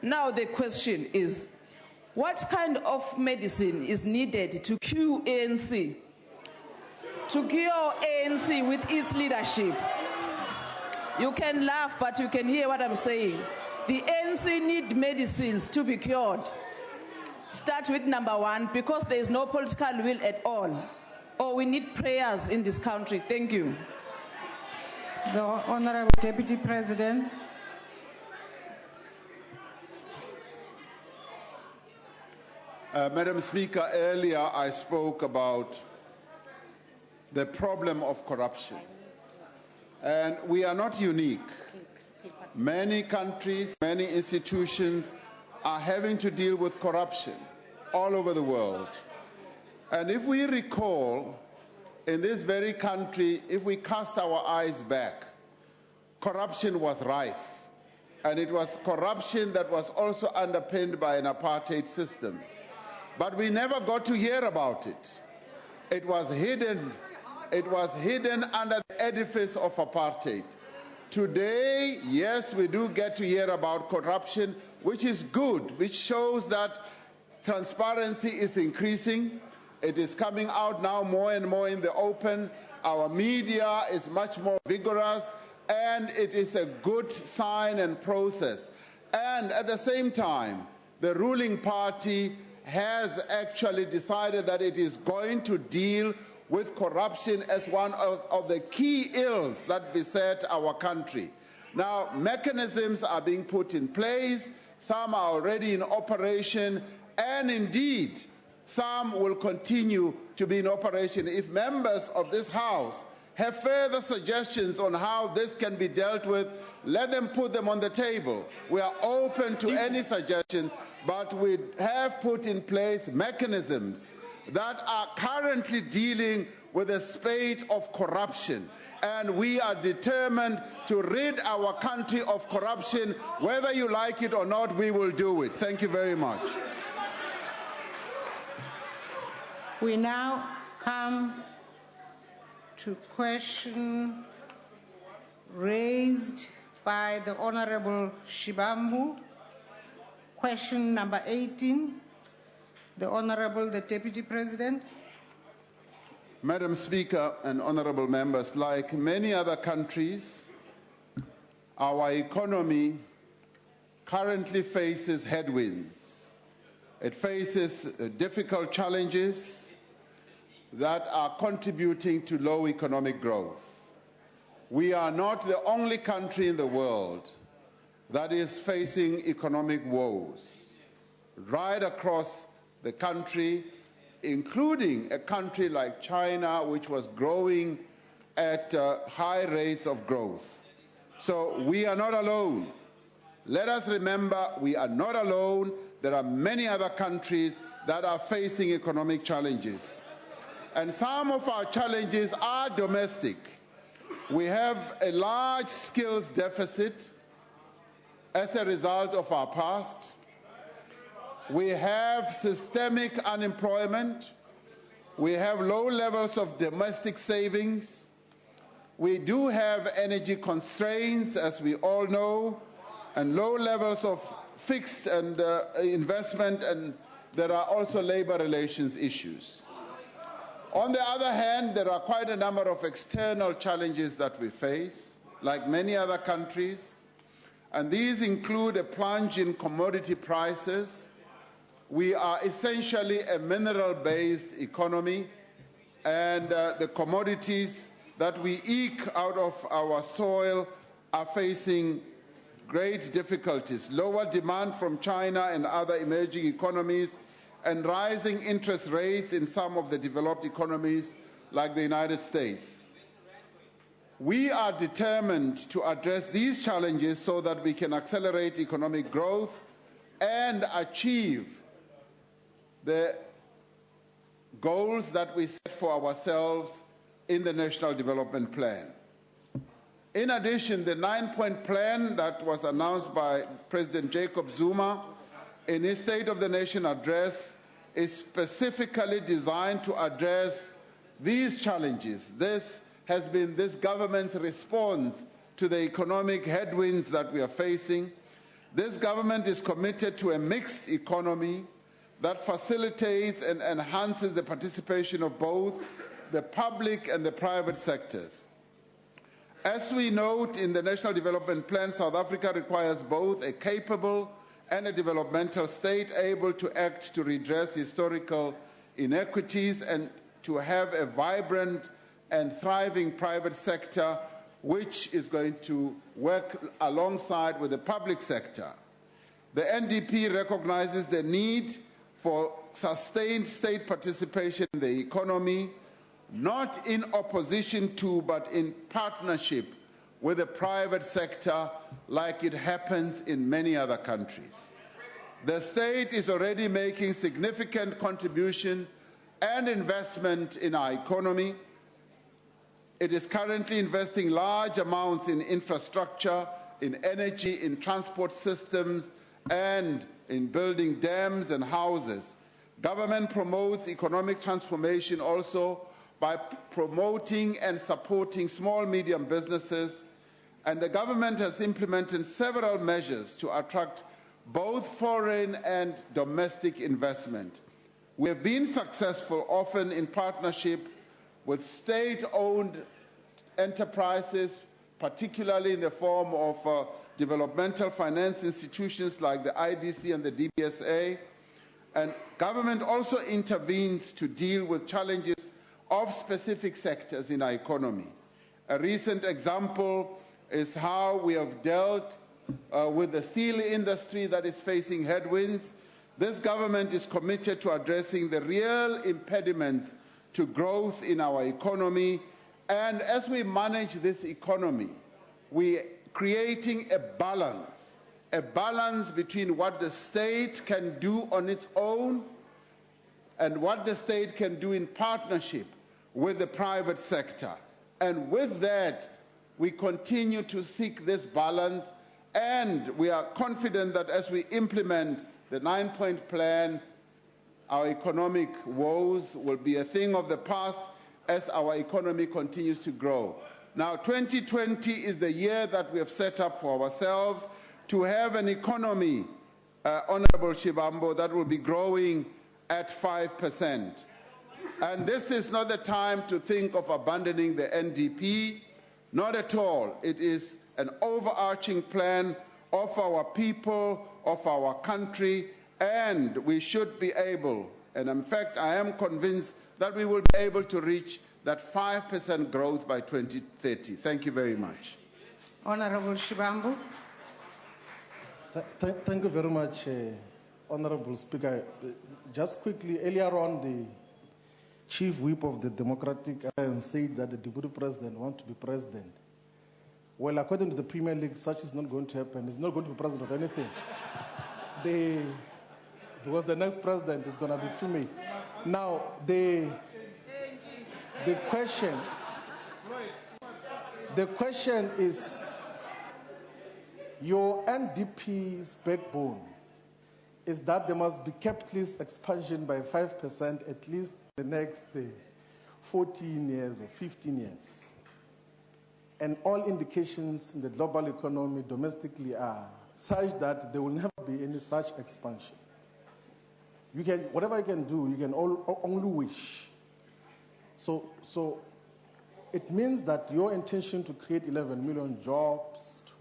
Now the question is, what kind of medicine is needed to cure ANC? To cure ANC with its leadership? You can laugh, but you can hear what I'm saying. The ANC need medicines to be cured. Start with number one, because there is no political will at all. Or we need prayers in this country. Thank you. The Honorable Deputy President. Madam Speaker, earlier I spoke about the problem of corruption. And we are not unique. Many countries, many institutions are having to deal with corruption all over the world. And if we recall, in this very country, if we cast our eyes back, corruption was rife. And it was corruption that was also underpinned by an apartheid system. But we never got to hear about it. It was hidden. It was hidden under the edifice of apartheid. Today, yes, we do get to hear about corruption, which is good, which shows that transparency is increasing. It is coming out now more and more in the open. Our media is much more vigorous, and it is a good sign and process. And at the same time, the ruling party has actually decided that it is going to deal with corruption as one of the key ills that beset our country. Now, mechanisms are being put in place, some are already in operation, and indeed, some will continue to be in operation. If members of this House have further suggestions on how this can be dealt with, let them put them on the table. We are open to any suggestion, but we have put in place mechanisms that are currently dealing with a spate of corruption. And we are determined to rid our country of corruption. Whether you like it or not, we will do it. Thank you very much. We now come to question raised by the Honorable Shibambu. Question number 18. The Honorable the Deputy President. Madam Speaker and honorable members, like many other countries, our economy currently faces headwinds. It faces difficult challenges that are contributing to low economic growth. We are not the only country in the world that is facing economic woes. Right across the country, including a country like China, which was growing at high rates of growth. So we are not alone. Let us remember, we are not alone. There are many other countries that are facing economic challenges. And some of our challenges are domestic. We have a large skills deficit as a result of our past. We have systemic unemployment. We have low levels of domestic savings. We do have energy constraints, as we all know, and low levels of fixed and investment, and there are also labor relations issues. On the other hand, there are quite a number of external challenges that we face, like many other countries, and these include a plunge in commodity prices. We are essentially a mineral-based economy, and the commodities that we eke out of our soil are facing great difficulties. Lower demand from China and other emerging economies, and rising interest rates in some of the developed economies like the United States. We are determined to address these challenges so that we can accelerate economic growth and achieve the goals that we set for ourselves in the National Development Plan. In addition, the 9-point plan that was announced by President Jacob Zuma in his State of the Nation address is specifically designed to address these challenges. This has been this government's response to the economic headwinds that we are facing. This government is committed to a mixed economy that facilitates and enhances the participation of both the public and the private sectors. As we note in the National Development Plan, South Africa requires both a capable and a developmental state able to act to redress historical inequities and to have a vibrant and thriving private sector which is going to work alongside with the public sector. The NDP recognizes the need for sustained state participation in the economy, not in opposition to, but in partnership with the private sector like it happens in many other countries. The state is already making significant contribution and investment in our economy. It is currently investing large amounts in infrastructure, in energy, in transport systems, and in building dams and houses. Government promotes economic transformation also by promoting and supporting small, medium businesses, and the government has implemented several measures to attract both foreign and domestic investment. We have been successful, often in partnership with state-owned enterprises, particularly in the form of developmental finance institutions like the IDC and the DBSA. And government also intervenes to deal with challenges of specific sectors in our economy. A recent example is how we have dealt with the steel industry that is facing headwinds. This government is committed to addressing the real impediments to growth in our economy. And as we manage this economy, we're creating a balance between what the state can do on its own and what the state can do in partnership with the private sector. And with that, we continue to seek this balance, and we are confident that as we implement the 9-point plan, our economic woes will be a thing of the past as our economy continues to grow. Now, 2020 is the year that we have set up for ourselves to have an economy, Honorable Shivambu, that will be growing at 5%. And this is not the time to think of abandoning the NDP, not at all. It is an overarching plan of our people, of our country, and we should be able, and in fact I am convinced that we will be able to reach that 5% growth by 2030. Thank you very much. Honorable Shivambu. Thank you very much, Honorable Speaker. Just quickly, earlier on, the Chief Whip of the Democratic Alliance said that the Deputy President wants to be President. Well, according to the Premier League, such is not going to happen. He's not going to be President of anything. Because the next President is going to be female. Now, the question is, your NDP's backbone is that there must be capitalist expansion by 5% at least the next 14 years or 15 years. And all indications in the global economy domestically are such that there will never be any such expansion. You can, whatever you can do, you can only wish. So it means that your intention to create 11 million jobs, to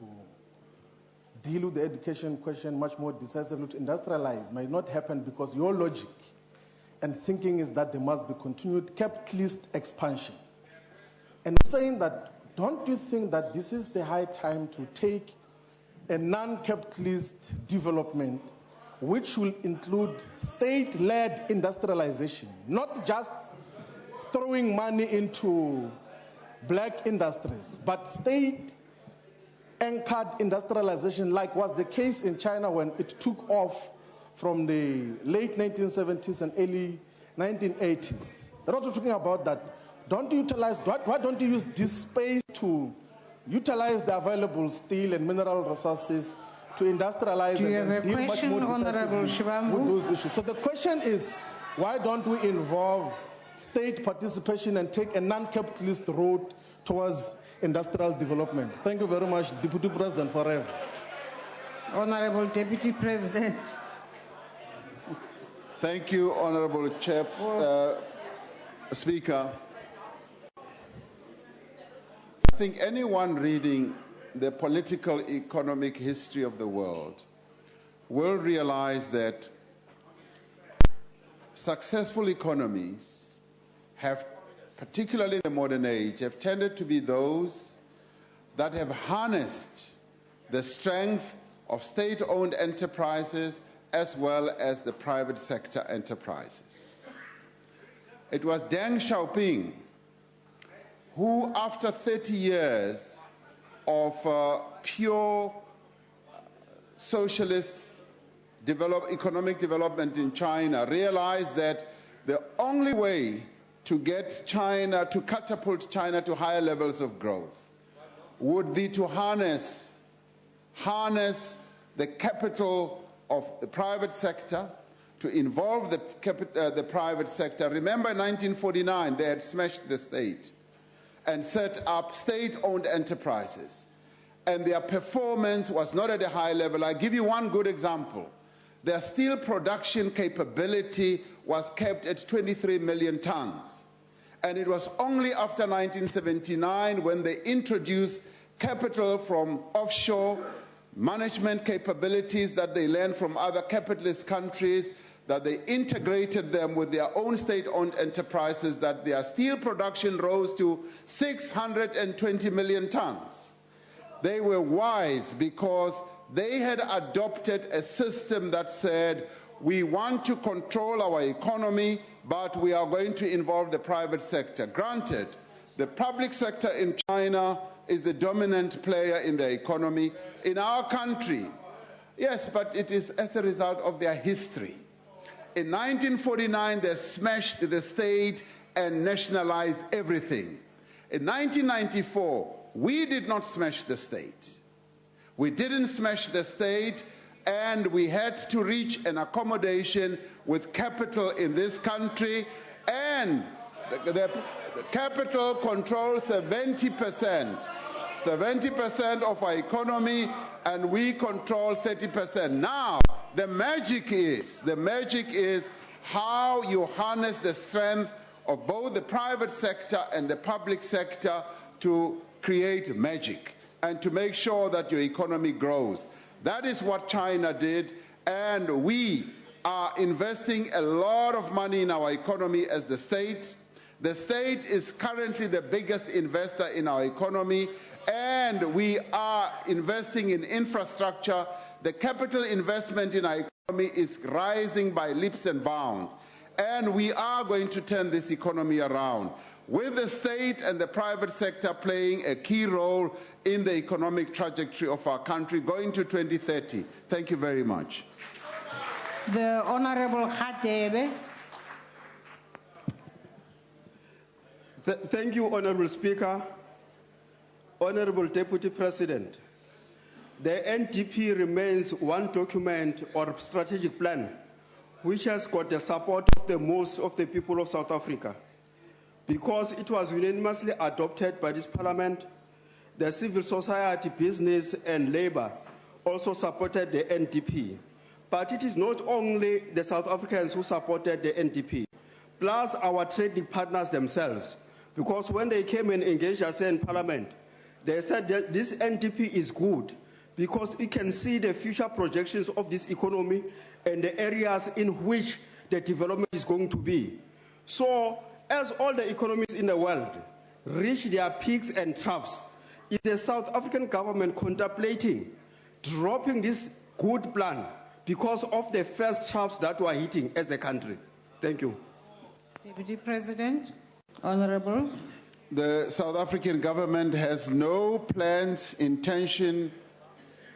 deal with the education question much more decisively, to industrialize, might not happen because your logic and thinking is that there must be continued capitalist expansion. And saying that, don't you think that this is the high time to take a non-capitalist development which will include state-led industrialization, not just throwing money into black industries, but state-anchored industrialization, like was the case in China when it took off from the late 1970s and early 1980s. They're not talking about that. Don't you utilize, why don't you use this space to utilize the available steel and mineral resources to industrialize and deal much more decisively with those issues? So the question is, why don't we involve state participation and take a non-capitalist road towards industrial development? Thank you very much, Deputy President, forever. Honorable Deputy President. Thank you, Honorable Speaker. I think anyone reading the political economic history of the world will realize that successful economies have, particularly in the modern age, have tended to be those that have harnessed the strength of state-owned enterprises as well as the private sector enterprises. It was Deng Xiaoping who, after 30 years of pure socialist economic development in China, realized that the only way to get China, to catapult China to higher levels of growth, would be to harness the capital of the private sector, to involve the private sector. Remember, in 1949, they had smashed the state and set up state-owned enterprises, and their performance was not at a high level. I'll give you one good example. Their steel production capability was kept at 23 million tons. And it was only after 1979, when they introduced capital from offshore management capabilities that they learned from other capitalist countries, that they integrated them with their own state-owned enterprises, that their steel production rose to 620 million tons. They were wise because they had adopted a system that said, we want to control our economy, but we are going to involve the private sector. Granted, the public sector in China is the dominant player in the economy. In our country, yes, but it is as a result of their history. In 1949, they smashed the state and nationalized everything. In 1994, we did not smash the state. We didn't smash the state, and we had to reach an accommodation with capital in this country, and the capital controls 70% of our economy, and we control 30%. Now, the magic is how you harness the strength of both the private sector and the public sector to create magic and to make sure that your economy grows. That is what China did, and we are investing a lot of money in our economy as the state. The state is currently the biggest investor in our economy, and we are investing in infrastructure. The capital investment in our economy is rising by leaps and bounds, and we are going to turn this economy around, with the state and the private sector playing a key role in the economic trajectory of our country going to 2030. Thank you very much. The Honorable Hadebe. Thank you, Honorable Speaker. Honorable Deputy President, the NDP remains one document or strategic plan which has got the support of the most of the people of South Africa. Because it was unanimously adopted by this parliament, the civil society, business, and labor also supported the NDP. But it is not only the South Africans who supported the NDP, plus our trading partners themselves. Because when they came and engaged us in parliament, they said that this NDP is good because it can see the future projections of this economy and the areas in which the development is going to be. So, as all the economies in the world reach their peaks and troughs, is the South African government contemplating dropping this good plan because of the first troughs that we're hitting as a country? Thank you. Deputy President, Honorable. The South African government has no plans, intention,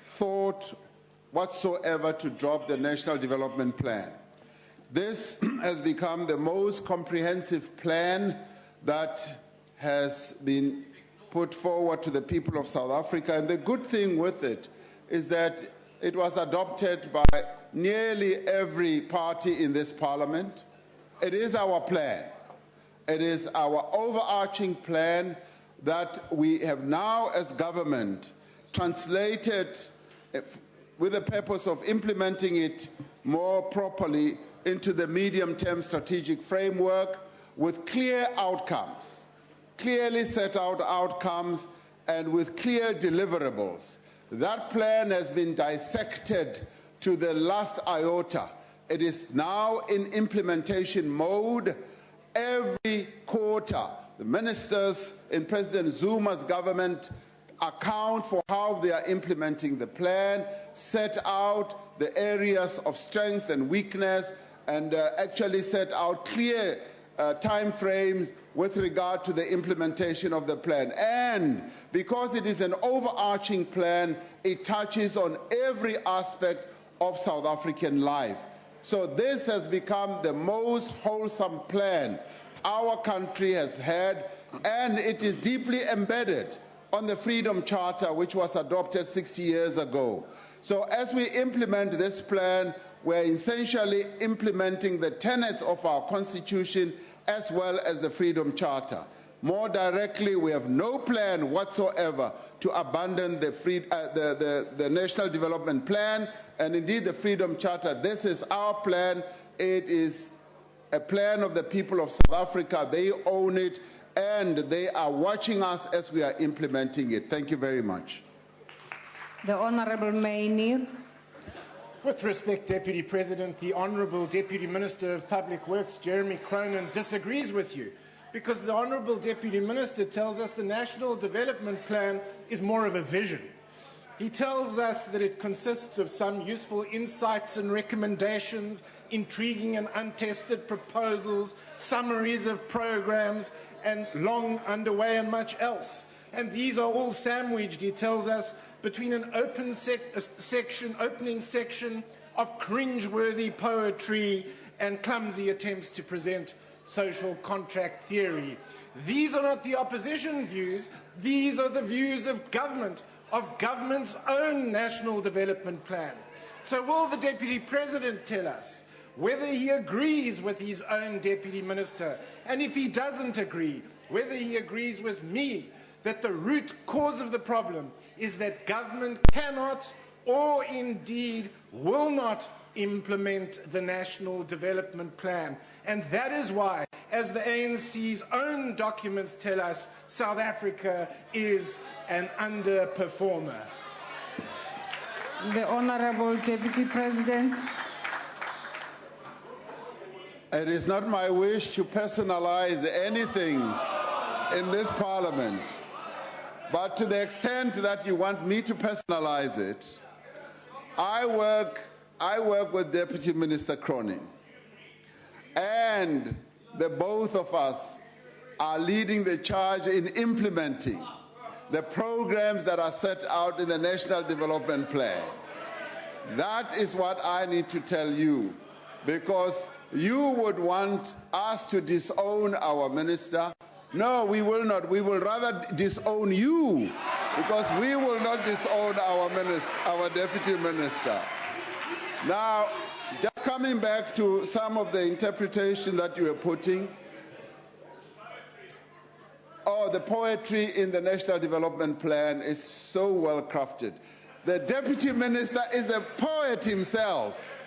thought whatsoever to drop the National Development Plan. This has become the most comprehensive plan that has been put forward to the people of South Africa. And the good thing with it is that it was adopted by nearly every party in this parliament. It is our plan. It is our overarching plan that we have now, as government, translated with the purpose of implementing it more properly into the medium-term strategic framework with clear outcomes, clearly set out outcomes, and with clear deliverables. That plan has been dissected to the last iota. It is now in implementation mode. Every quarter, the ministers in President Zuma's government account for how they are implementing the plan, set out the areas of strength and weakness, and actually set out clear time frames with regard to the implementation of the plan. And because it is an overarching plan, it touches on every aspect of South African life. So this has become the most wholesome plan our country has had, and it is deeply embedded on the Freedom Charter, which was adopted 60 years ago. So as we implement this plan, we're essentially implementing the tenets of our Constitution as well as the Freedom Charter. More directly, we have no plan whatsoever to abandon the National Development Plan and indeed the Freedom Charter. This is our plan. It is a plan of the people of South Africa. They own it, and they are watching us as we are implementing it. Thank you very much. The Honourable Mainir. With respect, Deputy President, the Honourable Deputy Minister of Public Works, Jeremy Cronin, disagrees with you, because the Honourable Deputy Minister tells us the National Development Plan is more of a vision. He tells us that it consists of some useful insights and recommendations, intriguing and untested proposals, summaries of programs, and long underway and much else. And these are all sandwiched, he tells us, between an opening section of cringeworthy poetry and clumsy attempts to present social contract theory. These are not the opposition views, these are the views of government's own National Development Plan. So will the Deputy President tell us whether he agrees with his own Deputy Minister, and if he doesn't agree, whether he agrees with me that the root cause of the problem is that government cannot or indeed will not implement the National Development Plan. And that is why, as the ANC's own documents tell us, South Africa is an underperformer. The Honourable Deputy President. It is not my wish to personalize anything in this Parliament, but to the extent that you want me to personalize it, I work with Deputy Minister Cronin, and the both of us are leading the charge in implementing the programs that are set out in the National Development Plan. That is what I need to tell you, because you would want us to disown our minister. No, we will not. We will rather disown you, because we will not disown our deputy minister. Now, just coming back to some of the interpretation that you were putting, the poetry in the National Development Plan is so well crafted. The deputy minister is a poet himself.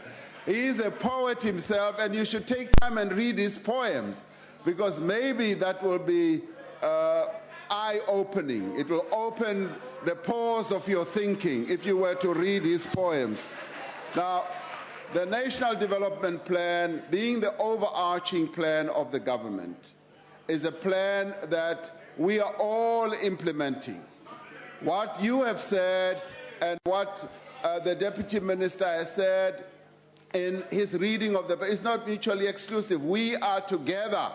He is a poet himself, and you should take time and read his poems, because maybe that will be eye-opening. It will open the pores of your thinking if you were to read his poems. Now, the National Development Plan, being the overarching plan of the government, is a plan that we are all implementing. What you have said and what the Deputy Minister has said in his reading of the plan is not mutually exclusive. We are together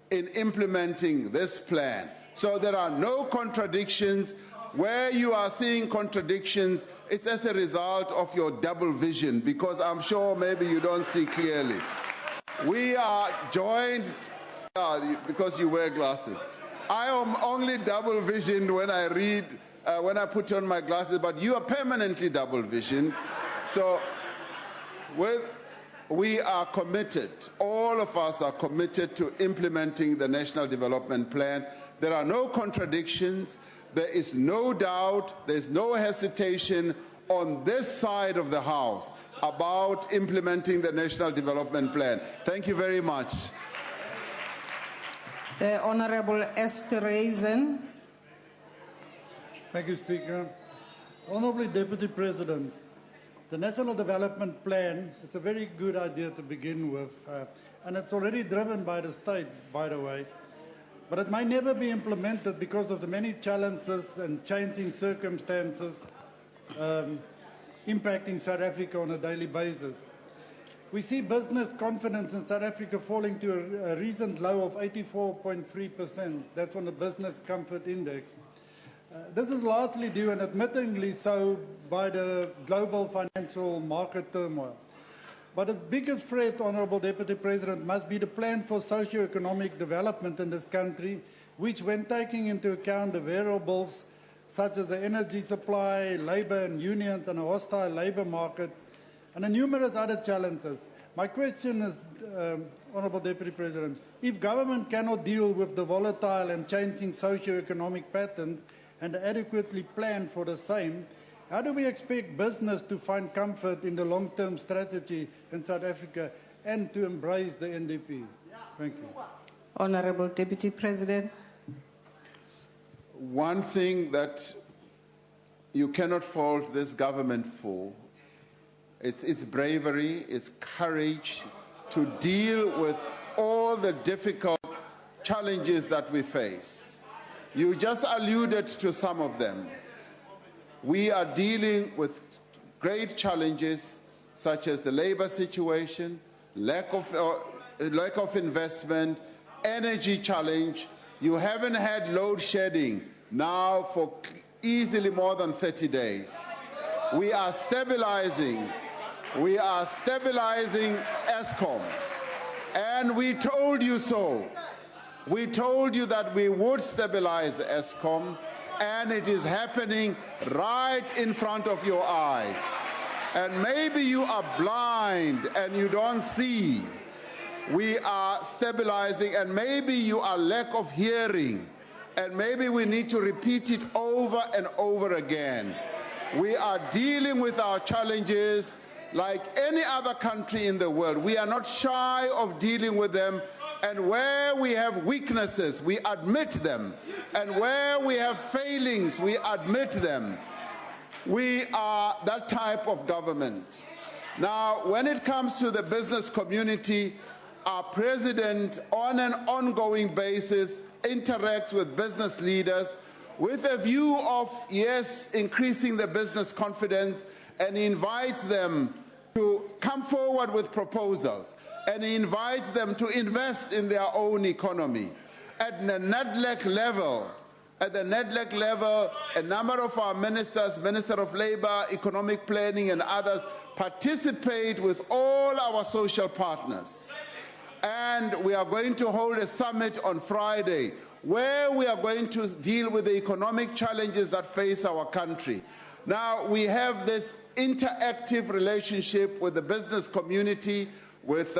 in implementing this plan. So there are no contradictions. Where you are seeing contradictions, it's as a result of your double vision, because I'm sure maybe you don't see clearly. We are joined, because you wear glasses. I am only double visioned when I read, when I put on my glasses, but you are permanently double visioned. So we are committed, all of us are committed to implementing the National Development Plan. There are no contradictions, there is no doubt, there is no hesitation on this side of the House about implementing the National Development Plan. Thank you very much. The Honorable Esther Raisen. Thank you, Speaker. Honorable Deputy President, the National Development Plan, it's a very good idea to begin with, and it's already driven by the state, by the way, but it may never be implemented because of the many challenges and changing circumstances impacting South Africa on a daily basis. We see business confidence in South Africa falling to a recent low of 84.3%. That's on the Business Comfort Index. This is largely due, and admittingly so, by the global financial market turmoil. But the biggest threat, Honourable Deputy President, must be the plan for socio-economic development in this country, which, when taking into account the variables such as the energy supply, labour and unions, and a hostile labour market, and the numerous other challenges. My question is, Honourable Deputy President, if government cannot deal with the volatile and changing socio-economic patterns and adequately plan for the same, how do we expect business to find comfort in the long-term strategy in South Africa and to embrace the NDP? Thank you. Honourable Deputy President. One thing that you cannot fault this government for is its bravery, its courage to deal with all the difficult challenges that we face. You just alluded to some of them. We are dealing with great challenges such as the labor situation, lack of investment, energy challenge. You haven't had load shedding now for easily more than 30 days. We are stabilizing. We are stabilizing Eskom. And we told you so. We told you that we would stabilize Eskom, and it is happening right in front of your eyes. And maybe you are blind and you don't see. We are stabilizing, and maybe you are lack of hearing, and maybe we need to repeat it over and over again. We are dealing with our challenges like any other country in the world. We are not shy of dealing with them, and where we have weaknesses, we admit them, and where we have failings, we admit them. We are that type of government. Now, when it comes to the business community, our president, on an ongoing basis, interacts with business leaders with a view of, yes, increasing the business confidence, and he invites them to come forward with proposals, and he invites them to invest in their own economy. At the NEDLEC level, a number of our ministers, Minister of Labour, Economic Planning, and others participate with all our social partners. And we are going to hold a summit on Friday where we are going to deal with the economic challenges that face our country. Now, we have this interactive relationship with the business community, with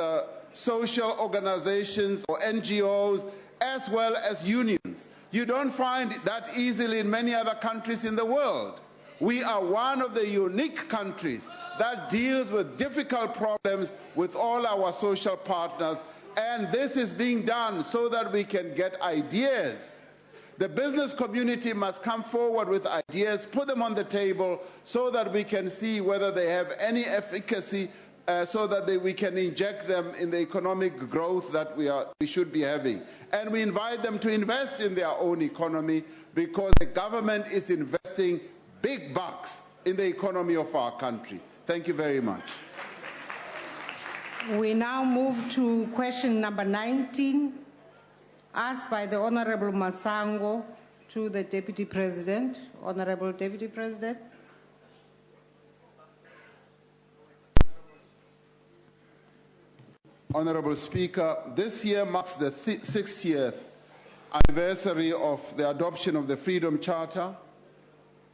social organizations or NGOs, as well as unions. You don't find that easily in many other countries in the world. We are one of the unique countries that deals with difficult problems with all our social partners, and this is being done so that we can get ideas. The business community must come forward with ideas, put them on the table so that we can see whether they have any efficacy, so that we can inject them in the economic growth that we should be having. And we invite them to invest in their own economy, because the government is investing big bucks in the economy of our country. Thank you very much. We now move to question number 19, asked by the Honourable Masango to the Deputy President. Honourable Deputy President. Honourable Speaker, this year marks the 60th anniversary of the adoption of the Freedom Charter,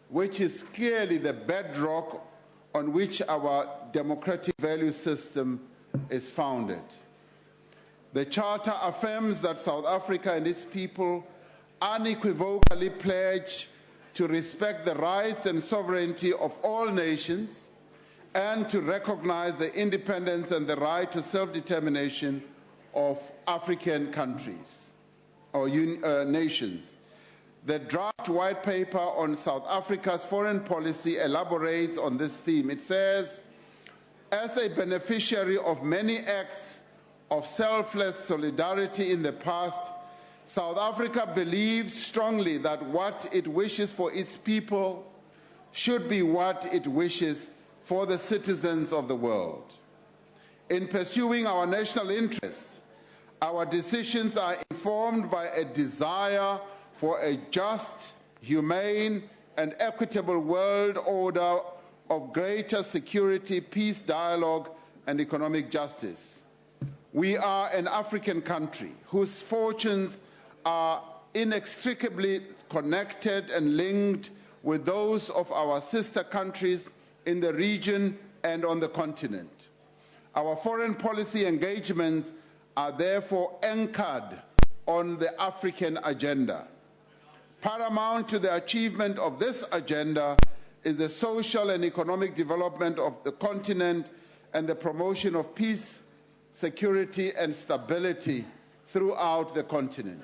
which is clearly the bedrock on which our democratic value system is founded. The Charter affirms that South Africa and its people unequivocally pledge to respect the rights and sovereignty of all nations and to recognize the independence and the right to self-determination of African countries or nations. The draft white paper on South Africa's foreign policy elaborates on this theme. It says, as a beneficiary of many acts of selfless solidarity in the past, South Africa believes strongly that what it wishes for its people should be what it wishes for the citizens of the world. In pursuing our national interests, our decisions are informed by a desire for a just, humane, and equitable world order of greater security, peace, dialogue, and economic justice. We are an African country whose fortunes are inextricably connected and linked with those of our sister countries in the region and on the continent. Our foreign policy engagements are therefore anchored on the African agenda. Paramount to the achievement of this agenda is the social and economic development of the continent and the promotion of peace, security, and stability throughout the continent.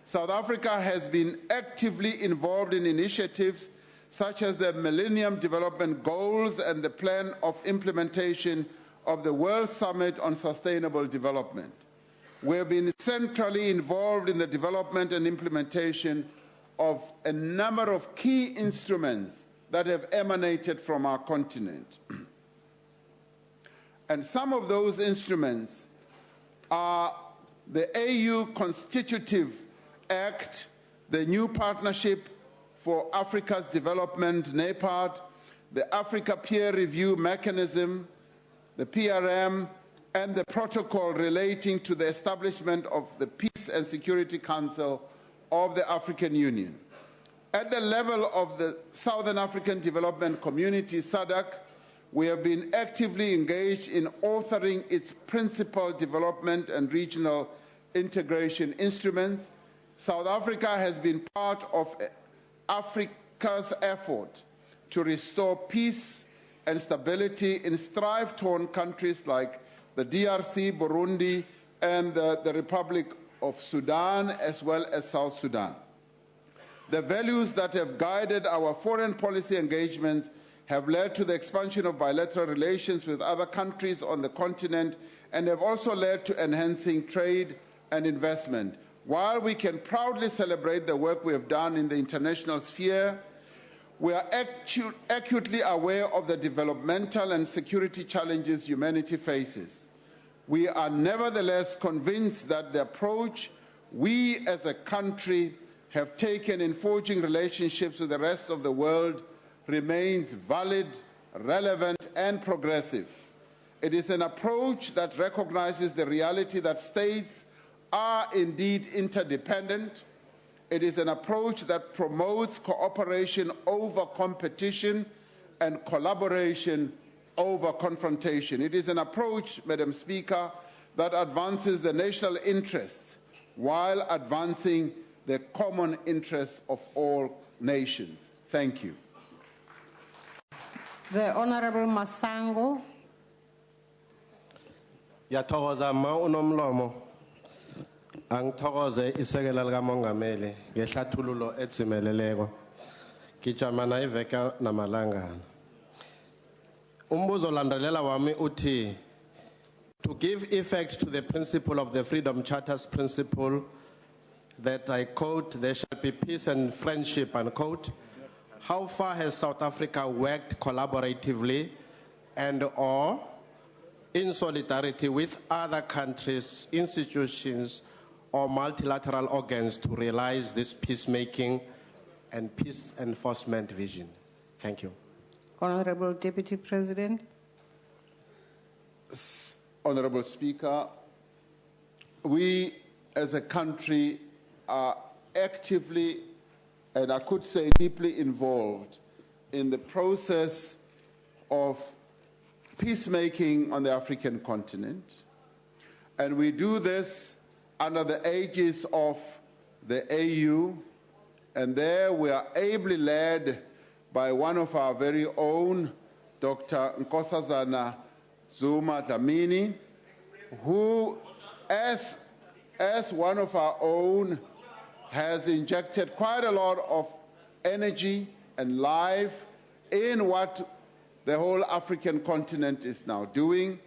South Africa has been actively involved in initiatives such as the Millennium Development Goals and the plan of implementation of the World Summit on Sustainable Development. We have been centrally involved in the development and implementation of a number of key instruments that have emanated from our continent. And some of those instruments are the AU Constitutive Act, the New Partnership for Africa's Development, NEPAD, the Africa Peer Review Mechanism, the PRM, and the protocol relating to the establishment of the Peace and Security Council of the African Union. At the level of the Southern African Development Community, SADC, we have been actively engaged in authoring its principal development and regional integration instruments. South Africa has been part of Africa's effort to restore peace and stability in strife-torn countries like the DRC, Burundi, and the Republic of Sudan, as well as South Sudan. The values that have guided our foreign policy engagements have led to the expansion of bilateral relations with other countries on the continent and have also led to enhancing trade and investment. While we can proudly celebrate the work we have done in the international sphere, we are acutely aware of the developmental and security challenges humanity faces. We are nevertheless convinced that the approach we as a country have taken in forging relationships with the rest of the world remains valid, relevant, and progressive. It is an approach that recognizes the reality that states are indeed interdependent. It is an approach that promotes cooperation over competition and collaboration over confrontation. It is an approach, Madam Speaker, that advances the national interests while advancing the common interests of all nations. Thank you. The Honorable Masango. Yathokoza ma unomlomo. Angithokoze isekela lika Mongameli ngehlathululo etsimeleleko. Kijamana iveka namalangana. Umbuzo landelela wami uthi, to give effect to the principle of the Freedom Charter's principle that I quote, there shall be peace and friendship, unquote. How far has South Africa worked collaboratively and or in solidarity with other countries, institutions, or multilateral organs to realize this peacemaking and peace enforcement vision? Thank you. Honorable Deputy President. Honorable Speaker, we as a country are actively, and I could say deeply involved in the process of peacemaking on the African continent. And we do this under the aegis of the AU And there we are ably led by one of our very own, Dr. Nkosazana Zuma Dlamini, who, as one of our own, has injected quite a lot of energy and life in what the whole African continent is now doing.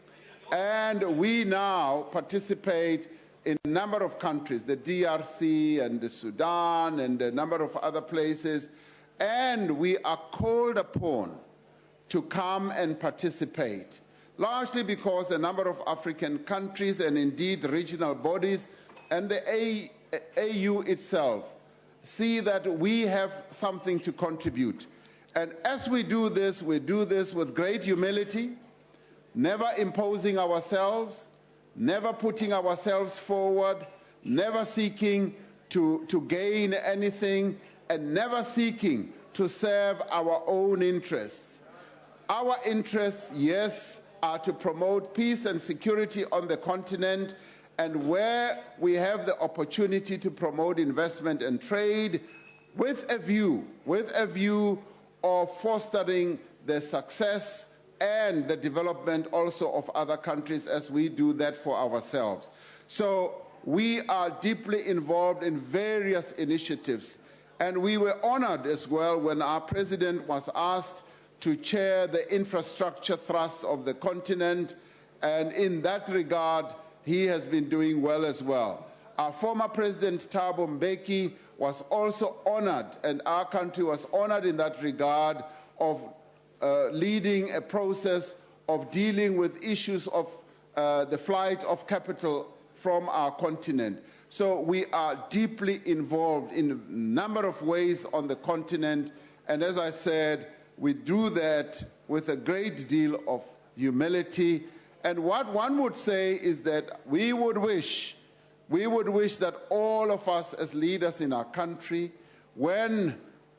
And we now participate in a number of countries, the DRC and the Sudan and a number of other places, and we are called upon to come and participate, largely because a number of African countries and indeed regional bodies and the AU itself see that we have something to contribute. And as we do this with great humility, never imposing ourselves, never putting ourselves forward, never seeking to gain anything, and never seeking to serve our own interests. Our interests, yes, are to promote peace and security on the continent, and where we have the opportunity to promote investment and trade with a view of fostering the success and the development also of other countries as we do that for ourselves. So we are deeply involved in various initiatives, and we were honored as well when our president was asked to chair the infrastructure thrust of the continent, and in that regard, he has been doing well as well. Our former president, Thabo Mbeki, was also honored, and our country was honored in that regard of leading a process of dealing with issues of the flight of capital from our continent. So we are deeply involved in a number of ways on the continent, and as I said, we do that with a great deal of humility. And what one would say is that we would wish that all of us as leaders in our country, when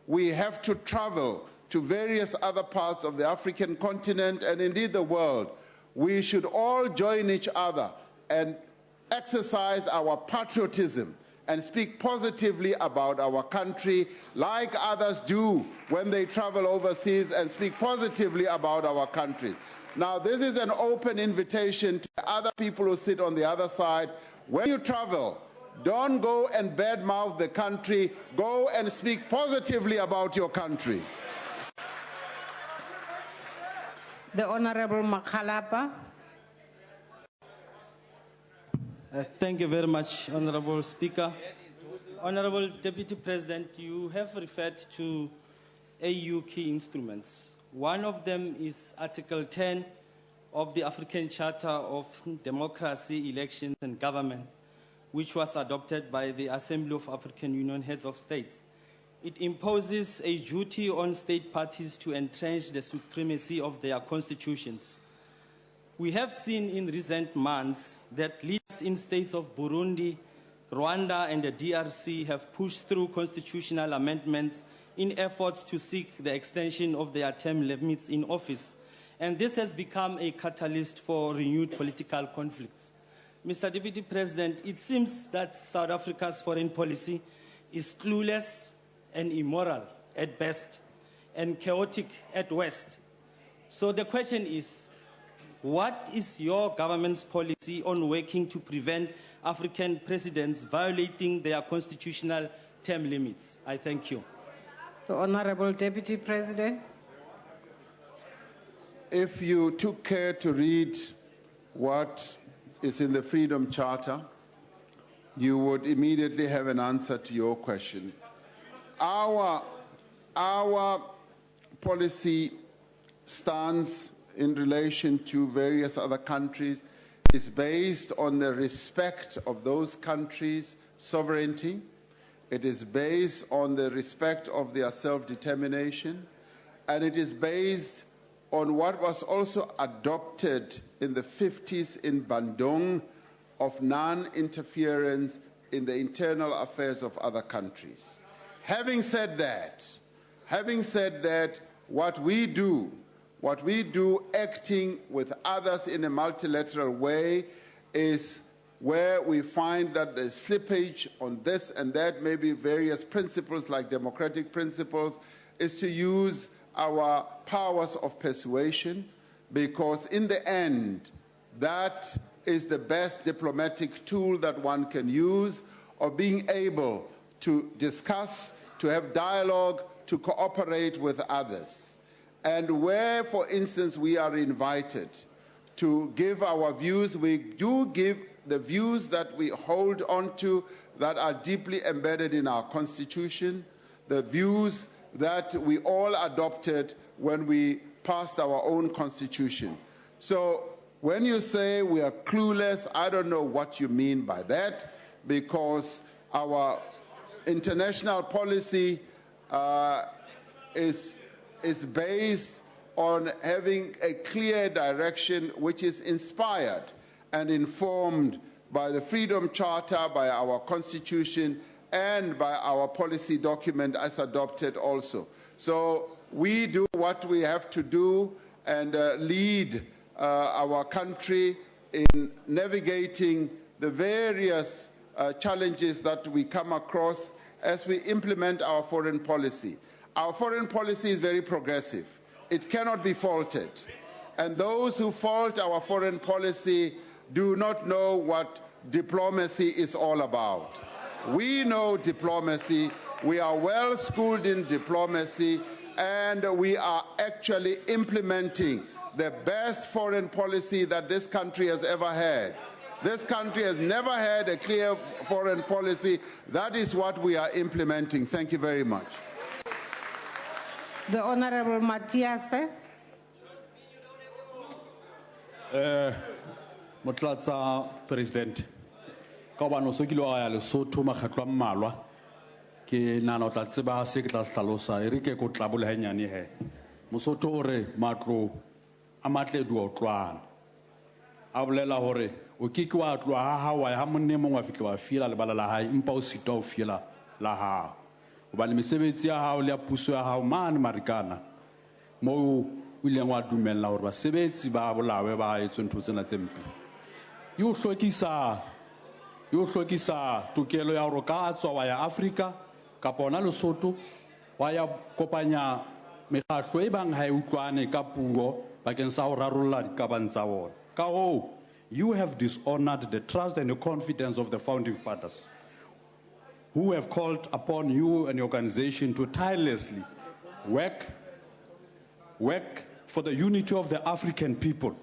we have to travel to various other parts of the African continent and indeed the world, we should all join each other and exercise our patriotism and speak positively about our country like others do when they travel overseas and speak positively about our country. Now, this is an open invitation to other people who sit on the other side. When you travel, don't go and badmouth the country. Go and speak positively about your country. The Honorable Makhalapa. Thank you very much, Honorable Speaker. Honorable Deputy President, you have referred to AU key instruments. One of them is Article 10 of the African Charter of Democracy, Elections and Government, which was adopted by the Assembly of African Union Heads of States. It imposes a duty on state parties to entrench the supremacy of their constitutions. We have seen in recent months that leaders in states of Burundi, Rwanda, and the DRC have pushed through constitutional amendments in efforts to seek the extension of their term limits in office. And this has become a catalyst for renewed political conflicts. Mr. Deputy President, it seems that South Africa's foreign policy is clueless and immoral at best and chaotic at worst. So the question is, what is your government's policy on working to prevent African presidents violating their constitutional term limits? I thank you. The Honorable Deputy President. If you took care to read what is in the Freedom Charter, you would immediately have an answer to your question. Our policy stance in relation to various other countries is based on the respect of those countries' sovereignty. It is based on the respect of their self-determination, and it is based on what was also adopted in the 50s in Bandung of non-interference in the internal affairs of other countries. Having said that, what we do acting with others in a multilateral way is where we find that there's slippage on this and that, maybe various principles like democratic principles, is to use our powers of persuasion, because in the end, that is the best diplomatic tool that one can use, of being able to discuss, to have dialogue, to cooperate with others. And where, for instance, we are invited to give our views, we do give the views that we hold on to that are deeply embedded in our Constitution, the views that we all adopted when we passed our own Constitution. So when you say we are clueless, I don't know what you mean by that, because our international policy is based on having a clear direction which is inspired and informed by the Freedom Charter, by our Constitution, and by our policy document as adopted also. So we do what we have to do and lead our country in navigating the various challenges that we come across as we implement our foreign policy. Our foreign policy is very progressive. It cannot be faulted. And those who fault our foreign policy do not know what diplomacy is all about. We know diplomacy, we are well schooled in diplomacy, and we are actually implementing the best foreign policy that this country has ever had. This country has never had a clear foreign policy. That is what we are implementing. Thank you very much. The Honorable Matthias. Motlatsa President, ka bana so ke lo ya le Sotho makgatlo a mmalwa ke nana o tla tseba se ke tla hlalosa e re ke go tla bole hanyane he Mosotho o re matlo a matle du otlwana a bolela hore o ke ke wa tloa ha wa ha monne mongwe a fitla wa fiela le bala la hae empa o sita o fiela la ha o ba le mesebetsi ya hao le ya puso ya hao mane marikana mo o ileng wa dumella hore basebetsi ba bolawe ba etswe ntho tsena tse mpe yo hlokisa tokelo ya hore ka tswa wa ya Africa ka bona Lesotho wa ya kopanya mekgatlo e bang ha e utlwane ka puo bakeng sa ho rarolla dikabang tsa bona ka ho you have dishonored the trust and the confidence of the founding fathers who have called upon you and your organization to tirelessly work for the unity of the African people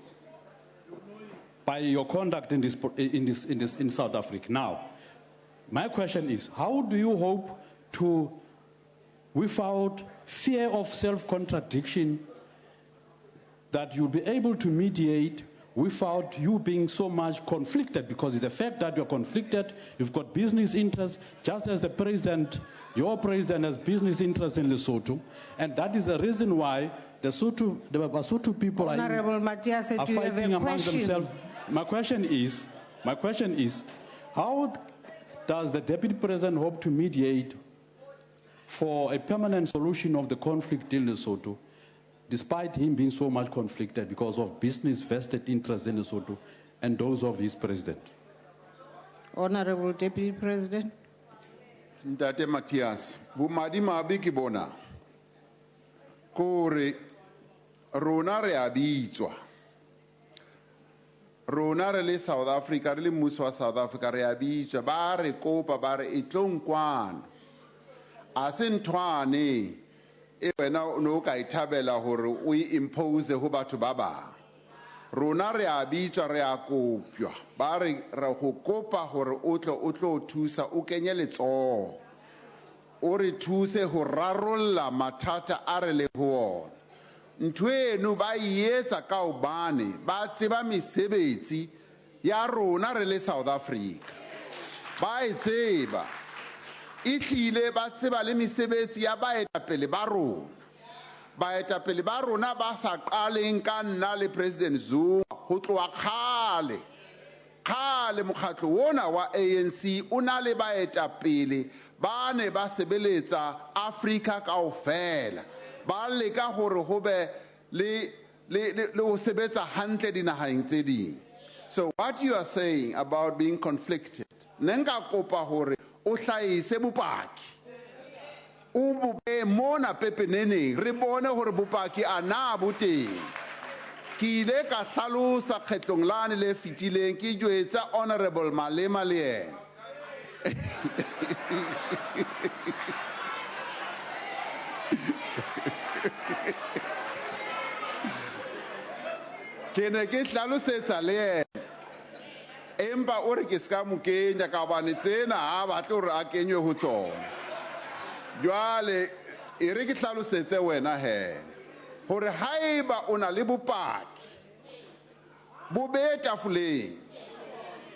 by your conduct in South Africa. Now, my question is, how do you hope to, without fear of self-contradiction, that you'll be able to mediate without you being so much conflicted? Because it's a fact that you're conflicted, you've got business interests, just as the president, your president has business interests in Lesotho, and that is the reason why the Basotho people are fighting among themselves. My question is, how does the Deputy President hope to mediate for a permanent solution of the conflict in Lesotho, despite him being so much conflicted because of business vested interests in Lesotho and those of his president? Honorable Deputy President. Ntate Matthias, bumadi mabiki bona. Kore rona re abitswa. Rona re le South Africa, re le mmuso wa South Africa re abitswa ba re kopa ba re itlongkwana. A se nthwane e wena no ka ithabela hore o impose ho batho ba bang. Rona re abitswa re a kopjwa ba re go kopa hore o tlo thusa o kenye letsoho. O re thuse ho rarolla mathata a re le ho ona. Ntweno ba yetsa ka obane ba tseba mesebetsi ya rona re le South Africa. Ba itseba ihlile ba tseba le mesebetsi ya baetapele ba rona. Baetapele ba rona ba sa qaleng ka nna le President Zuma ho tloa khale mokgatlo wona wa ANC o na le baetapele ba ne ba sebeletsa Africa kaofela. Ba leka hore ho be le ho sebetsa hantle dinaheng tse ding. So what you are saying about being conflicted, nenga kopa hore o hlahise bopaki. O bope mona pepeneneng re bone hore bopaki ana bo teng. Ke ile ka hlalosa kgetlong lane le fetileng ke jwetsa Honorable Malema le yena. Ke ne ke hlalosetsa le yena. Empa o re ke ska mo kenya ka bane tsena ha batle hore a kenywe ho tsona. Jwale e re ke hlalosetse wena he hore haeba o na le bopaki bo be tafoleng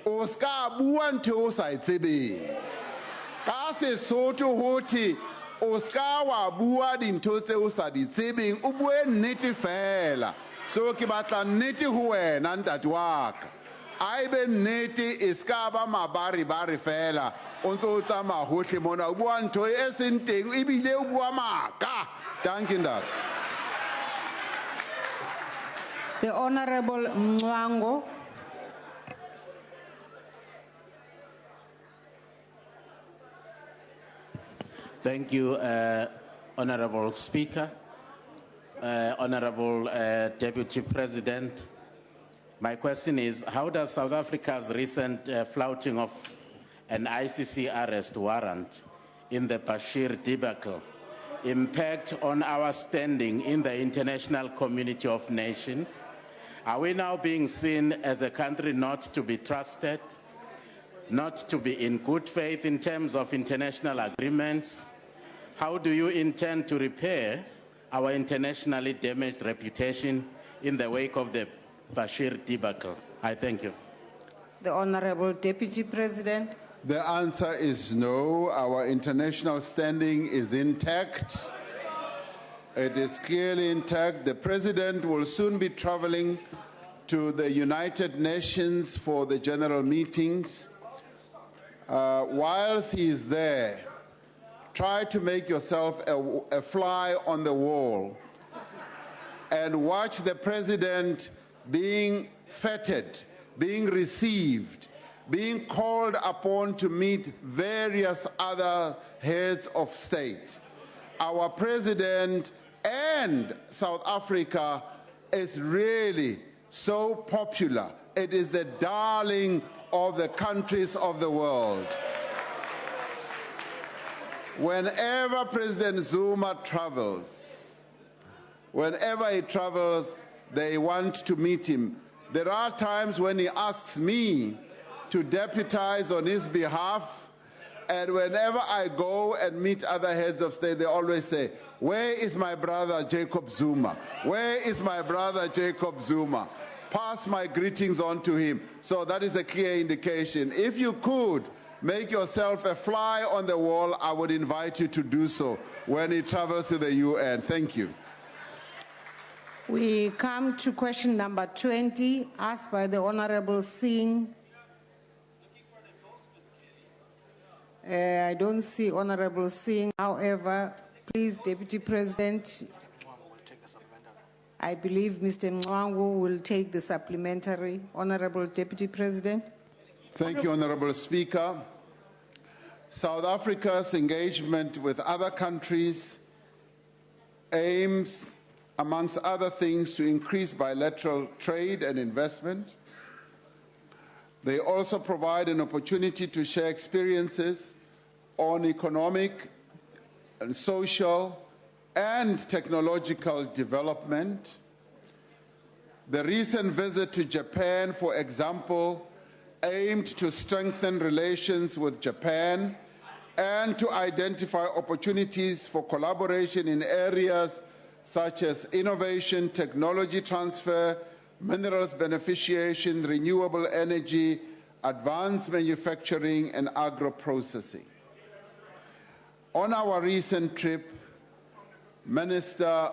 o ska bua ntho o sa itsebeng ka Sesotho hothi o ska wa bua dintho tse o sa di tsebeng o bue nnete fela. So ke batla nnete ho wena ntate wa ka. Aibe nnete e ska ba mabaribari fela o ntso o tsamaya hohle mona o bua ntho e seng teng ebile o bua maka. Dankie ntate. The Honorable Mngwango. Thank you, Honorable Speaker, Honorable Deputy President. My question is, how does South Africa's recent flouting of an ICC arrest warrant in the Bashir debacle impact on our standing in the international community of nations? Are we now being seen as a country not to be trusted, not to be in good faith in terms of international agreements? How do you intend to repair our internationally damaged reputation in the wake of the Bashir debacle? I thank you. The Honorable Deputy President. The answer is no. Our international standing is intact. It is clearly intact. The President will soon be traveling to the United Nations for the general meetings. Whilst he is there, try to make yourself a fly on the wall and watch the President being feted, being received, being called upon to meet various other heads of state. Our President and South Africa is really so popular. It is the darling of the countries of the world. Whenever President Zuma travels, whenever he travels, they want to meet him. There are times when he asks me to deputize on his behalf, and whenever I go and meet other heads of state, they always say, "Where is my brother Jacob Zuma? Where is my brother Jacob Zuma? Pass my greetings on to him." So that is a clear indication. If you could make yourself a fly on the wall, I would invite you to do so when he travels to the UN. Thank you. We come to question number 20, asked by the Honorable Singh. I don't see Honorable Singh. However, please, Deputy President, I believe Mr. Mngwango will take the supplementary. Honorable Deputy President. Thank you, Honorable Speaker. South Africa's engagement with other countries aims, amongst other things, to increase bilateral trade and investment. They also provide an opportunity to share experiences on economic and social and technological development. The recent visit to Japan, for example, aimed to strengthen relations with Japan and to identify opportunities for collaboration in areas such as innovation, technology transfer, minerals beneficiation, renewable energy, advanced manufacturing, and agro-processing. On our recent trip, Minister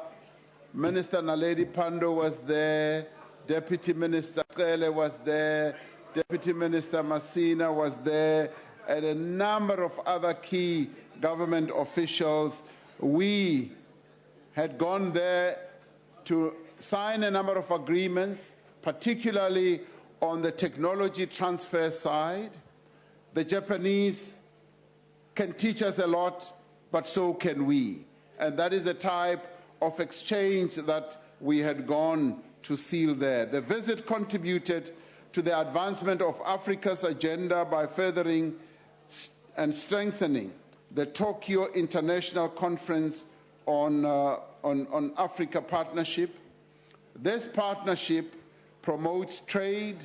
Naledi Pandor was there, Deputy Minister Kele was there, Deputy Minister Masina was there, and a number of other key government officials. We had gone there to sign a number of agreements, particularly on the technology transfer side. The Japanese can teach us a lot, but so can we. And that is the type of exchange that we had gone to seal there. The visit contributed to the advancement of Africa's agenda by furthering and strengthening the Tokyo International Conference on Africa Partnership. This partnership promotes trade,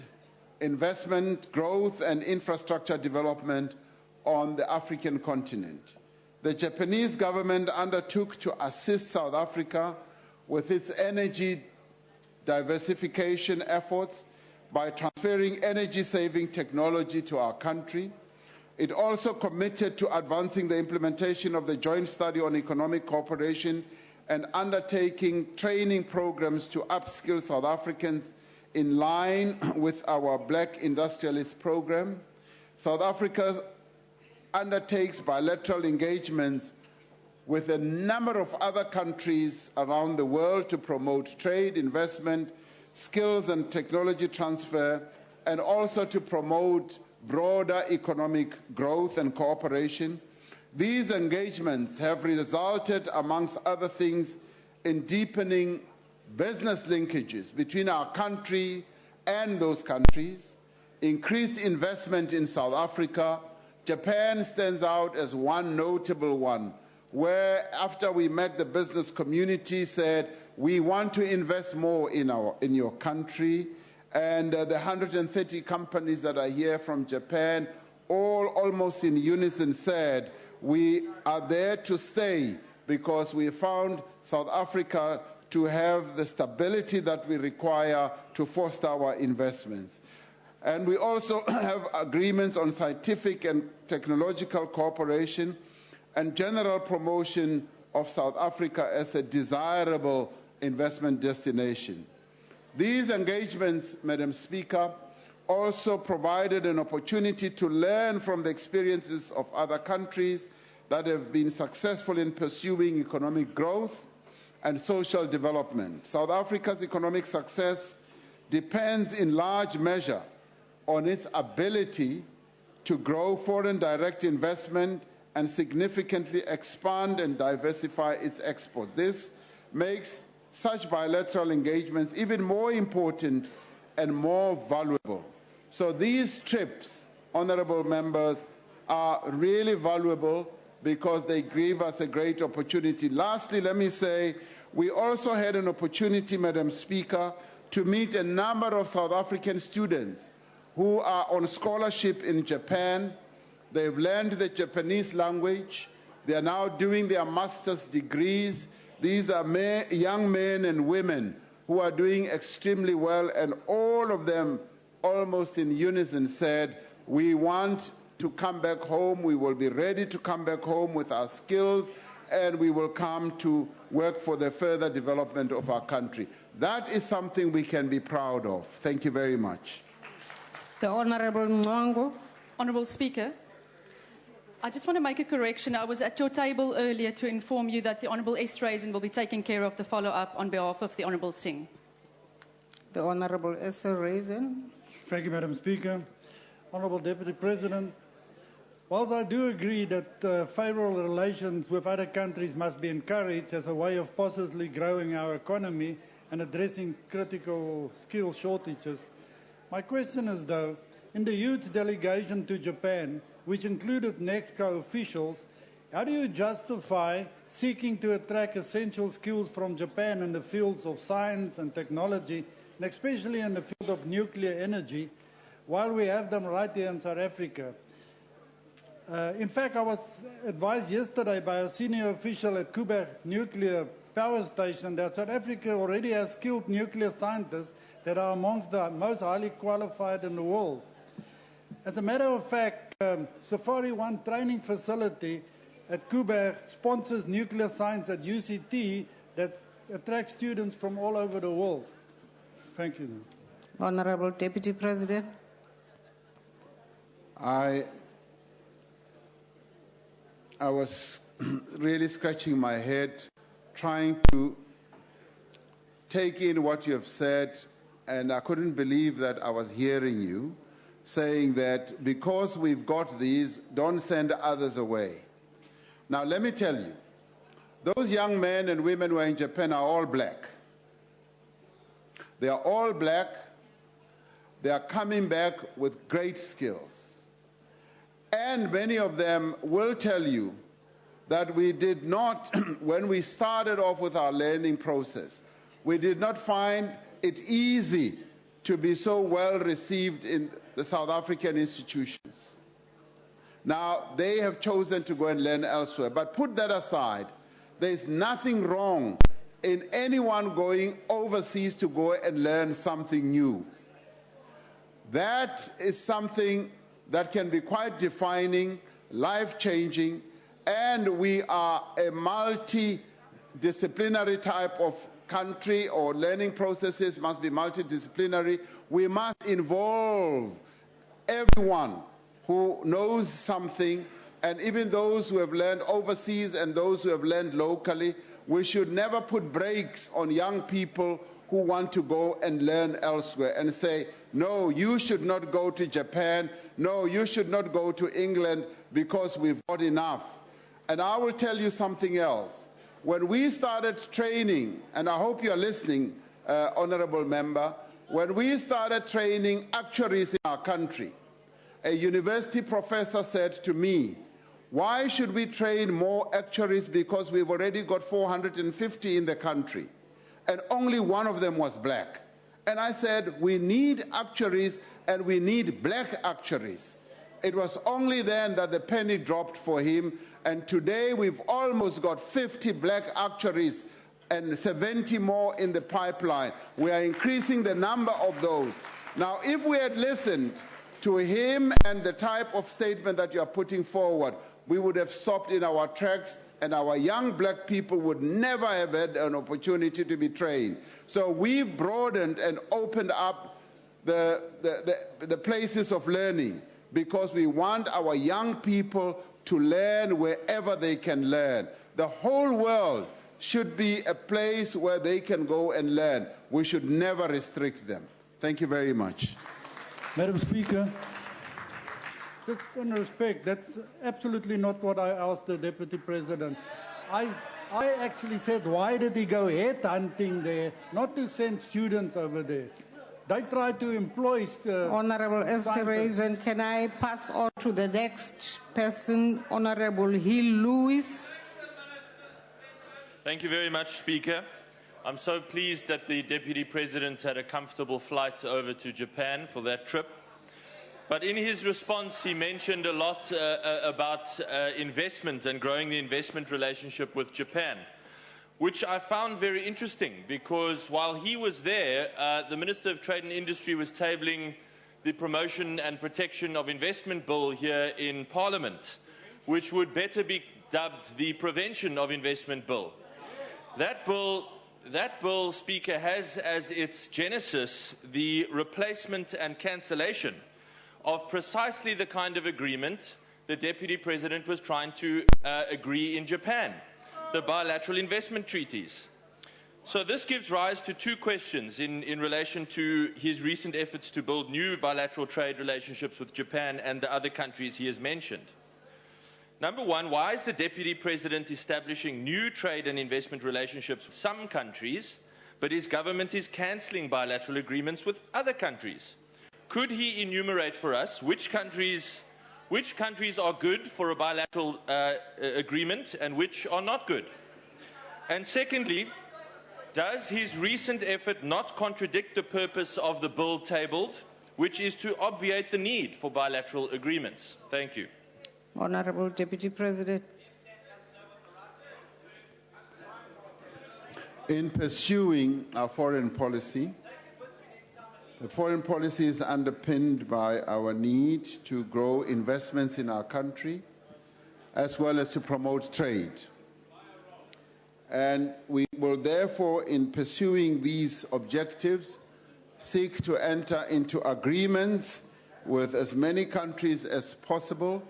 investment, growth, and infrastructure development on the African continent. The Japanese government undertook to assist South Africa with its energy diversification efforts by transferring energy-saving technology to our country. It also committed to advancing the implementation of the Joint Study on Economic Cooperation and undertaking training programs to upskill South Africans in line with our Black Industrialist Program. South Africa undertakes bilateral engagements with a number of other countries around the world to promote trade, investment, skills and technology transfer, and also to promote broader economic growth and cooperation. These engagements have resulted, amongst other things, in deepening business linkages between our country and those countries, increased investment in South Africa. Japan stands out as one notable one, where after we met, the business community said, we want to invest more in your country. And the 130 companies that are here from Japan, all almost in unison said, we are there to stay because we found South Africa to have the stability that we require to foster our investments. And we also have agreements on scientific and technological cooperation and general promotion of South Africa as a desirable investment destination. These engagements, Madam Speaker, also provided an opportunity to learn from the experiences of other countries that have been successful in pursuing economic growth and social development. South Africa's economic success depends in large measure on its ability to grow foreign direct investment and significantly expand and diversify its exports. This makes such bilateral engagements even more important and more valuable. So these trips, honorable members, are really valuable because they give us a great opportunity. Lastly, let me say, we also had an opportunity, Madam Speaker, to meet a number of South African students who are on scholarship in Japan. They've learned the Japanese language. They are now doing their master's degrees. These are young men and women who are doing extremely well, and all of them, almost in unison, said, we want to come back home. We will be ready to come back home with our skills, and we will come to work for the further development of our country. That is something we can be proud of. Thank you very much. The Honourable Mwangu. Honourable Speaker, I just want to make a correction. I was at your table earlier to inform you that the Honourable Esterhazy will be taking care of the follow-up on behalf of the Honourable Singh. The Honourable Esterhazy. Thank you, Madam Speaker. Honourable Deputy President, whilst I do agree that favourable relations with other countries must be encouraged as a way of positively growing our economy and addressing critical skill shortages, my question is, though, in the huge delegation to Japan, which included NEXCO officials, how do you justify seeking to attract essential skills from Japan in the fields of science and technology, and especially in the field of nuclear energy, while we have them right here in South Africa? In fact, I was advised yesterday by a senior official at Kuberg Nuclear Power Station that South Africa already has skilled nuclear scientists that are amongst the most highly qualified in the world. As a matter of fact, Safari One training facility at Kuberg sponsors nuclear science at UCT that attracts students from all over the world. Thank you. Honourable Deputy President. I was really scratching my head, trying to take in what you have said and I couldn't believe that I was hearing you saying that because we've got these, don't send others away. Now, let me tell you, those young men and women who are in Japan are all black. They are all black. They are coming back with great skills. And many of them will tell you that we did not, when we started off with our learning process, we did not find it easy to be so well received in the South African institutions. Now, they have chosen to go and learn elsewhere. But put that aside, there's nothing wrong in anyone going overseas to go and learn something new. That is something that can be quite defining, life-changing, and we are a multidisciplinary type of country, or learning processes must be multidisciplinary. We must involve everyone who knows something, and even those who have learned overseas and those who have learned locally. We should never put brakes on young people who want to go and learn elsewhere and say, no, you should not go to Japan, no, you should not go to England because we've got enough. And I will tell you something else. When we started training, and I hope you're listening, Honorable Member, when we started training actuaries in our country, a university professor said to me, why should we train more actuaries, because we've already got 450 in the country, and only one of them was black. And I said, we need actuaries, and we need black actuaries. It was only then that the penny dropped for him, and today we've almost got 50 black actuaries and 70 more in the pipeline. We are increasing the number of those. Now, if we had listened to him and the type of statement that you are putting forward, we would have stopped in our tracks, and our young black people would never have had an opportunity to be trained. So we've broadened and opened up the places of learning, because we want our young people to learn wherever they can learn. The whole world should be a place where they can go and learn. We should never restrict them. Thank you very much. Madam Speaker, just in respect, that's absolutely not what I asked the Deputy President. I actually said, why did he go headhunting there, not to send students over there? They try to employ... Honorable Esterhazy, can I pass on to the next person, Honorable Hill Lewis? Thank you very much, Speaker. I'm so pleased that the Deputy President had a comfortable flight over to Japan for that trip. But in his response, he mentioned a lot about investment and growing the investment relationship with Japan, which I found very interesting, because while he was there, the Minister of Trade and Industry was tabling the Promotion and Protection of Investment Bill here in Parliament, which would better be dubbed the Prevention of Investment Bill. That bill, Speaker, has as its genesis the replacement and cancellation of precisely the kind of agreement the Deputy President was trying to agree in Japan, the bilateral investment treaties. So this gives rise to two questions in relation to his recent efforts to build new bilateral trade relationships with Japan and the other countries he has mentioned. Number one, why is the Deputy President establishing new trade and investment relationships with some countries, but his government is cancelling bilateral agreements with other countries? Could he enumerate for us which countries are good for a bilateral agreement and which are not good? And secondly, does his recent effort not contradict the purpose of the bill tabled, which is to obviate the need for bilateral agreements? Thank you. Honorable Deputy President. In pursuing our foreign policy, the foreign policy is underpinned by our need to grow investments in our country, as well as to promote trade. And we will therefore, in pursuing these objectives, seek to enter into agreements with as many countries as possible,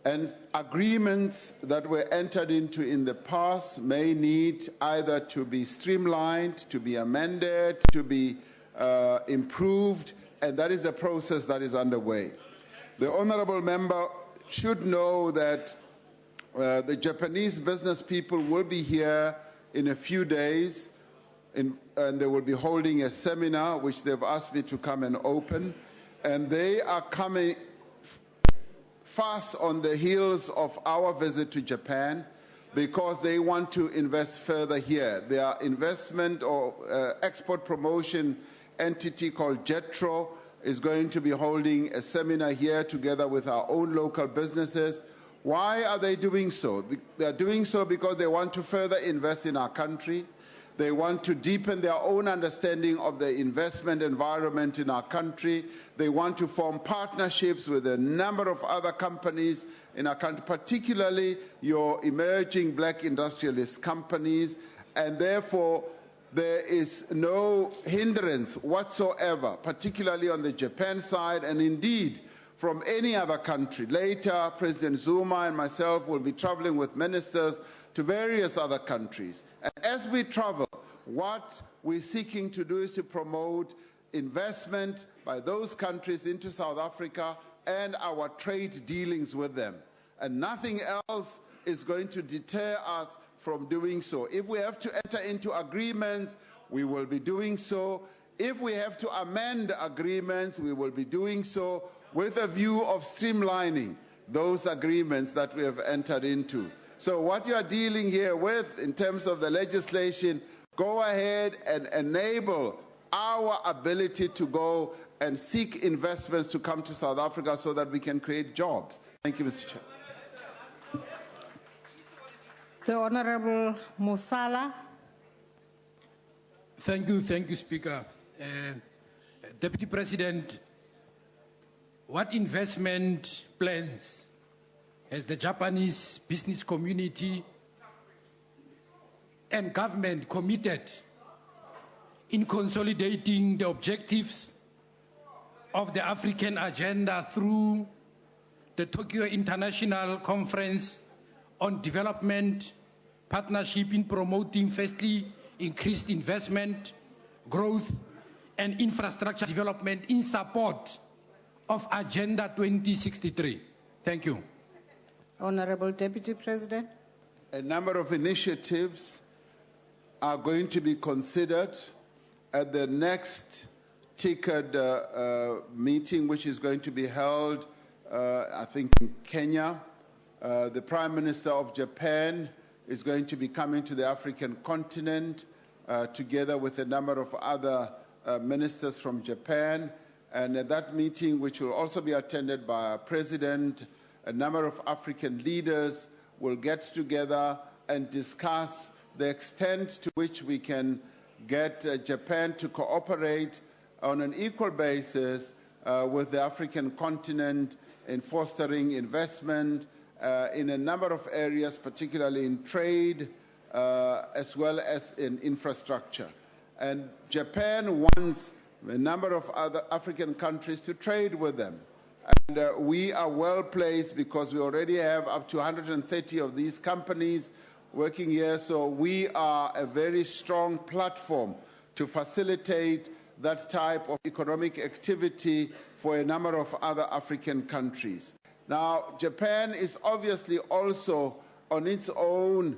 and agreements that were entered into in the past may need either to be streamlined, to be amended, to be improved, and that is the process that is underway. The honorable member should know that the Japanese business people will be here in a few days, and they will be holding a seminar which they've asked me to come and open, and they are coming fast on the heels of our visit to Japan because they want to invest further here. Their investment or export promotion entity called JETRO is going to be holding a seminar here together with our own local businesses. Why are they doing so? They're doing so because they want to further invest in our country. They want to deepen their own understanding of the investment environment in our country. They want to form partnerships with a number of other companies in our country, particularly your emerging black industrialist companies, and therefore there is no hindrance whatsoever, particularly on the Japan side, and indeed from any other country. Later, President Zuma and myself will be traveling with ministers to various other countries. And as we travel, what we're seeking to do is to promote investment by those countries into South Africa and our trade dealings with them. And nothing else is going to deter us from doing so. If we have to enter into agreements, we will be doing so. If we have to amend agreements, we will be doing so with a view of streamlining those agreements that we have entered into. So what you are dealing here with in terms of the legislation, go ahead and enable our ability to go and seek investments to come to South Africa so that we can create jobs. Thank you, Mr. Chair. The Honorable Musala. Thank you, Speaker. Deputy President, what investment plans has the Japanese business community and government committed in consolidating the objectives of the African agenda through the Tokyo International Conference on Development Partnership in promoting, firstly, increased investment, growth, and infrastructure development in support of Agenda 2063? Thank you. Honorable Deputy President. A number of initiatives are going to be considered at the next TICAD meeting, which is going to be held, I think, in Kenya. The Prime Minister of Japan is going to be coming to the African continent together with a number of other ministers from Japan. And at that meeting, which will also be attended by our President, a number of African leaders will get together and discuss the extent to which we can get Japan to cooperate on an equal basis with the African continent in fostering investment in a number of areas, particularly in trade, as well as in infrastructure. And Japan wants a number of other African countries to trade with them. And we are well placed because we already have up to 130 of these companies working here. So we are a very strong platform to facilitate that type of economic activity for a number of other African countries. Now, Japan is obviously also on its own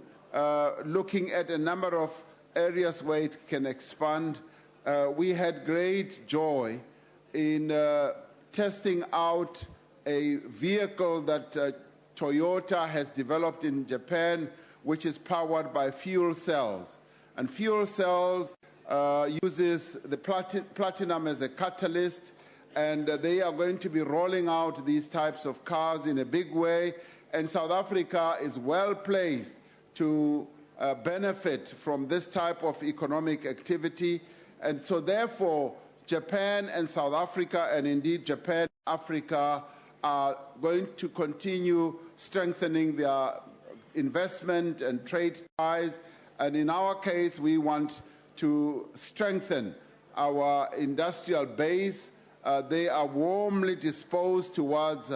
looking at a number of areas where it can expand. We had great joy in testing out a vehicle that Toyota has developed in Japan, which is powered by fuel cells. And fuel cells uses the platinum as a catalyst, and they are going to be rolling out these types of cars in a big way. And South Africa is well placed to benefit from this type of economic activity. And so therefore, Japan and South Africa, and indeed Japan and Africa, are going to continue strengthening their investment and trade ties. And in our case, we want to strengthen our industrial base. They are warmly disposed towards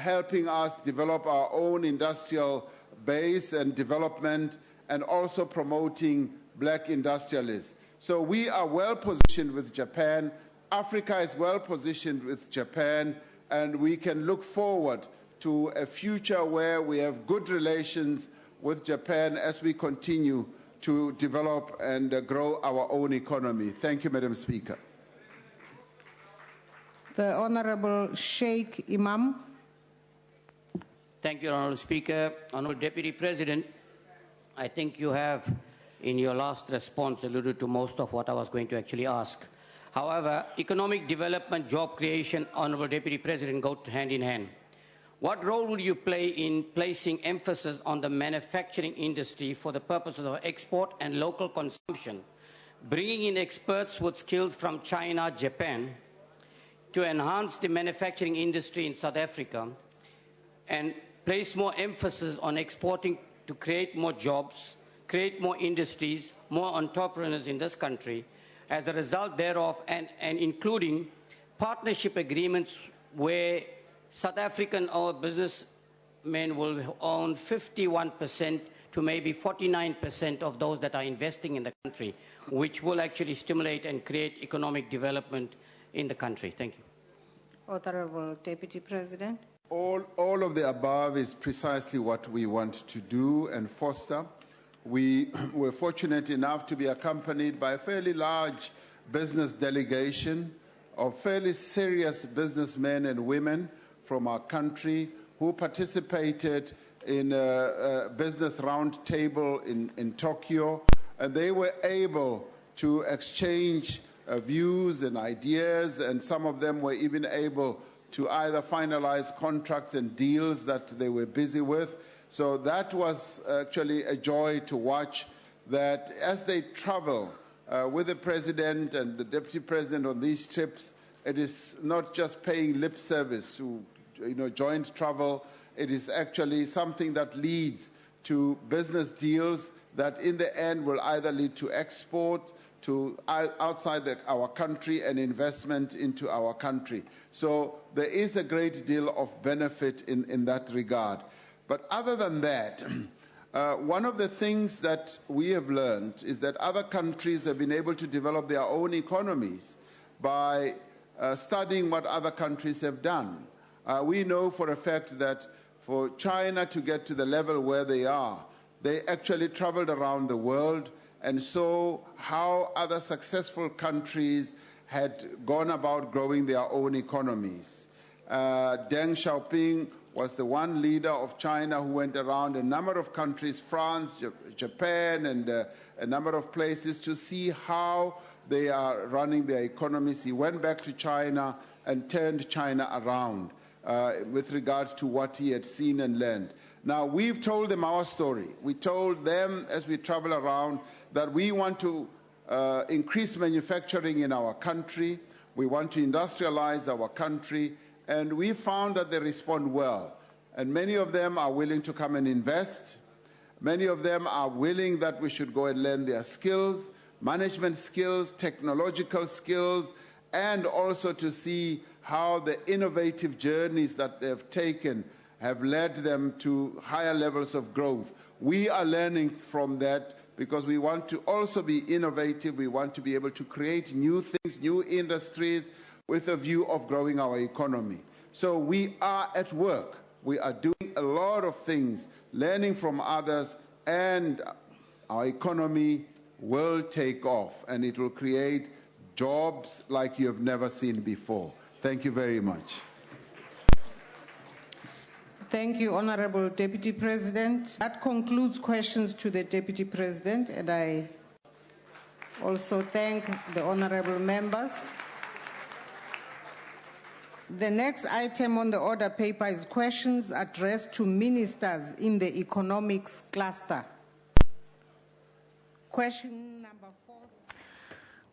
helping us develop our own industrial base and development, and also promoting black industrialists. So we are well positioned with Japan. Africa is well positioned with Japan, and we can look forward to a future where we have good relations with Japan as we continue to develop and grow our own economy. Thank you, Madam Speaker. The Honorable Sheikh Imam. Thank you, Honorable Speaker. Honorable Deputy President, I think you have, in your last response, alluded to most of what I was going to actually ask. However, economic development, job creation, Honorable Deputy President, go hand in hand. What role will you play in placing emphasis on the manufacturing industry for the purposes of export and local consumption, bringing in experts with skills from China, Japan, to enhance the manufacturing industry in South Africa, and place more emphasis on exporting to create more jobs, create more industries, more entrepreneurs in this country, as a result thereof, and including partnership agreements where South African businessmen will own 51% to maybe 49% of those that are investing in the country, which will actually stimulate and create economic development in the country. Thank you. Honorable Deputy President. All of the above is precisely what we want to do and foster. We were fortunate enough to be accompanied by a fairly large business delegation of fairly serious businessmen and women from our country who participated in a business roundtable in Tokyo, and they were able to exchange views and ideas, and some of them were even able to either finalize contracts and deals that they were busy with. So that was actually a joy to watch, that as they travel with the President and the Deputy President on these trips, it is not just paying lip service to joint travel. It is actually something that leads to business deals that in the end will either lead to export to outside our country and investment into our country. So there is a great deal of benefit in that regard. But other than that, one of the things that we have learned is that other countries have been able to develop their own economies by studying what other countries have done. We know for a fact that for China to get to the level where they are, they actually traveled around the world and saw how other successful countries had gone about growing their own economies. Deng Xiaoping was the one leader of China who went around a number of countries, France, Japan, and a number of places to see how they are running their economies. He went back to China and turned China around with regard to what he had seen and learned. Now, we've told them our story. We told them as we travel around that we want to increase manufacturing in our country. We want to industrialize our country. And we found that they respond well. And many of them are willing to come and invest. Many of them are willing that we should go and learn their skills, management skills, technological skills, and also to see how the innovative journeys that they've taken have led them to higher levels of growth. We are learning from that because we want to also be innovative. We want to be able to create new things, new industries, with a view of growing our economy. So we are at work. We are doing a lot of things, learning from others, and our economy will take off, and it will create jobs like you have never seen before. Thank you very much. Thank you, Honorable Deputy President. That concludes questions to the Deputy President, and I also thank the honorable members. The next item on the order paper is questions addressed to ministers in the economics cluster. Question number 4.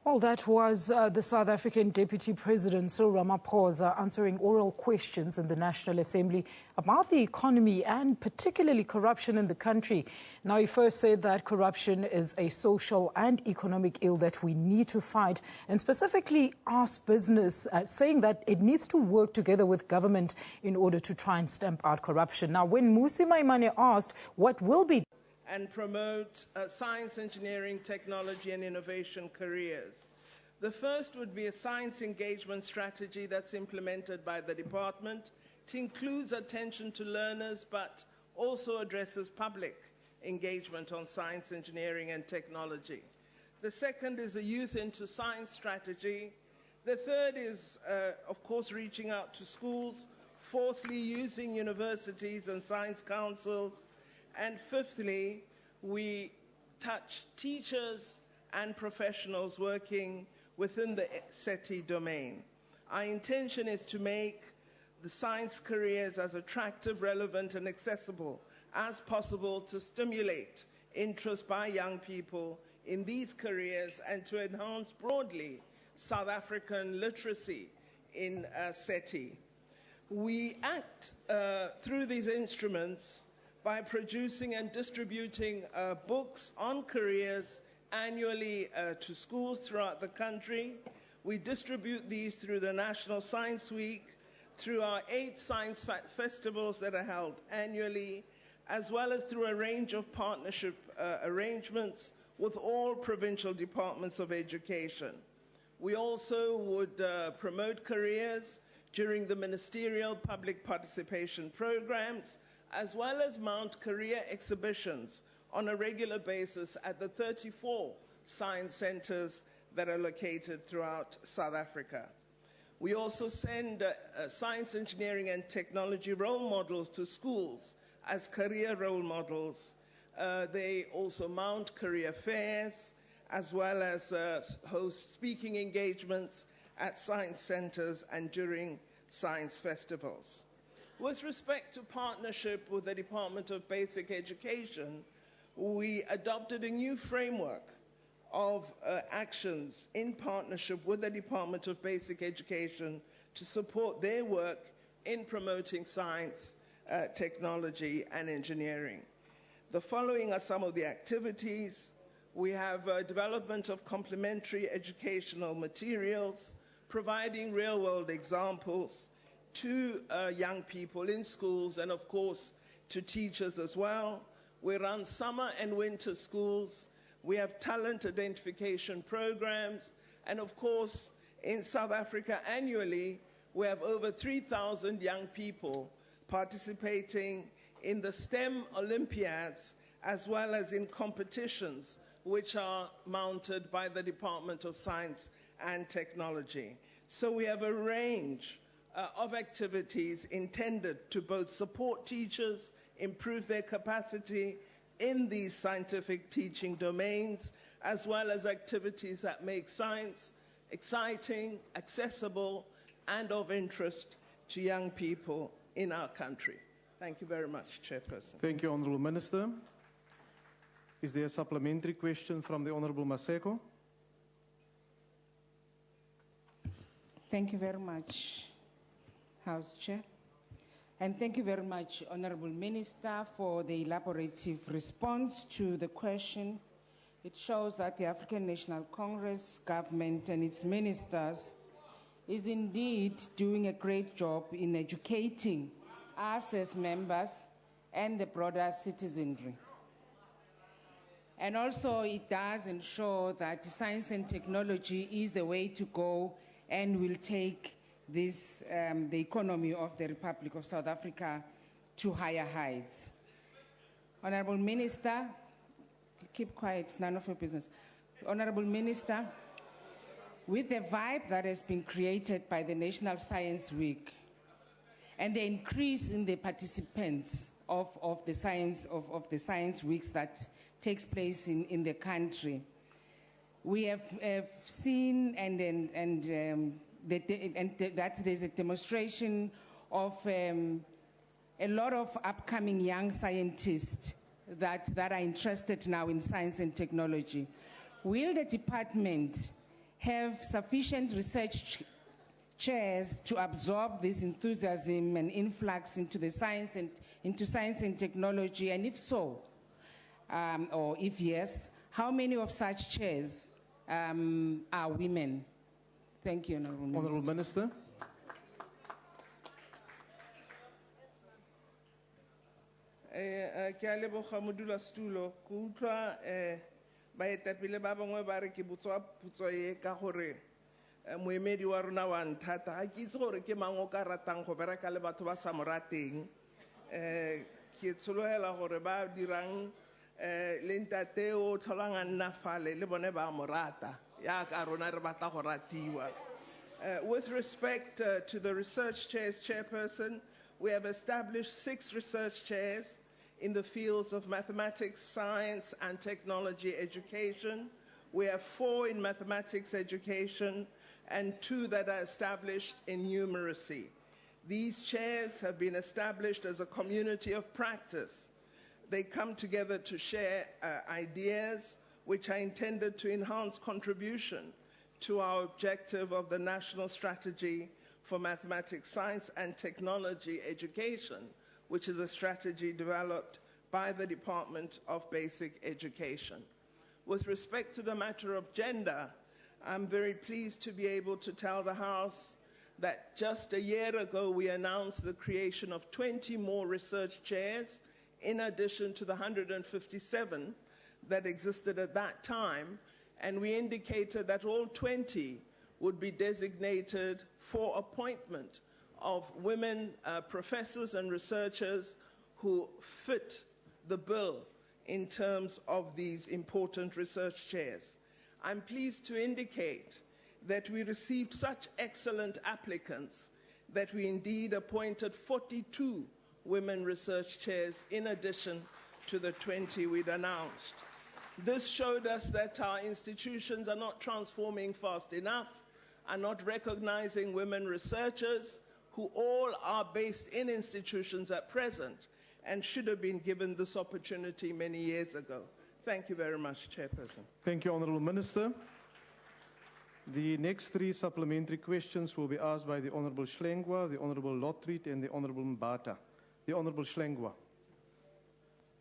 Well, that was the South African Deputy President Cyril Ramaphosa answering oral questions in the National Assembly about the economy and particularly corruption in the country. Now, he first said that corruption is a social and economic ill that we need to fight, and specifically asked business, saying that it needs to work together with government in order to try and stamp out corruption. Now, when Musi Maimane asked what will be and promote science, engineering, technology, and innovation careers. The first would be a science engagement strategy that's implemented by the department. It includes attention to learners, but also addresses public engagement on science, engineering, and technology. The second is a youth into science strategy. The third is, of course, reaching out to schools. Fourthly, using universities and science councils. And fifthly, we touch teachers and professionals working within the SETI domain. Our intention is to make the science careers as attractive, relevant, and accessible as possible to stimulate interest by young people in these careers and to enhance broadly South African literacy in SETI. We act through these instruments by producing and distributing books on careers annually to schools throughout the country. We distribute these through the National Science Week, through our 8 science festivals that are held annually, as well as through a range of partnership arrangements with all provincial departments of education. We also would promote careers during the ministerial public participation programs, as well as mount career exhibitions on a regular basis at the 34 science centers that are located throughout South Africa. We also send science, engineering, and technology role models to schools as career role models. They also mount career fairs, as well as host speaking engagements at science centers and during science festivals. With respect to partnership with the Department of Basic Education, we adopted a new framework of actions in partnership with the Department of Basic Education to support their work in promoting science, technology, and engineering. The following are some of the activities. We have development of complementary educational materials, providing real-world examples to young people in schools and, of course, to teachers as well. We run summer and winter schools. We have talent identification programs. And, of course, in South Africa annually, we have over 3,000 young people participating in the STEM Olympiads, as well as in competitions which are mounted by the Department of Science and Technology. So we have a range of activities intended to both support teachers, improve their capacity in these scientific teaching domains, as well as activities that make science exciting, accessible, and of interest to young people in our country. Thank you very much, Chairperson. Thank you, Honourable Minister. Is there a supplementary question from the Honourable Maseko? Thank you very much, House Chair. And thank you very much, Honourable Minister, for the elaborative response to the question. It shows that the African National Congress government and its ministers is indeed doing a great job in educating us as members and the broader citizenry. And also it does ensure that science and technology is the way to go and will take this, the economy of the Republic of South Africa to higher heights. Honourable Minister, keep quiet, it's none of your business. Honourable Minister, with the vibe that has been created by the National Science Week and the increase in the participants of the science weeks that takes place in the country, we have seen that there's a demonstration of a lot of upcoming young scientists that are interested now in science and technology. Will the department have sufficient research chairs to absorb this enthusiasm and influx into science and technology? And if so, or if yes, how many of such chairs are women? Thank you, Honourable Minister. Honourable Minister. Ke a leboga modulasetulo ke utlwa baetapele ba bangwe ba re ke botswa potso e ka gore moemedi wa rona wa nthata ga ke itse gore ke mang o ka ratang go bereka le batho ba sa mo rateng ke tshologela gore ba dirang le ntate o tlholang a nna fale le bone ba mo rata yaka rona re batla go ratiwa. With respect to the research chairs, Chairperson, we have established 6 research chairs in the fields of mathematics, science, and technology education. We have 4 in mathematics education and 2 that are established in numeracy. These chairs have been established as a community of practice. They come together to share ideas which are intended to enhance contribution to our objective of the National Strategy for Mathematics, Science, and Technology Education, which is a strategy developed by the Department of Basic Education. With respect to the matter of gender, I'm very pleased to be able to tell the House that just a year ago we announced the creation of 20 more research chairs in addition to the 157 that existed at that time, and we indicated that all 20 would be designated for appointment of women professors and researchers who fit the bill in terms of these important research chairs. I'm pleased to indicate that we received such excellent applicants that we indeed appointed 42 women research chairs in addition to the 20 we'd announced. This showed us that our institutions are not transforming fast enough, are not recognizing women researchers who all are based in institutions at present and should have been given this opportunity many years ago. Thank you very much, Chairperson. Thank you, Honourable Minister. The next 3 supplementary questions will be asked by the Honourable Schlengwa, the Honourable Lotriet, and the Honourable Mbata. The Honourable Schlengwa.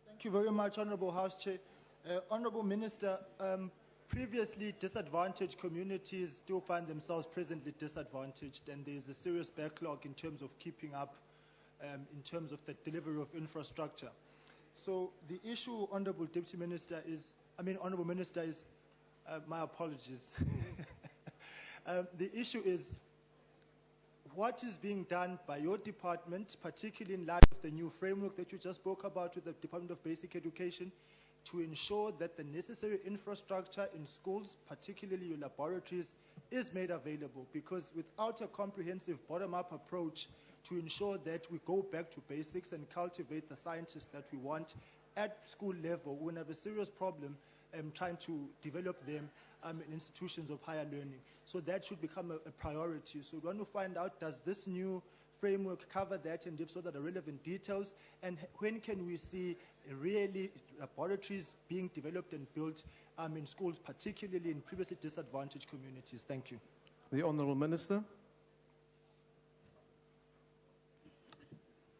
Thank you very much, Honourable House Chair. Honourable Minister, previously disadvantaged communities still find themselves presently disadvantaged, and there's a serious backlog in terms of keeping up in terms of the delivery of infrastructure. So the issue, Honourable Deputy Minister, Honourable Minister, is, my apologies. The issue is what is being done by your department, particularly in light of the new framework that you just spoke about with the Department of Basic Education, to ensure that the necessary infrastructure in schools, particularly your laboratories, is made available, because without a comprehensive bottom-up approach to ensure that we go back to basics and cultivate the scientists that we want at school level, we'll have a serious problem trying to develop them in institutions of higher learning. So that should become a priority. So we want to find out, does this new framework cover that, and if so, the relevant details, and when can we see really laboratories being developed and built in schools, particularly in previously disadvantaged communities? Thank you. The Honourable Minister.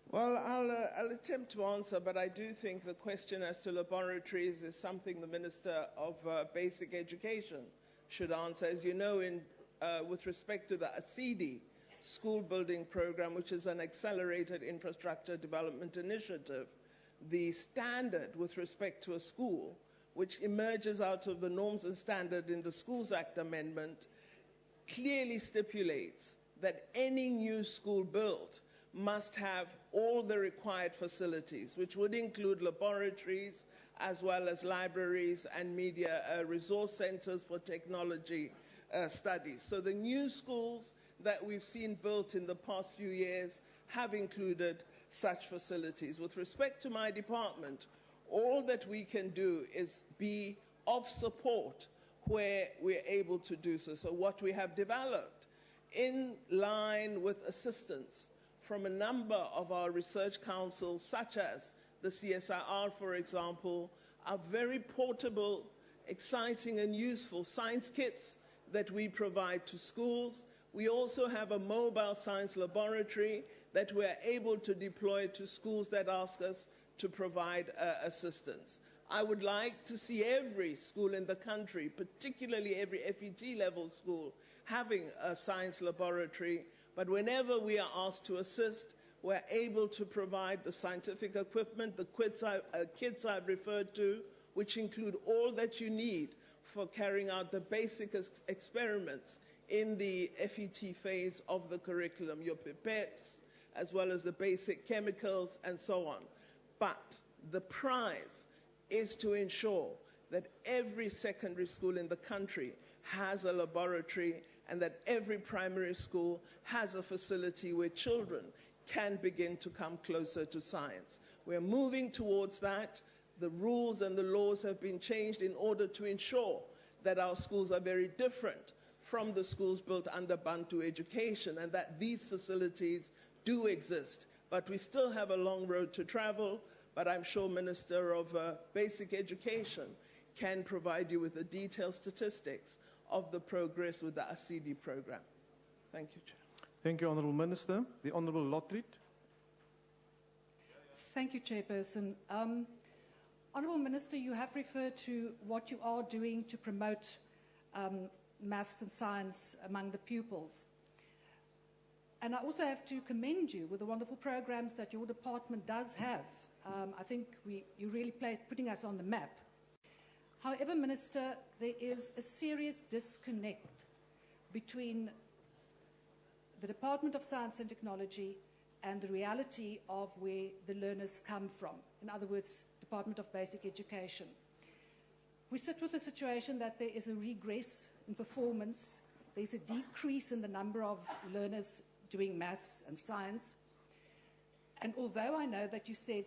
Well, I'll attempt to answer, but I do think the question as to laboratories is something the Minister of Basic Education should answer. As you know, with respect to the ASIDI school building program, which is an accelerated infrastructure development initiative, the standard with respect to a school, which emerges out of the norms and standard in the Schools Act amendment, clearly stipulates that any new school built must have all the required facilities, which would include laboratories as well as libraries and media resource centers for technology studies. So the new schools that we've seen built in the past few years have included such facilities. With respect to my department, all that we can do is be of support where we're able to do so. So what we have developed, in line with assistance from a number of our research councils, such as the CSIR, for example, are very portable, exciting, and useful science kits that we provide to schools. We also have a mobile science laboratory that we're able to deploy to schools that ask us to provide assistance. I would like to see every school in the country, particularly every FET level school, having a science laboratory. But whenever we are asked to assist, We're able to provide the scientific equipment, the kits I've referred to, which include all that you need for carrying out the basic experiments in the FET phase of the curriculum, your pipettes, as well as the basic chemicals and so on. But the prize is to ensure that every secondary school in the country has a laboratory and that every primary school has a facility where children can begin to come closer to science. We're moving towards that. The rules and the laws have been changed in order to ensure that our schools are very different from the schools built under Bantu education and that these facilities do exist. But we still have a long road to travel, but I'm sure Minister of Basic Education can provide you with the detailed statistics of the progress with the ASIDI program. Thank you, Chair. Thank you, Honourable Minister. The Honourable Lottreet. Thank you, Chairperson. Honourable Minister, you have referred to what you are doing to promote maths and science among the pupils. And I also have to commend you with the wonderful programs that your department does have. I think you really putting us on the map. However, Minister, there is a serious disconnect between the Department of Science and Technology and the reality of where the learners come from. In other words, Department of Basic Education. We sit with a situation that there is a regress in performance, there's a decrease in the number of learners doing maths and science. And although I know that you said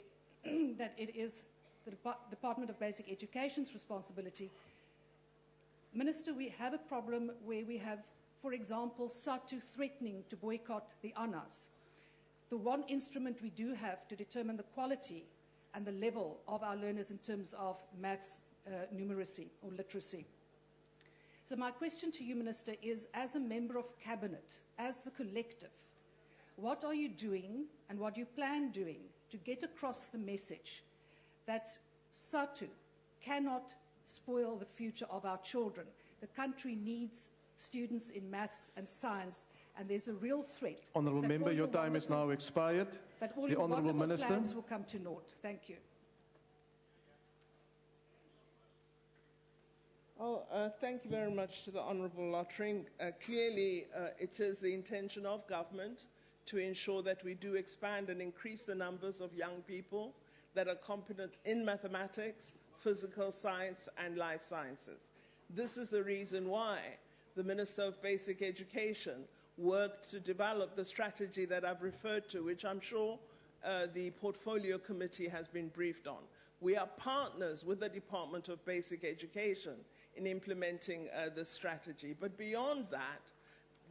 that it is the Department of Basic Education's responsibility, Minister, we have a problem where we have, for example, SATU threatening to boycott the honours. The one instrument we do have to determine the quality and the level of our learners in terms of maths, numeracy or literacy. So my question to you, Minister, is as a member of Cabinet, as the collective, what are you doing and what do you plan doing to get across the message that SATU cannot spoil the future of our children? The country needs students in maths and science, and there's a real threat. Honourable Member, your time is now expired. That all the your Honourable wonderful Minister. plans will come to naught. Thank you. Thank you very much to the Honourable Lottering. Clearly, it is the intention of government to ensure that we do expand and increase the numbers of young people that are competent in mathematics, physical science, and life sciences. This is the reason why the Minister of Basic Education worked to develop the strategy that I've referred to, which I'm sure the Portfolio Committee has been briefed on. We are partners with the Department of Basic Education in implementing this strategy. But beyond that,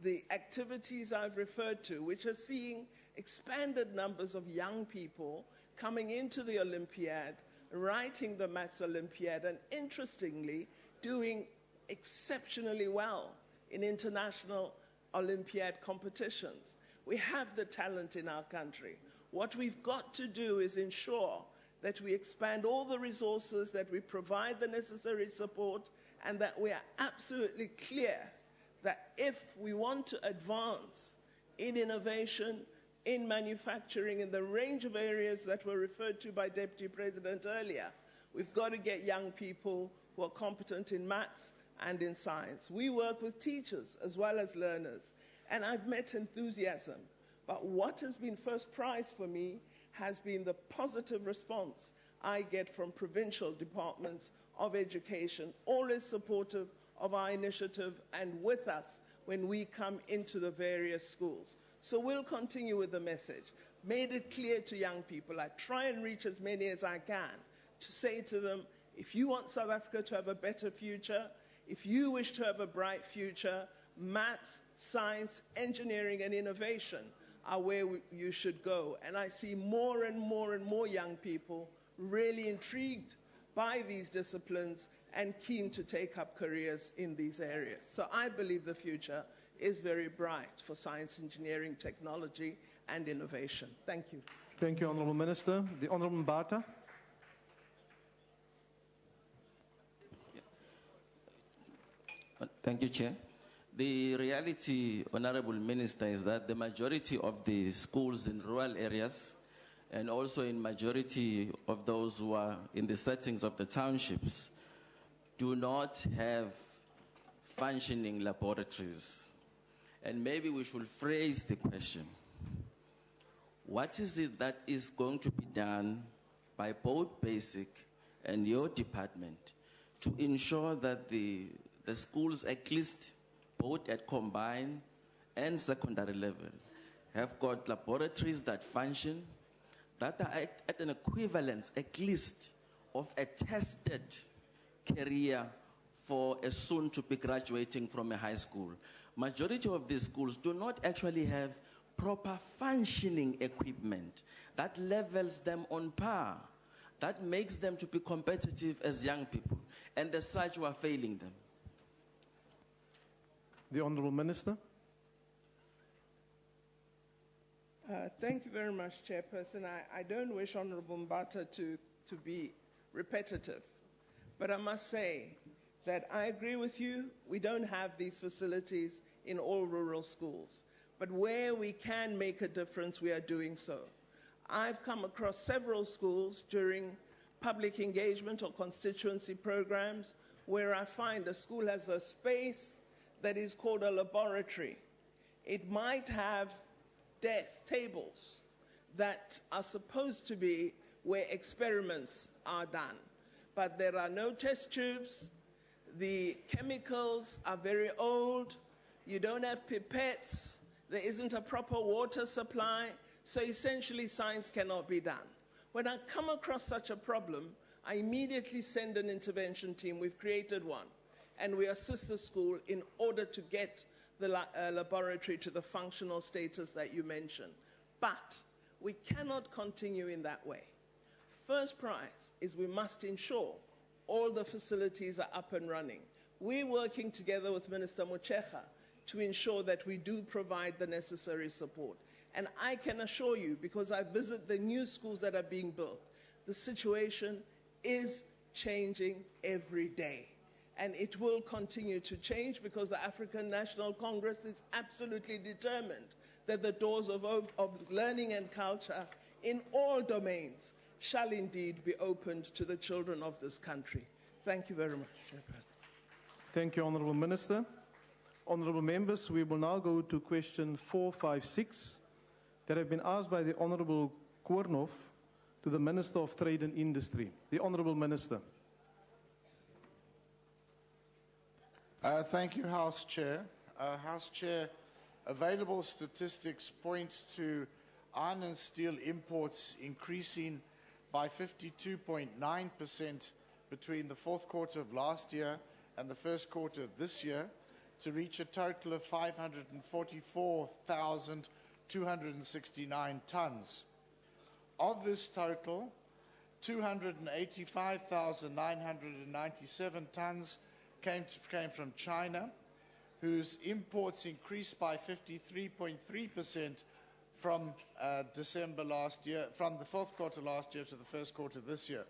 the activities I've referred to, which are seeing expanded numbers of young people coming into the Olympiad, writing the Maths Olympiad, and interestingly, doing exceptionally well in international Olympiad competitions. We have the talent in our country. What we've got to do is ensure that we expand all the resources, that we provide the necessary support, and that we are absolutely clear that if we want to advance in innovation, in manufacturing, in the range of areas that were referred to by Deputy President earlier, we've got to get young people who are competent in maths and in science. We work with teachers as well as learners, and I've met enthusiasm. But what has been first prize for me has been the positive response I get from provincial departments of education, always supportive of our initiative and with us when we come into the various schools. So we'll continue with the message. Made it clear to young people. I try and reach as many as I can to say to them, if you want South Africa to have a better future, if you wish to have a bright future, maths, science, engineering, and innovation are where you should go. And I see more and more and more young people really intrigued by these disciplines and keen to take up careers in these areas. So I believe the future is very bright for science, engineering, technology, and innovation. Thank you. Thank you, Honourable Minister. The Honourable Mbata. Thank you, Chair. The reality, Honorable Minister, is that the majority of the schools in rural areas and also in majority of those who are in the settings of the townships do not have functioning laboratories. And maybe we should phrase the question. What is it that is going to be done by both basic and your department to ensure that the schools, at least both at combined and secondary level, have got laboratories that function, that are at an equivalence, at least, of a tested career for a soon-to-be graduating from a high school? Majority of these schools do not actually have proper functioning equipment that levels them on par, that makes them to be competitive as young people, and as such, we are failing them. The Honourable Minister. Thank you very much, Chairperson. I don't wish Honourable Mbata to be repetitive, but I must say that I agree with you. We don't have these facilities in all rural schools, but where we can make a difference, we are doing so. I've come across several schools during public engagement or constituency programs where I find a school has a space that is called a laboratory. It might have desks, tables that are supposed to be where experiments are done, but there are no test tubes, the chemicals are very old, you don't have pipettes, there isn't a proper water supply, so essentially science cannot be done. When I come across such a problem, I immediately send an intervention team. We've created one, and we assist the school in order to get the laboratory to the functional status that you mentioned. But we cannot continue in that way. First prize is we must ensure all the facilities are up and running. We're working together with Minister Mochecha to ensure that we do provide the necessary support. And I can assure you, because I visit the new schools that are being built, the situation is changing every day. And it will continue to change because the African National Congress is absolutely determined that the doors of learning and culture in all domains shall indeed be opened to the children of this country. Thank you very much, Chairperson. Thank you, Honourable Minister. Honourable members, we will now go to question 456 that have been asked by the Honourable Koornhof to the Minister of Trade and Industry. The Honourable Minister. Thank you, House Chair. House Chair, available statistics point to iron and steel imports increasing by 52.9% between the fourth quarter of last year and the first quarter of this year, to reach a total of 544,269 tons. Of this total, 285,997 tons came from China, whose imports increased by 53.3% from December last year, from the fourth quarter last year to the first quarter this year.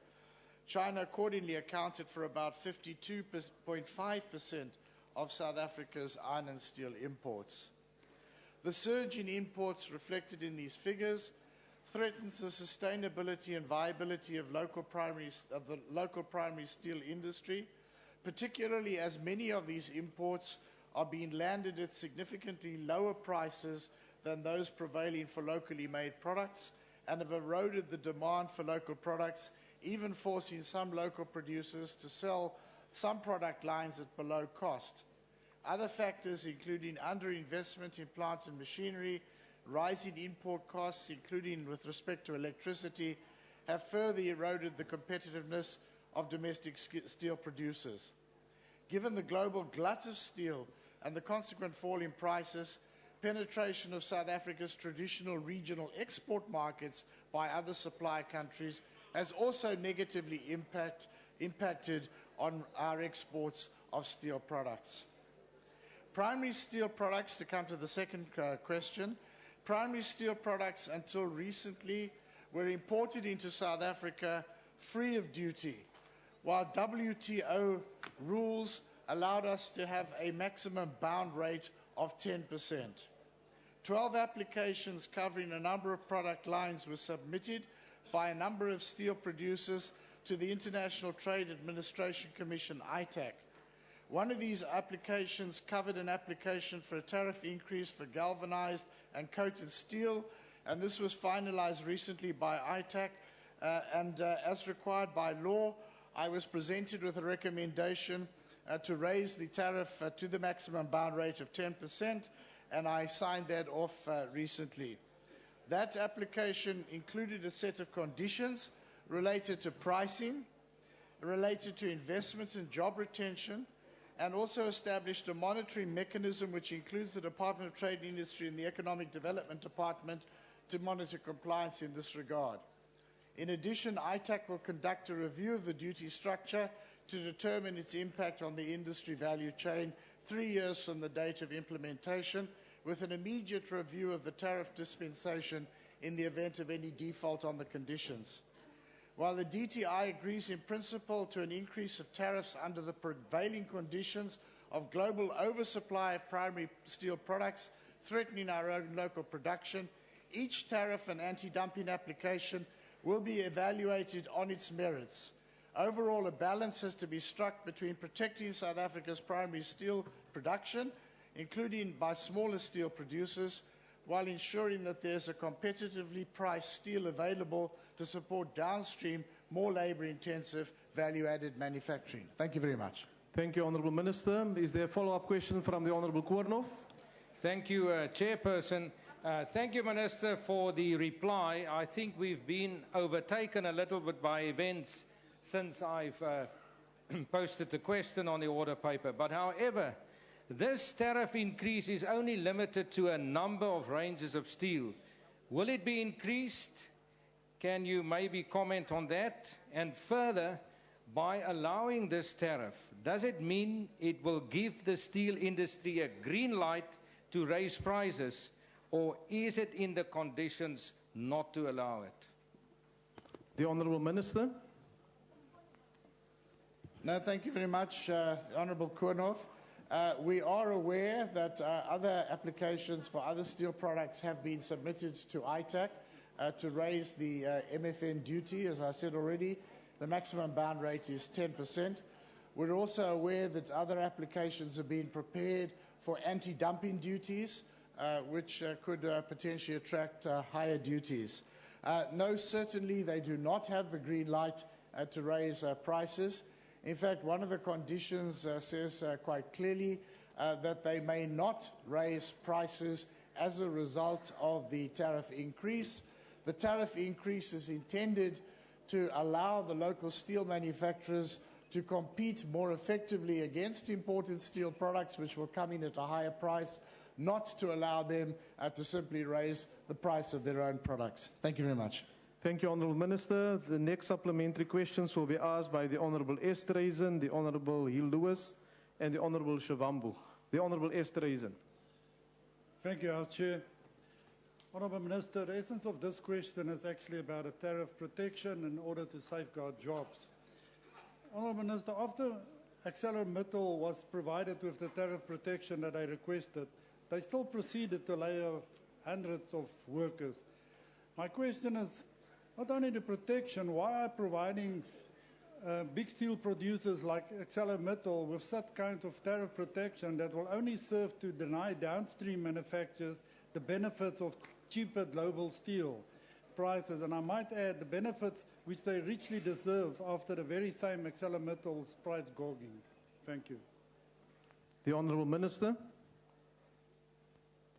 China accordingly accounted for about 52.5% of South Africa's iron and steel imports. The surge in imports reflected in these figures threatens the sustainability and viability of the local primary steel industry, particularly as many of these imports are being landed at significantly lower prices than those prevailing for locally made products, and have eroded the demand for local products, even forcing some local producers to sell some product lines at below cost. Other factors, including underinvestment in plant and machinery, rising import costs, including with respect to electricity, have further eroded the competitiveness of domestic steel producers. Given the global glut of steel and the consequent fall in prices, penetration of South Africa's traditional regional export markets by other supply countries has also negatively impacted on our exports of steel products. Primary steel products, to come to the second question, primary steel products until recently were imported into South Africa free of duty, while WTO rules allowed us to have a maximum bound rate of 10%. 12 applications covering a number of product lines were submitted by a number of steel producers to the International Trade Administration Commission, ITAC. One of these applications covered an application for a tariff increase for galvanized and coated steel, and this was finalized recently by ITAC, as required by law, I was presented with a recommendation to raise the tariff to the maximum bound rate of 10%, and I signed that off recently. That application included a set of conditions related to pricing, related to investment and job retention, and also established a monitoring mechanism which includes the Department of Trade and Industry and the Economic Development Department to monitor compliance in this regard. In addition, ITAC will conduct a review of the duty structure to determine its impact on the industry value chain 3 years from the date of implementation, with an immediate review of the tariff dispensation in the event of any default on the conditions. While the DTI agrees in principle to an increase of tariffs under the prevailing conditions of global oversupply of primary steel products threatening our own local production, each tariff and anti-dumping application will be evaluated on its merits. Overall, a balance has to be struck between protecting South Africa's primary steel production, including by smaller steel producers, while ensuring that there's a competitively priced steel available to support downstream, more labour-intensive, value-added manufacturing. Thank you very much. Thank you, Honourable Minister. Is there a follow-up question from the Honourable Koornoff? Thank you, Chairperson. Thank you, Minister, for the reply. I think we've been overtaken a little bit by events since I've posted the question on the order paper. But however, this tariff increase is only limited to a number of ranges of steel. Will it be increased? Can you maybe comment on that? And further, by allowing this tariff, does it mean it will give the steel industry a green light to raise prices, or is it in the conditions not to allow it? The Honourable Minister. No, thank you very much, Honourable Koornoff. We are aware that other applications for other steel products have been submitted to ITAC to raise the MFN duty. As I said already, the maximum bound rate is 10%. We're also aware that other applications are being prepared for anti-dumping duties, which could potentially attract higher duties. No, certainly they do not have the green light to raise prices. In fact, one of the conditions says quite clearly that they may not raise prices as a result of the tariff increase. The tariff increase is intended to allow the local steel manufacturers to compete more effectively against imported steel products, which will come in at a higher price, not to allow them to simply raise the price of their own products. Thank you very much. Thank you, Honourable Minister. The next supplementary questions will be asked by the Honourable Esterhuizen, the Honourable Hill Lewis, and the Honourable Shavambu. The Honourable Esterhuizen. Thank you, House Chair. Honourable Minister, the essence of this question is actually about a tariff protection in order to safeguard jobs. Honourable Minister, after ArcelorMittal was provided with the tariff protection that I requested, they still proceeded to lay off hundreds of workers. My question is, not only the protection, why are providing big steel producers like ArcelorMittal with such kind of tariff protection that will only serve to deny downstream manufacturers the benefits of cheaper global steel prices, and I might add the benefits which they richly deserve after the very same ArcelorMittal's price gouging? Thank you. The Honourable Minister.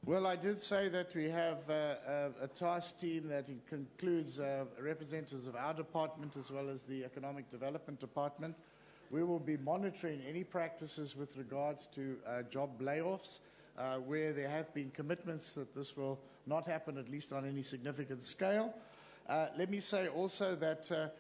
Well, I did say that we have a task team that includes representatives of our department as well as the Economic Development Department. We will be monitoring any practices with regards to job layoffs where there have been commitments that this will not happen, at least on any significant scale. Let me say also that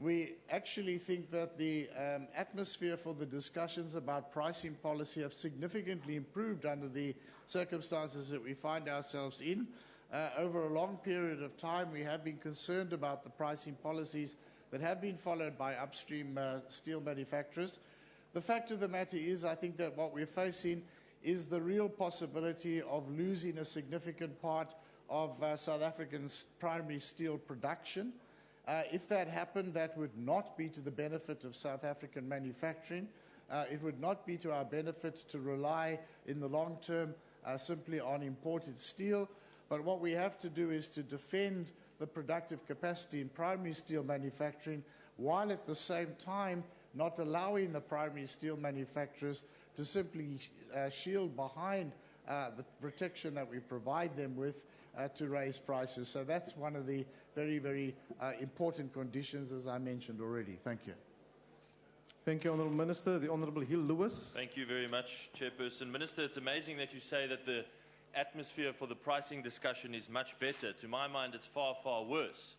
we actually think that the atmosphere for the discussions about pricing policy have significantly improved under the circumstances that we find ourselves in. Over a long period of time, we have been concerned about the pricing policies that have been followed by upstream steel manufacturers. The fact of the matter is, I think that what we're facing is the real possibility of losing a significant part of South Africa's primary steel production. If that happened, that would not be to the benefit of South African manufacturing. It would not be to our benefit to rely in the long term simply on imported steel. But what we have to do is to defend the productive capacity in primary steel manufacturing, while at the same time not allowing the primary steel manufacturers to simply shield behind the protection that we provide them with to raise prices. So that's one of the very, very important conditions, as I mentioned already. Thank you. Thank you, Honourable Minister. The Honourable Hill Lewis. Thank you very much, Chairperson. Minister, it's amazing that you say that the atmosphere for the pricing discussion is much better. To my mind, it's far, far worse.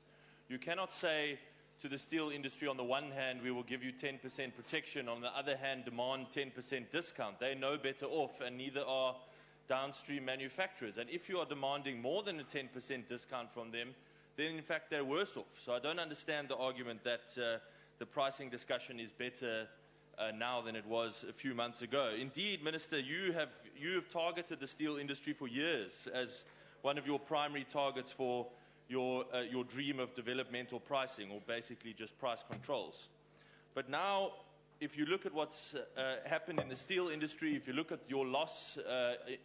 You cannot say to the steel industry, on the one hand, we will give you 10% protection, on the other hand, demand 10% discount. They're no better off, and neither are downstream manufacturers. And if you are demanding more than a 10% discount from them, then in fact they're worse off. So I don't understand the argument that the pricing discussion is better now than it was a few months ago. Indeed, Minister, you have targeted the steel industry for years as one of your primary targets for your dream of developmental pricing, or basically just price controls. But now, if you look at what's happened in the steel industry, if you look at your loss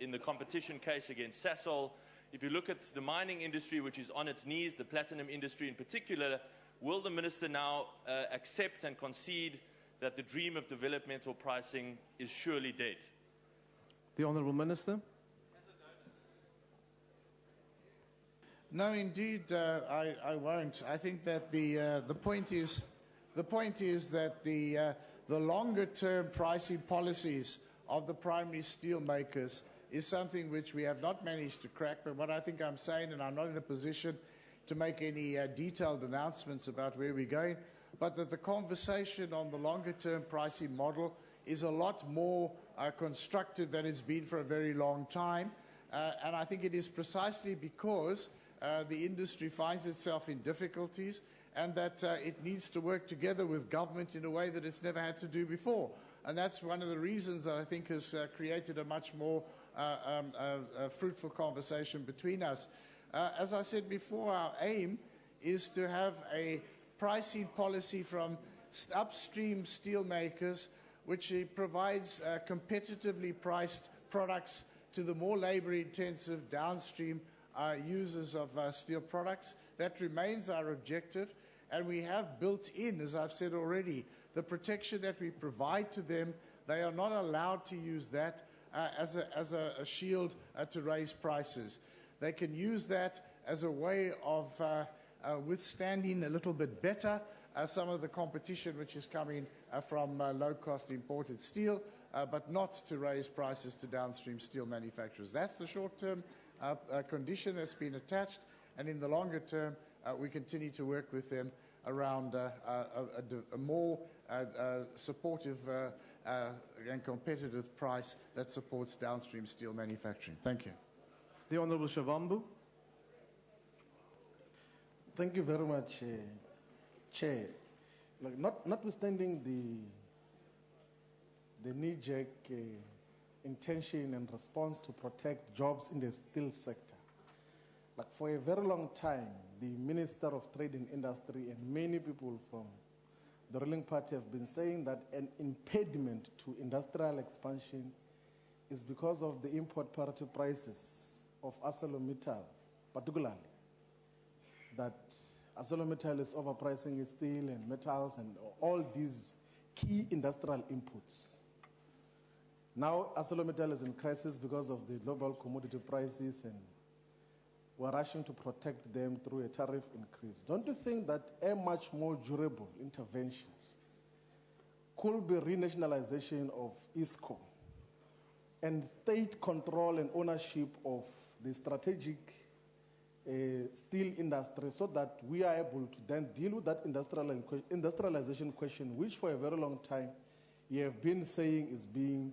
in the competition case against Sasol, if you look at the mining industry, which is on its knees, the platinum industry in particular, will the Minister now accept and concede that the dream of developmental pricing is surely dead? The Honourable Minister. No, indeed, I won't. I think that the point is that the longer-term pricing policies of the primary steel makers is something which we have not managed to crack. But what I think I'm saying, and I'm not in a position to make any detailed announcements about where we're going, but that the conversation on the longer-term pricing model is a lot more constructive than it's been for a very long time. And I think it is precisely because the industry finds itself in difficulties, and that it needs to work together with government in a way that it's never had to do before. And that's one of the reasons that I think has created a much more fruitful conversation between us. As I said before, our aim is to have a pricing policy from upstream steel makers which provides competitively priced products to the more labor-intensive downstream users of steel products. That remains our objective, and we have built in, as I've said already, the protection that we provide to them. They are not allowed to use that as a shield to raise prices. They can use that as a way of withstanding a little bit better some of the competition which is coming from low-cost imported steel, but not to raise prices to downstream steel manufacturers. That's the short-term condition that's been attached, and in the longer term, we continue to work with them around a more supportive and competitive price that supports downstream steel manufacturing. Thank you. The Honourable Shavambu. Thank you very much, Chair. Notwithstanding the knee-jerk intention and response to protect jobs in the steel sector, like for a very long time, the Minister of Trade and Industry and many people from the ruling party have been saying that an impediment to industrial expansion is because of the import parity prices of ArcelorMittal, particularly. That ArcelorMittal is overpricing its steel and metals and all these key industrial inputs. Now ArcelorMittal is in crisis because of the global commodity prices, and we're rushing to protect them through a tariff increase. Don't you think that a much more durable interventions could be renationalization of ISCO and state control and ownership of the strategic steel industry, so that we are able to then deal with that industrialization question, which for a very long time you have been saying is being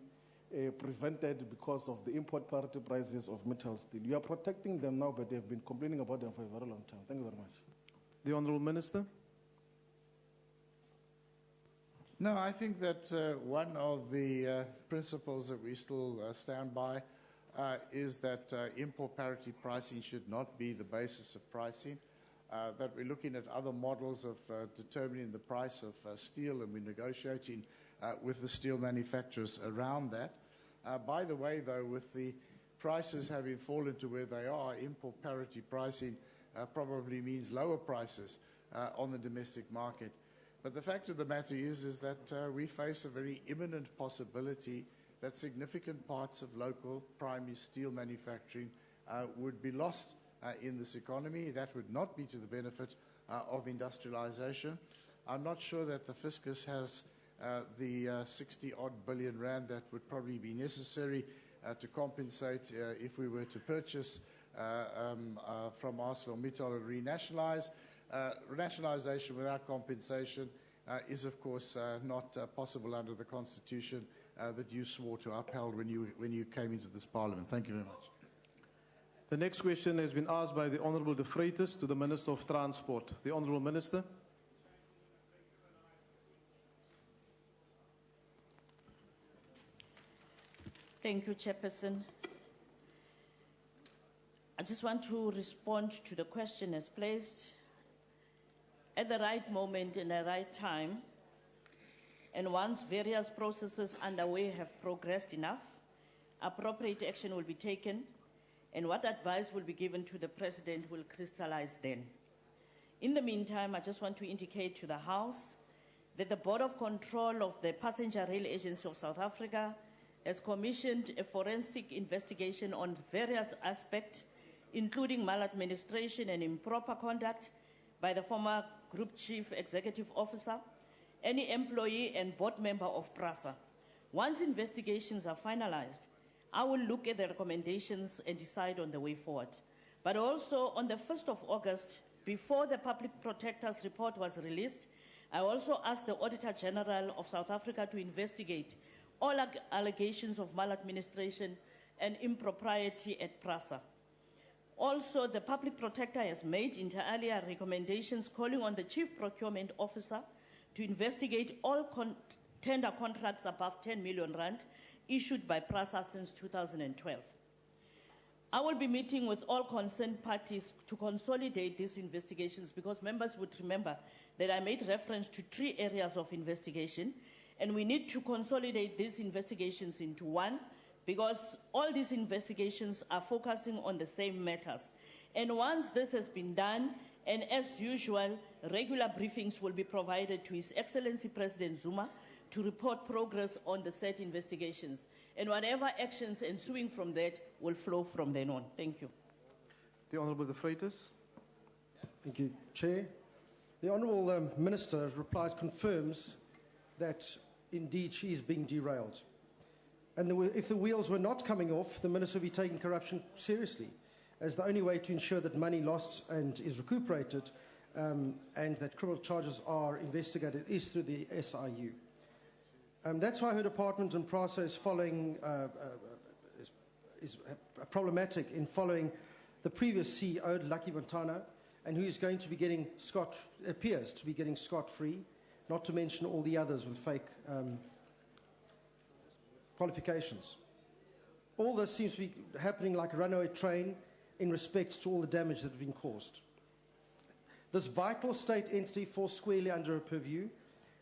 prevented because of the import parity prices of metal steel. You are protecting them now, but they have been complaining about them for a very long time. Thank you very much. The Honourable Minister. No, I think that one of the principles that we still stand by is that import parity pricing should not be the basis of pricing, that we're looking at other models of determining the price of steel, and we're negotiating with the steel manufacturers around that. By the way, though, with the prices having fallen to where they are, import parity pricing probably means lower prices on the domestic market. But the fact of the matter is that we face a very imminent possibility that significant parts of local primary steel manufacturing would be lost in this economy. That would not be to the benefit of industrialization. I'm not sure that the fiscus has the 60-odd billion rand that would probably be necessary to compensate if we were to purchase from ArcelorMittal and renationalize. Nationalization without compensation is, of course, not possible under the Constitution that you swore to uphold when you came into this Parliament. Thank you very much. The next question has been asked by the Honourable De Vreites to the Minister of Transport. The Honourable Minister. Thank you, Chairperson. I just want to respond to the question as placed. At the right moment and the right time, and once various processes underway have progressed enough, appropriate action will be taken, and what advice will be given to the President will crystallize then. In the meantime, I just want to indicate to the House that the Board of Control of the Passenger Rail Agency of South Africa has commissioned a forensic investigation on various aspects, including maladministration and improper conduct by the former Group Chief Executive Officer, any employee and board member of PRASA. Once investigations are finalized, I will look at the recommendations and decide on the way forward. But also on the 1st of August, before the Public Protector's report was released, I also asked the Auditor General of South Africa to investigate all allegations of maladministration and impropriety at PRASA. Also, the Public Protector has made inter alia recommendations calling on the Chief Procurement Officer to investigate all tender contracts above 10 million rand issued by PRASA since 2012. I will be meeting with all concerned parties to consolidate these investigations, because members would remember that I made reference to 3 areas of investigation, and we need to consolidate these investigations into one, because all these investigations are focusing on the same matters. And once this has been done, and as usual, regular briefings will be provided to His Excellency President Zuma to report progress on the said investigations. And whatever actions ensuing from that will flow from then on. Thank you. The Honourable De Vreites. Thank you, Chair. The Honourable Minister replies confirms that indeed she is being derailed. And if the wheels were not coming off, the Minister would be taking corruption seriously, as the only way to ensure that money lost and is recuperated and that criminal charges are investigated is through the SIU. That's why her department and PRASA is following, is problematic in following the previous CEO, Lucky Montana, and who is going to be getting appears to be getting scot-free, not to mention all the others with fake qualifications. All this seems to be happening like a runaway train in respect to all the damage that has been caused. This vital state entity falls squarely under her purview,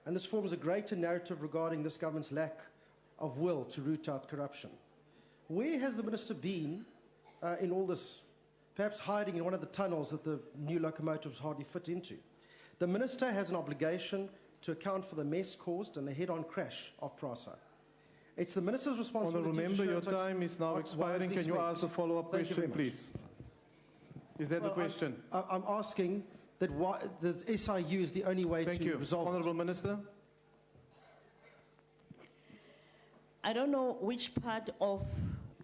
and this forms a greater narrative regarding this government's lack of will to root out corruption. Where has the Minister been in all this, perhaps hiding in one of the tunnels that the new locomotives hardly fit into? The Minister has an obligation to account for the mess caused and the head-on crash of PRASA. It's the Minister's responsibility. Honourable Member, your time is now expiring. Can you ask a follow-up question, please? Is that the question? I'm asking that the SIU is the only way to resolve it. Honourable Minister. I don't know which part of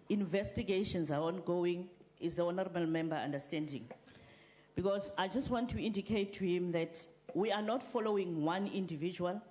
investigations are ongoing is the Honourable Member understanding. Because I just want to indicate to him that we are not following one individual,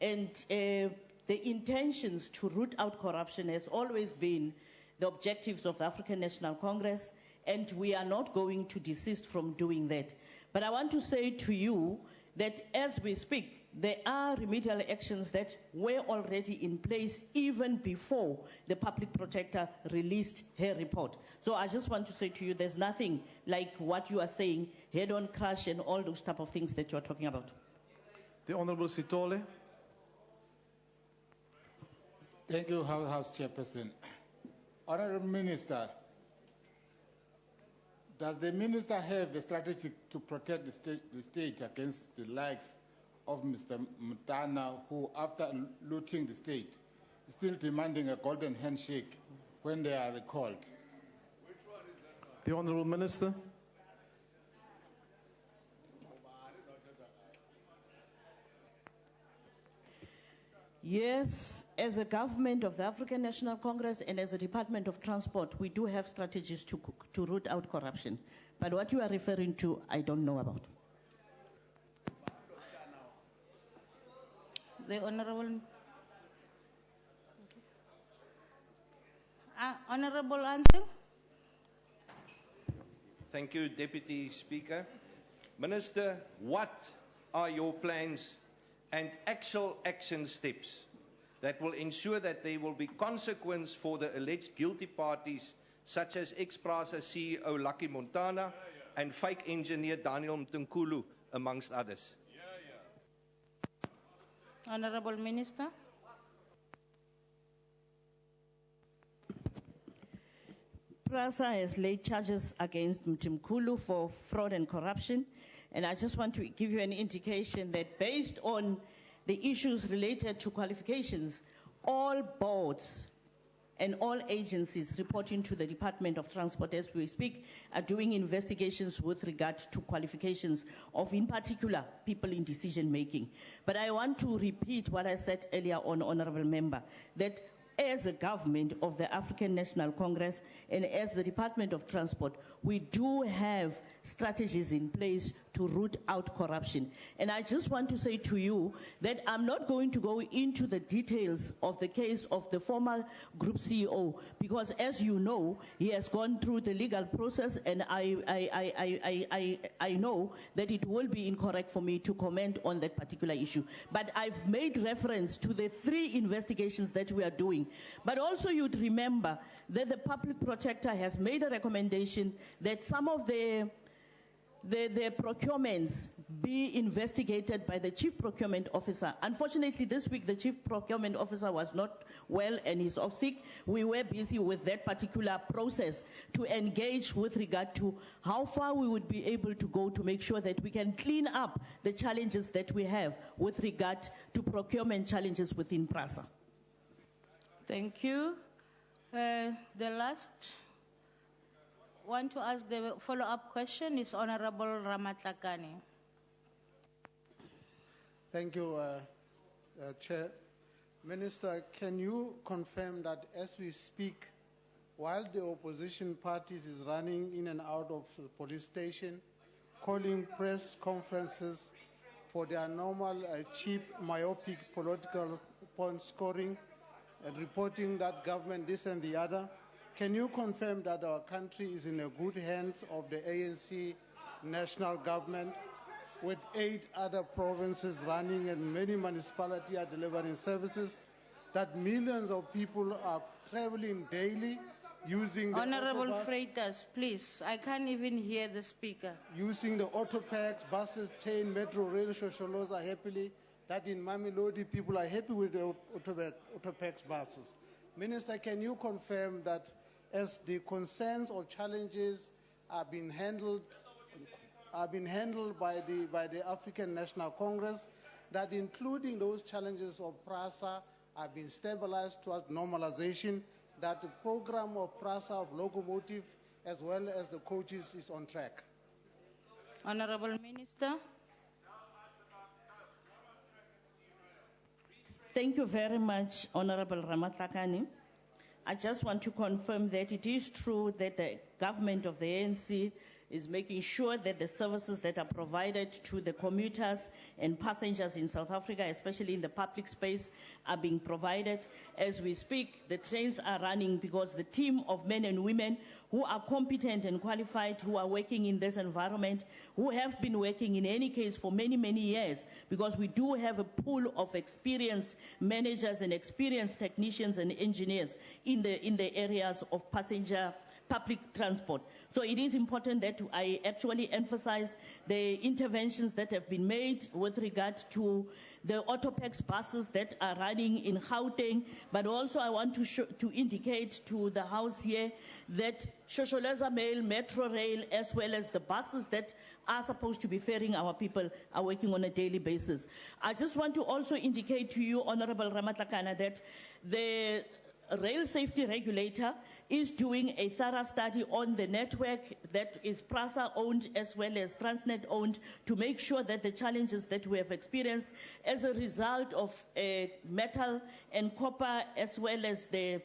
and the intentions to root out corruption has always been the objectives of the African National Congress, and we are not going to desist from doing that. But I want to say to you, that as we speak, there are remedial actions that were already in place even before the public protector released her report. So I just want to say to you, there's nothing like what you are saying, head-on crash and all those type of things that you're talking about. The Honorable Sitole. Thank you, House Chairperson. Honorable Minister, does the Minister have the strategy to protect the state against the likes of Mr. Mutana, who, after looting the state, is still demanding a golden handshake when they are recalled? The Honorable Minister. Yes, as a government of the African National Congress and as a Department of Transport, we do have strategies to root out corruption. But what you are referring to, I don't know about. The Honorable... Honorable answer. Thank you, Deputy Speaker. Minister, what are your plans and actual action steps that will ensure that there will be consequence for the alleged guilty parties such as ex-PRASA CEO Lucky Montana and fake engineer Daniel Mtunkulu, amongst others? Honorable Minister. PRASA has laid charges against Mtunkulu for fraud and corruption. And I just want to give you an indication that based on the issues related to qualifications, all boards and all agencies reporting to the Department of Transport as we speak are doing investigations with regard to qualifications of, in particular, people in decision making. But I want to repeat what I said earlier on, Honorable Member, that as a government of the African National Congress and as the Department of Transport, we do have strategies in place to root out corruption. And I just want to say to you that I'm not going to go into the details of the case of the former group CEO, because as you know, he has gone through the legal process, and I know that it will be incorrect for me to comment on that particular issue. But I've made reference to the 3 investigations that we are doing. But also you'd remember that the public protector has made a recommendation that some of the procurements be investigated by the Chief Procurement Officer. Unfortunately, this week the Chief Procurement Officer was not well and is off sick. We were busy with that particular process to engage with regard to how far we would be able to go to make sure that we can clean up the challenges that we have with regard to procurement challenges within PRASA. Thank you. The last one to ask the follow-up question is Honorable Ramatlakane. Thank you, Chair. Minister, can you confirm that as we speak, while the opposition parties is running in and out of the police station, calling press conferences for their normal, cheap, myopic political point scoring, and reporting that government this and the other, can you confirm that our country is in the good hands of the ANC national government, with 8 other provinces running and many municipalities are delivering services, that millions of people are traveling daily using the Honorable autobus, Freitas, please, I can't even hear the speaker. using the autopacks, buses, train, metro, rail, Shosholos are happily, that in Mamelodi people are happy with the autopacks buses. Minister, can you confirm that as the concerns or challenges are being handled by the African National Congress, that including those challenges of PRASA are being stabilized towards normalization, that the program of PRASA of locomotive as well as the coaches is on track? Honorable Minister. Thank you very much, Honorable Ramatlakane. I just want to confirm that it is true that the government of the ANC is making sure that the services that are provided to the commuters and passengers in South Africa, especially in the public space, are being provided. As we speak, the trains are running because the team of men and women who are competent and qualified, who are working in this environment, who have been working in any case for many, many years, because we do have a pool of experienced managers and experienced technicians and engineers in the areas of passenger public transport. So it is important that I actually emphasize the interventions that have been made with regard to the Autopex buses that are running in Gauteng, but also I want to indicate to the House here that Shosholeza Mail, Metro Rail, as well as the buses that are supposed to be ferrying our people are working on a daily basis. I just want to also indicate to you, Honorable Ramatlakana, that the rail safety regulator is doing a thorough study on the network that is PRASA owned as well as Transnet owned to make sure that the challenges that we have experienced as a result of metal and copper as well as the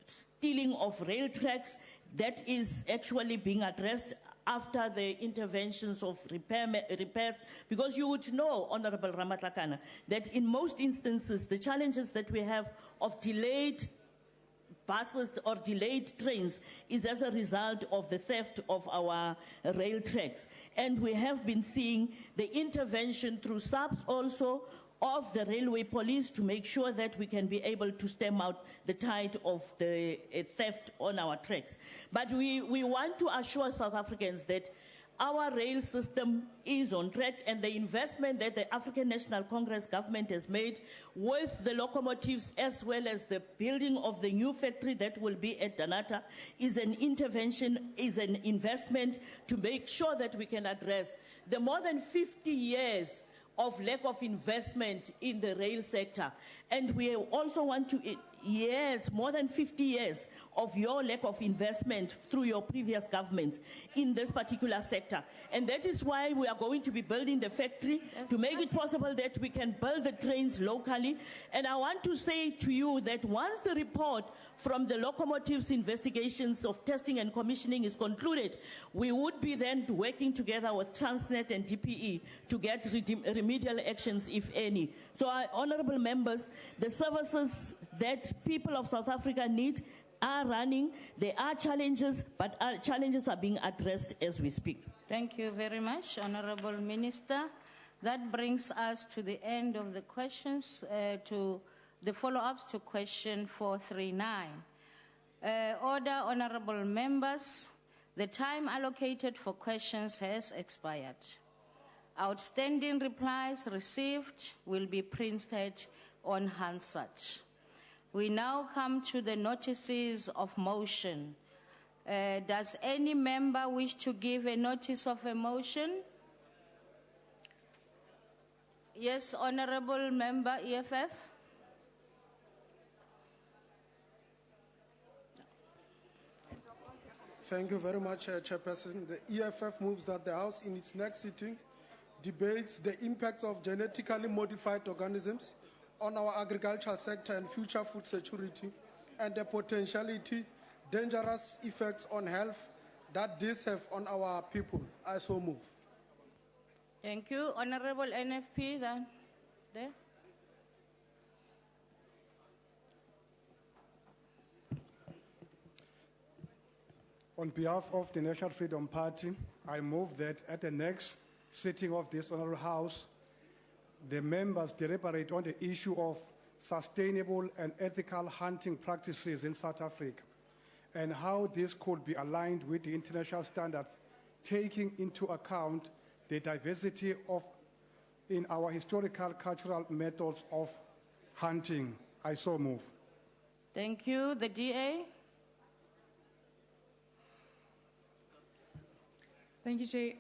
stealing of rail tracks, that is actually being addressed after the interventions of repairs, because you would know, Honorable Ramatlakana, that in most instances the challenges that we have of delayed buses or delayed trains is as a result of the theft of our rail tracks. And we have been seeing the intervention through SABS also of the railway police to make sure that we can be able to stem out the tide of the theft on our tracks. But we want to assure South Africans that our rail system is on track, and the investment that the African National Congress government has made with the locomotives as well as the building of the new factory that will be at Danata is an intervention, is an investment to make sure that we can address the more than 50 years of lack of investment in the rail sector. And we also want to, yes, more than 50 years of your lack of investment through your previous governments in this particular sector. And that is why we are going to be building the factory to make it possible that we can build the trains locally. And I want to say to you that once the report from the locomotives investigations of testing and commissioning is concluded, we would be then working together with Transnet and DPE to get remedial actions, if any. So, honorable members, the services that people of South Africa need are running. There are challenges, but our challenges are being addressed as we speak. Thank you very much, Honorable Minister. That brings us to the end of the questions, to the follow-ups to question 439. Order, honorable members, the time allocated for questions has expired. Outstanding replies received will be printed on Hansard. We now come to the notices of motion. Does any member wish to give a notice of a motion? Yes, Honorable Member, EFF. Thank you very much, Chairperson. The EFF moves that the House in its next sitting debates the impact of genetically modified organisms on our agricultural sector and future food security, and the potentiality dangerous effects on health that these have on our people. I so move. Thank you. Honorable NFP, then. There. On behalf of the National Freedom Party, I move that at the next sitting of this Honourable House, the members deliberate on the issue of sustainable and ethical hunting practices in South Africa and how this could be aligned with the international standards, taking into account the diversity in our historical cultural methods of hunting. I so move. Thank you. The DA. Thank you, Chair.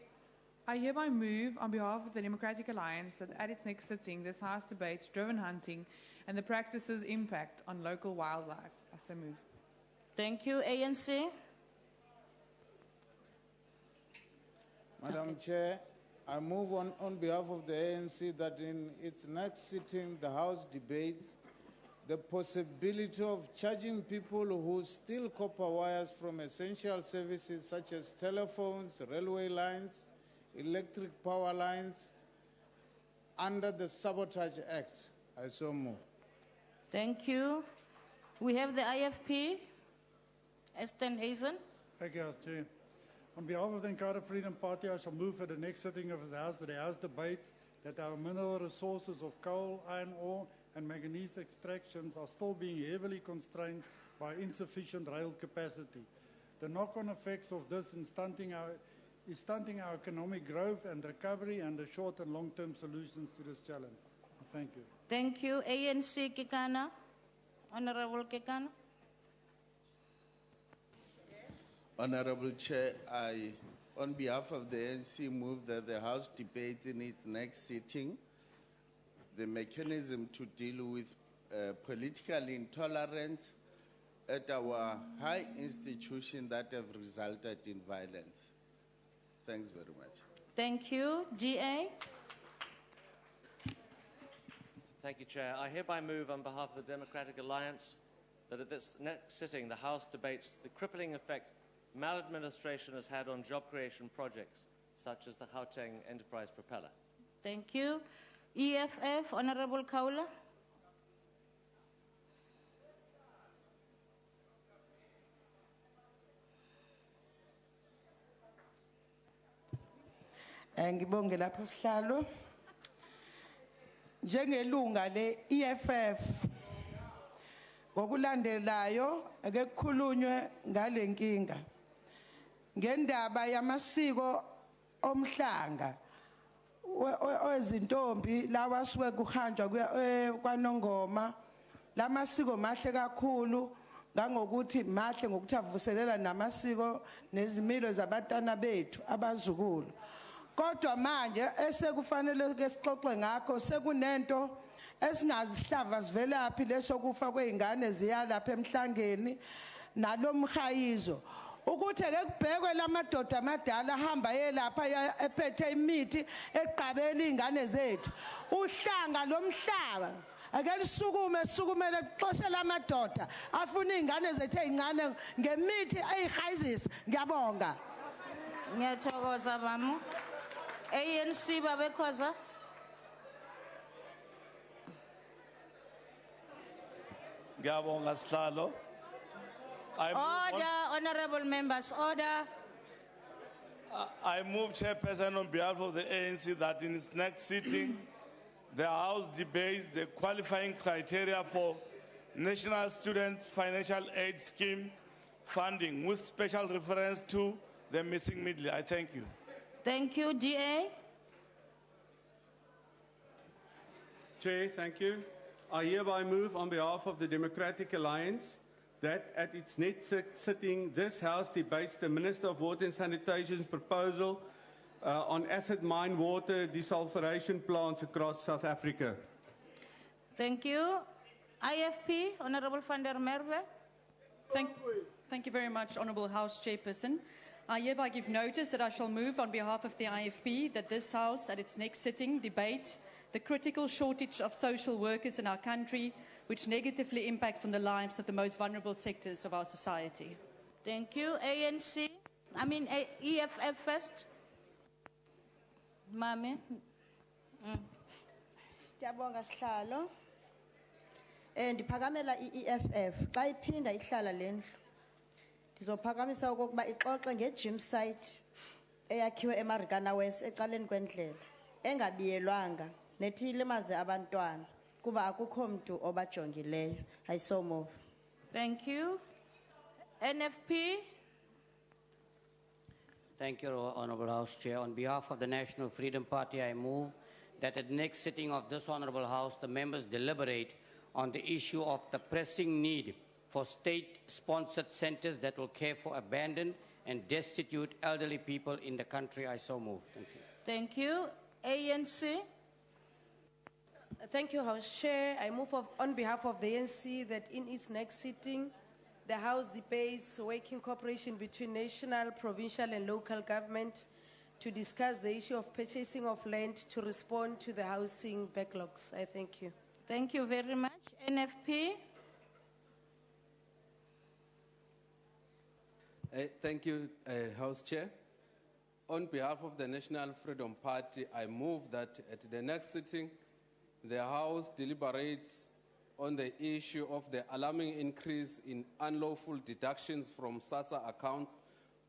I hereby move on behalf of the Democratic Alliance that at its next sitting, this House debates driven hunting and the practice's impact on local wildlife. I so move. Thank you. ANC. Madam Chair, I move on behalf of the ANC that in its next sitting, the House debates the possibility of charging people who steal copper wires from essential services such as telephones, railway lines, electric power lines under the Sabotage Act. I so move. Thank you. We have the IFP, Aston Hazen. Thank you, House Chair. On behalf of the Nkara Freedom Party, I shall move at the next sitting of the House that the House debate that our mineral resources of coal, iron ore, and manganese extractions are still being heavily constrained by insufficient rail capacity. The knock-on effects of this is stunting our economic growth and recovery and the short and long-term solutions to this challenge. Thank you. Thank you. ANC Kekana. Honorable Kekana. Honorable Chair, I, on behalf of the ANC, move that the House debate in its next sitting the mechanism to deal with political intolerance at our high institutions that have resulted in violence. Thanks very much. Thank you. GA. Thank you, Chair. I hereby move on behalf of the Democratic Alliance that at this next sitting the House debates the crippling effect maladministration has had on job creation projects such as the Gauteng Enterprise Propeller. Thank you. EFF, Honorable Kaula. Ngibonge lapho sihlalo. Njengelunga le EFF ngokulandelayo ake kukhulunywe ngalenkinga ngendaba yamasiko omhlanga ozintombi lawa suke kuhanjwa kwaNongoma lamasiko mahle kakhulu ngangokuthi mahle ngokuthi avuselela namasiko nezimilo zabatana bethu abazukulu. Kodwa manje esekufanele ke sixoxe ngakho sekunento esingazi sihlava sivelaphi lesokufa kweingane ziyalapha emhlangeni nalomkhayizo ukuthi ke kubhekwe lamadoda amadala ahamba yelapha ephethe imithi eqabela izingane zethu uhlanga lomhlaba ake lisukumele kuxoshe lamadoda afuna izingane zethu ezincane ngemithi eyihayizisi. Ngiyabonga. Ngiyathokoza bamu. ANC babekhoza. Ngiyabonga sihlalo. Order, honorable members, order. I move, Chairperson, on behalf of the ANC that in its next sitting, the House debates the qualifying criteria for National Student Financial Aid Scheme funding with special reference to the missing middle. I thank you. Thank you. DA. Chair, thank you. I hereby move on behalf of the Democratic Alliance that at its next sitting, this House debates the Minister of Water and Sanitation's proposal on acid mine water desulfuration plants across South Africa. Thank you. IFP, Honorable van der Merwe. Thank you very much, Honorable House Chairperson. I hereby give notice that I shall move on behalf of the IFP that this House at its next sitting debates the critical shortage of social workers in our country, which negatively impacts on the lives of the most vulnerable sectors of our society. Thank you. ANC, EFF first. Mami. Ngiyabonga sihlalo. Ndiphakamela iEFF xa iphinda ihlala lendlu. Ndizophakamisa ukuba ixoxe ngegym site eyakhiwe eMarikana West ecaleni kwendlela engabiyelwanga nethi ilimaze abantwana kuba akukho mntu obajongileyo. I so move. Thank you. NFP. Thank you, Honorable House Chair. On behalf of the National Freedom Party, I move that at the next sitting of this Honorable House, the members deliberate on the issue of the pressing need for state-sponsored centers that will care for abandoned and destitute elderly people in the country. I so move. Thank you. Thank you. ANC. Thank you, House Chair. I move on behalf of the ANC that in its next sitting, the House debates working cooperation between national, provincial and local government to discuss the issue of purchasing of land to respond to the housing backlogs. I thank you. Thank you very much. NFP. Thank you, House Chair. On behalf of the National Freedom Party, I move that at the next sitting, the House deliberates on the issue of the alarming increase in unlawful deductions from SASSA accounts,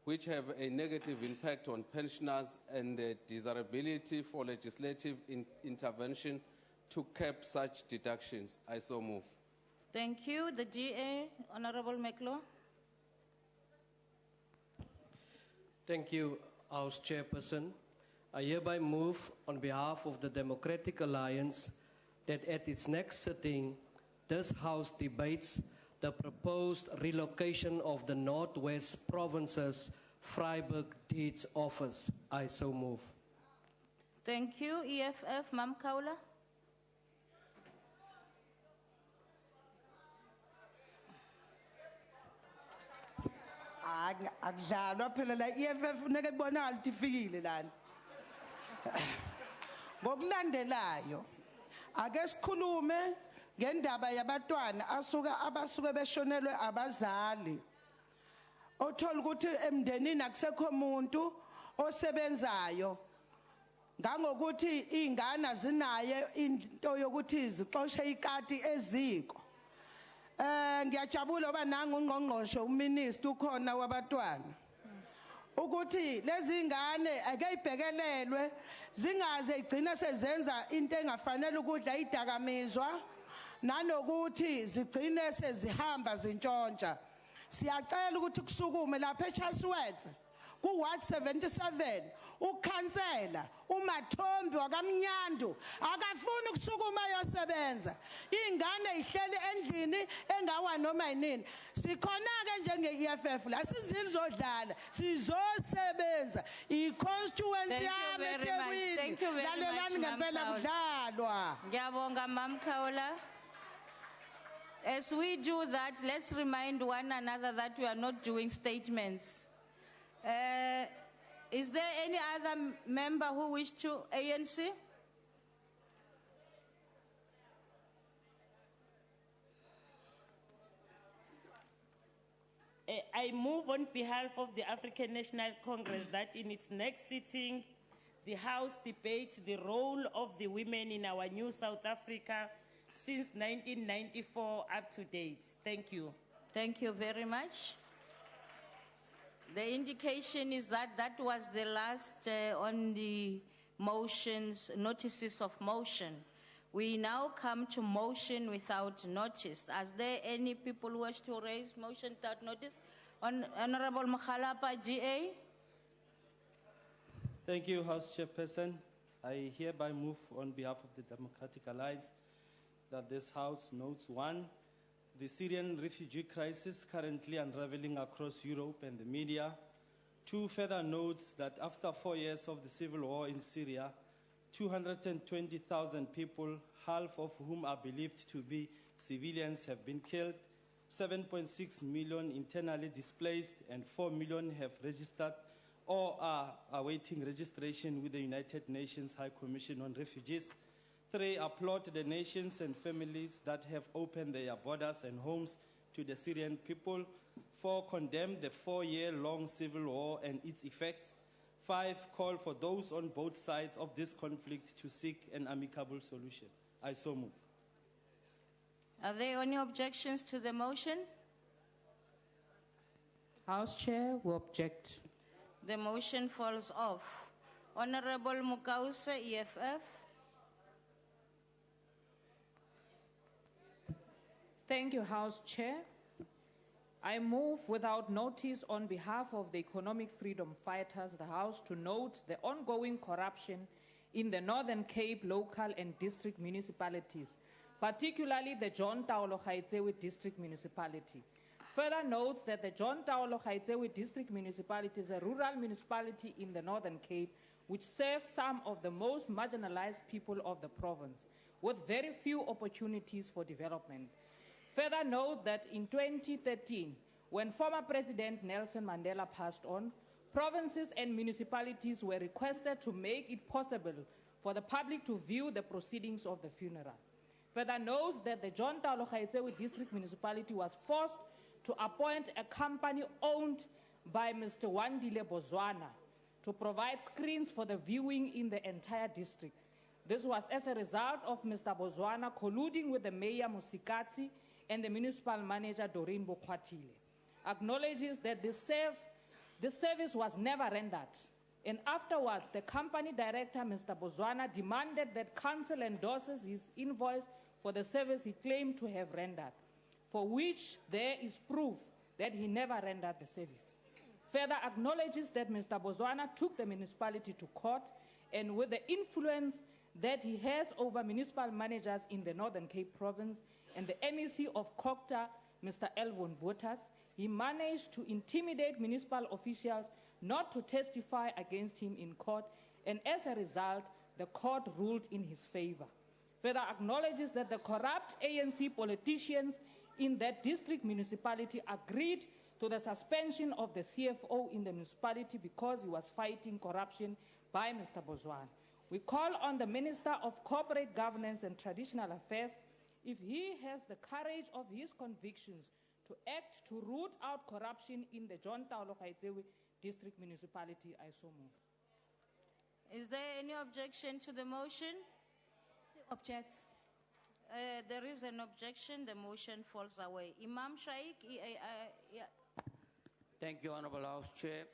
which have a negative impact on pensioners, and the desirability for legislative intervention to cap such deductions. I so move. Thank you. The GA, Honorable McLaw. Thank you, House Chairperson. I hereby move on behalf of the Democratic Alliance that at its next sitting, this House debates the proposed relocation of the Northwest Province's Freiburg Deeds Office. I so move. Thank you. EFF, Mam Kaula. Akudlalwa phela la EFF neke kubonakala ukuthi ifikile lana. Ngokulandelayo ake sikhulume ngendaba yabantwana abasuke beshonelwe abazali. Othola ukuthi emndenini akusekho umuntu osebenzayo. Ngangokuthi izingane zinaye into yokuthi zixoshe ikati eziko. Ngiyajabula oba nangu ungqongqoshe uminister ukhona wabantwana. Ukuthi lezi ngane ake ibhekelelwe zingaze igcina sezenza into engafanele ukudla idakamizwa nanokuthi zigcine sezihamba zintshontsha. Siyacela ukuthi kusukume lapha eChasworth ku Ward 77 ukhansela uMathombi wakamnyandu akafuni ukusukuma yosebenza. Ingane ihleli endlini engawa noma yini. Sikhona ke njenge EFF la sizizodlala sizosebenza iconstituency yami eThekwini. Thank you very much. Lalelani ngempela kudlalwa. Ngiyabonga Mam Kaula. As we do that, let's remind one another that we are not doing statements. Is there any other member who wish to ANC? I move on behalf of the African National Congress that in its next sitting, the House debates the role of the women in our new South Africa since 1994 up to date. Thank you. Thank you very much. The indication is that that was the last on the motions, notices of motion. We now come to motion without notice. Are there any people who wish to raise motion without notice? Honorable Mkhalapa, GA. Thank you, House Chairperson. I hereby move on behalf of the Democratic Alliance that this House notes 1, the Syrian refugee crisis currently unraveling across Europe and the media. 2, further notes that after 4 years of the civil war in Syria, 220,000 people, half of whom are believed to be civilians, have been killed, 7.6 million internally displaced, and 4 million have registered or are awaiting registration with the United Nations High Commission on Refugees. 3, applaud the nations and families that have opened their borders and homes to the Syrian people. 4, condemn the 4-year-long civil war and its effects. 5, call for those on both sides of this conflict to seek an amicable solution. I so move. Are there any objections to the motion? House Chair will object. The motion falls off. Honorable Mukause, EFF. Thank you, House Chair. I move without notice on behalf of the economic freedom fighters, the House, to note the ongoing corruption in the Northern Cape local and district municipalities, particularly the John Taolo Gaetsewe district municipality. Further notes that the John Taolo Gaetsewe district municipality is a rural municipality in the Northern Cape which serves some of the most marginalized people of the province, with very few opportunities for development. Further note that in 2013, when former President Nelson Mandela passed on, provinces and municipalities were requested to make it possible for the public to view the proceedings of the funeral. Further notes that the John Taulo Gaetsewe District Municipality was forced to appoint a company owned by Mr. Wandile Bozwana to provide screens for the viewing in the entire district. This was as a result of Mr. Bozwana colluding with the Mayor Musikatsi and the municipal manager Doreen Bokwatile. Acknowledges that this service was never rendered. And afterwards, the company director, Mr. Bozwana, demanded that council endorses his invoice for the service he claimed to have rendered, for which there is proof that he never rendered the service. Further acknowledges that Mr. Bozwana took the municipality to court, and with the influence that he has over municipal managers in the Northern Cape Province and the MEC of Kokta, Mr. Elvon Botas, he managed to intimidate municipal officials not to testify against him in court, and as a result, the court ruled in his favor. Further acknowledges that the corrupt ANC politicians in that district municipality agreed to the suspension of the CFO in the municipality because he was fighting corruption by Mr. Bozwana. We call on the Minister of Corporate Governance and Traditional Affairs, if he has the courage of his convictions, to act to root out corruption in the John Taulo Gaetsewe District Municipality. I so move. Is there any objection to the motion? Objects. There is an objection. The motion falls away. Imam Shaikh, yeah. Thank you, Honorable House Chair.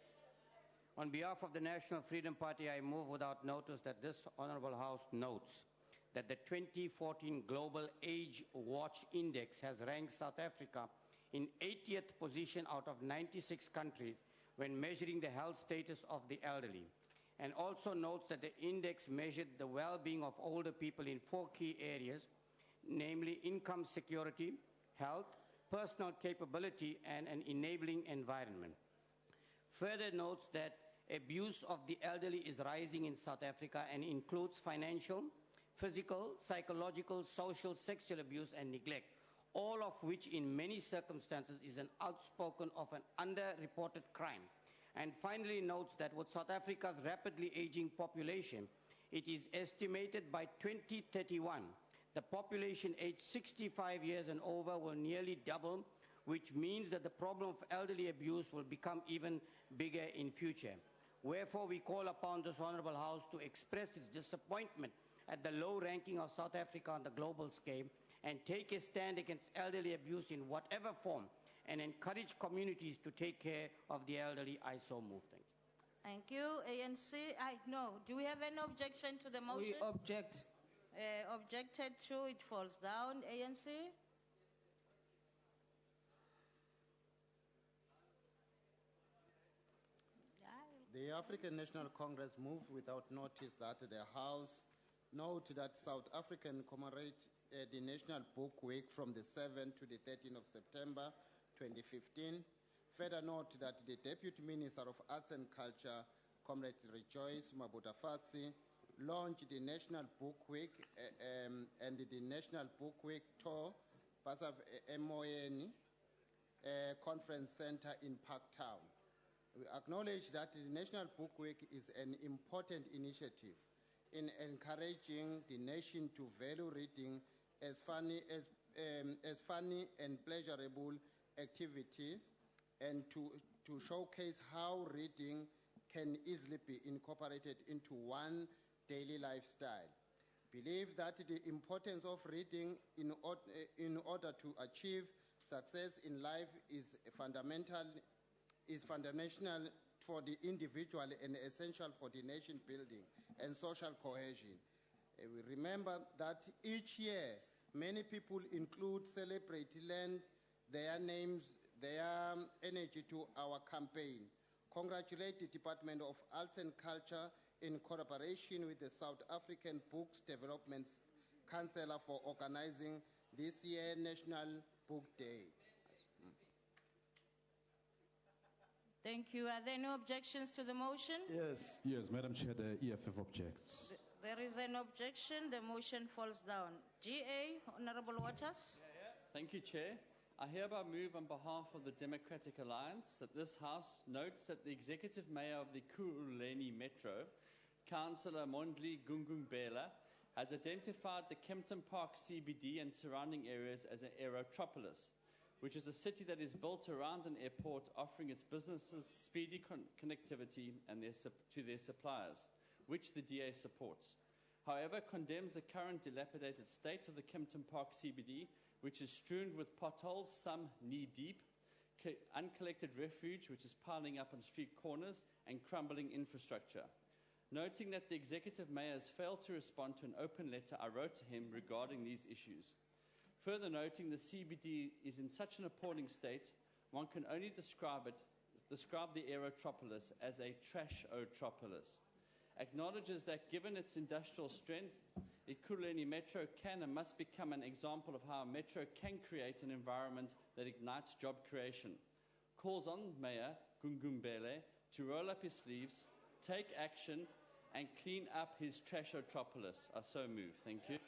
On behalf of the National Freedom Party, I move without notice that this Honorable House notes that the 2014 Global Age Watch Index has ranked South Africa in 80th position out of 96 countries when measuring the health status of the elderly, and also notes that the index measured the well-being of older people in 4 key areas, namely income security, health, personal capability, and an enabling environment. Further notes that abuse of the elderly is rising in South Africa and includes financial, physical, psychological, social, sexual abuse, and neglect, all of which in many circumstances is an outspoken of an underreported crime. And finally notes that with South Africa's rapidly aging population, it is estimated by 2031, the population aged 65 years and over will nearly double, which means that the problem of elderly abuse will become even bigger in future. Wherefore, we call upon this Honourable House to express its disappointment at the low ranking of South Africa on the global scale and take a stand against elderly abuse in whatever form and encourage communities to take care of the elderly. I so move. Thank you. Thank you. ANC, no. Do we have any objection to the motion? We object. Objected to, it falls down. ANC? The African National Congress moved without notice that the House note that South African commemorate the National Book Week from the 7th to the 13th of September 2015. Further note that the Deputy Minister of Arts and Culture, Comrade Rejoice Mabutafatsi, launched the National Book Week and the National Book Week Tour, Pasav Emoyeni Conference Center in Parktown. We acknowledge that the National Book Week is an important initiative in encouraging the nation to value reading as funny and pleasurable activities, and to showcase how reading can easily be incorporated into one daily lifestyle. Believe that the importance of reading in order to achieve success in life is fundamental for the individual and essential for the nation building and social cohesion. We remember that each year many people lend their names, their energy to our campaign. Congratulate the Department of Arts and Culture in collaboration with the South African Books Development Council for organizing this year's National Book Day. Thank you. Are there no objections to the motion? Yes, Madam Chair, the EFF objects. There is an objection. The motion falls down. GA, Honorable Waters. Thank you, Chair. I hereby move on behalf of the Democratic Alliance that this House notes that the Executive Mayor of the Ekurhuleni Metro, Councillor Mondli Gungungbela, has identified the Kempton Park CBD and surrounding areas as an aerotropolis, which is a city that is built around an airport, offering its businesses speedy connectivity and to their suppliers, which the DA supports. However, condemns the current dilapidated state of the Kempton Park CBD, which is strewn with potholes, some knee-deep, uncollected refuge, which is piling up on street corners, and crumbling infrastructure. Noting that the executive mayor has failed to respond to an open letter I wrote to him regarding these issues. Further noting the CBD is in such an appalling state, one can only describe the aerotropolis as a trash-otropolis. Acknowledges that given its industrial strength, Ekurhuleni Metro can and must become an example of how a metro can create an environment that ignites job creation. Calls on Mayor Gungumbele to roll up his sleeves, take action, and clean up his trashotropolis. I so move. Thank you.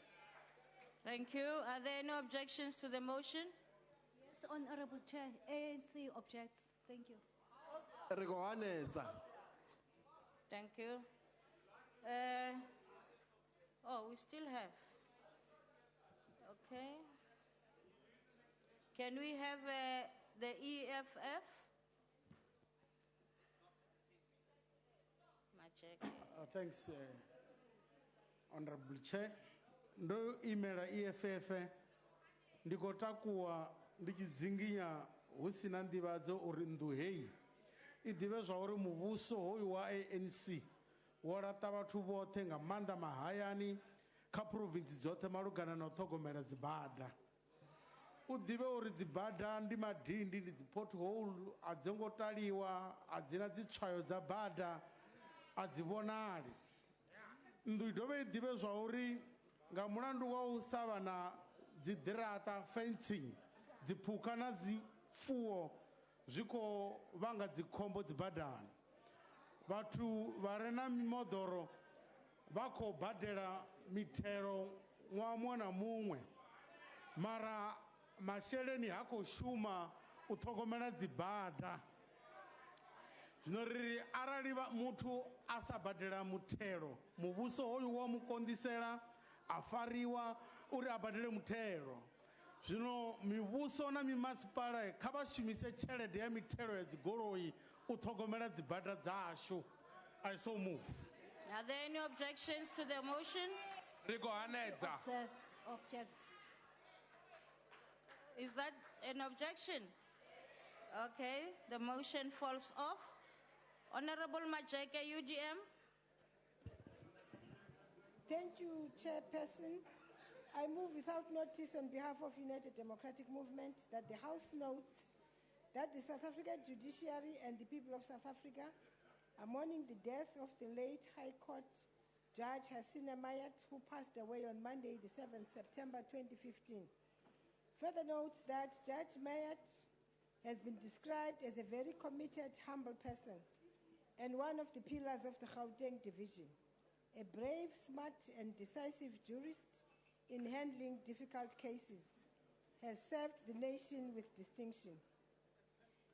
Thank you. Are there no objections to the motion? Yes, Honorable Chair. ANC objects. Thank you. Thank you. We still have. Okay. Can we have the EFF? Thanks, Honorable Chair. Ndo imela EFF ndiko takuwa ndikidzinginya husina ndivadzo uri nduhei idive zvauri muvhuso hoyu wa ANC worata vathu vothe nga maanḓa mahayani kha province dzoṱhe malugana na u ṱhogomela dzibada u ḓivhe uri dzibada ndi madindi ndi dzi pothole a dzi ngo taliwa a dzina dzi tswayo dza bada a dzi vhonali nnḓu i dovhe i ḓivhe zwa uri nga mulandu wa u sa vha na dzi ḓirata fencing dziphukha na dzifuwo zwi khou vhanga dzikhombo dzibadani vhathu vha re na mimoḓoro vha khou badela mithelo ṅwaha muṅwe na muṅwe mara masheleni ha khou shuma u ṱhogomela dzibada zwino riri arali muthu a sa badela muthelo muvhuso hoyu wa mu konḓisela a fariwa uri a badele muthelo zwino mivhuso na mimasipala kha vha shumise tshelede ya mithelo ya dzigoloi u ṱhogomela dzibada dzashu. I so move. Are there any objections to the motion? Objects. Is that an objection? Okay, the motion falls off. Honorable Majeke, UGM. Thank you, Chairperson. I move without notice on behalf of United Democratic Movement that the House notes that the South African judiciary and the people of South Africa are mourning the death of the late High Court Judge Hasina Mayat, who passed away on Monday, the 7th September 2015. Further notes that Judge Mayat has been described as a very committed, humble person and one of the pillars of the Gauteng division, a brave, smart, and decisive jurist in handling difficult cases, has served the nation with distinction.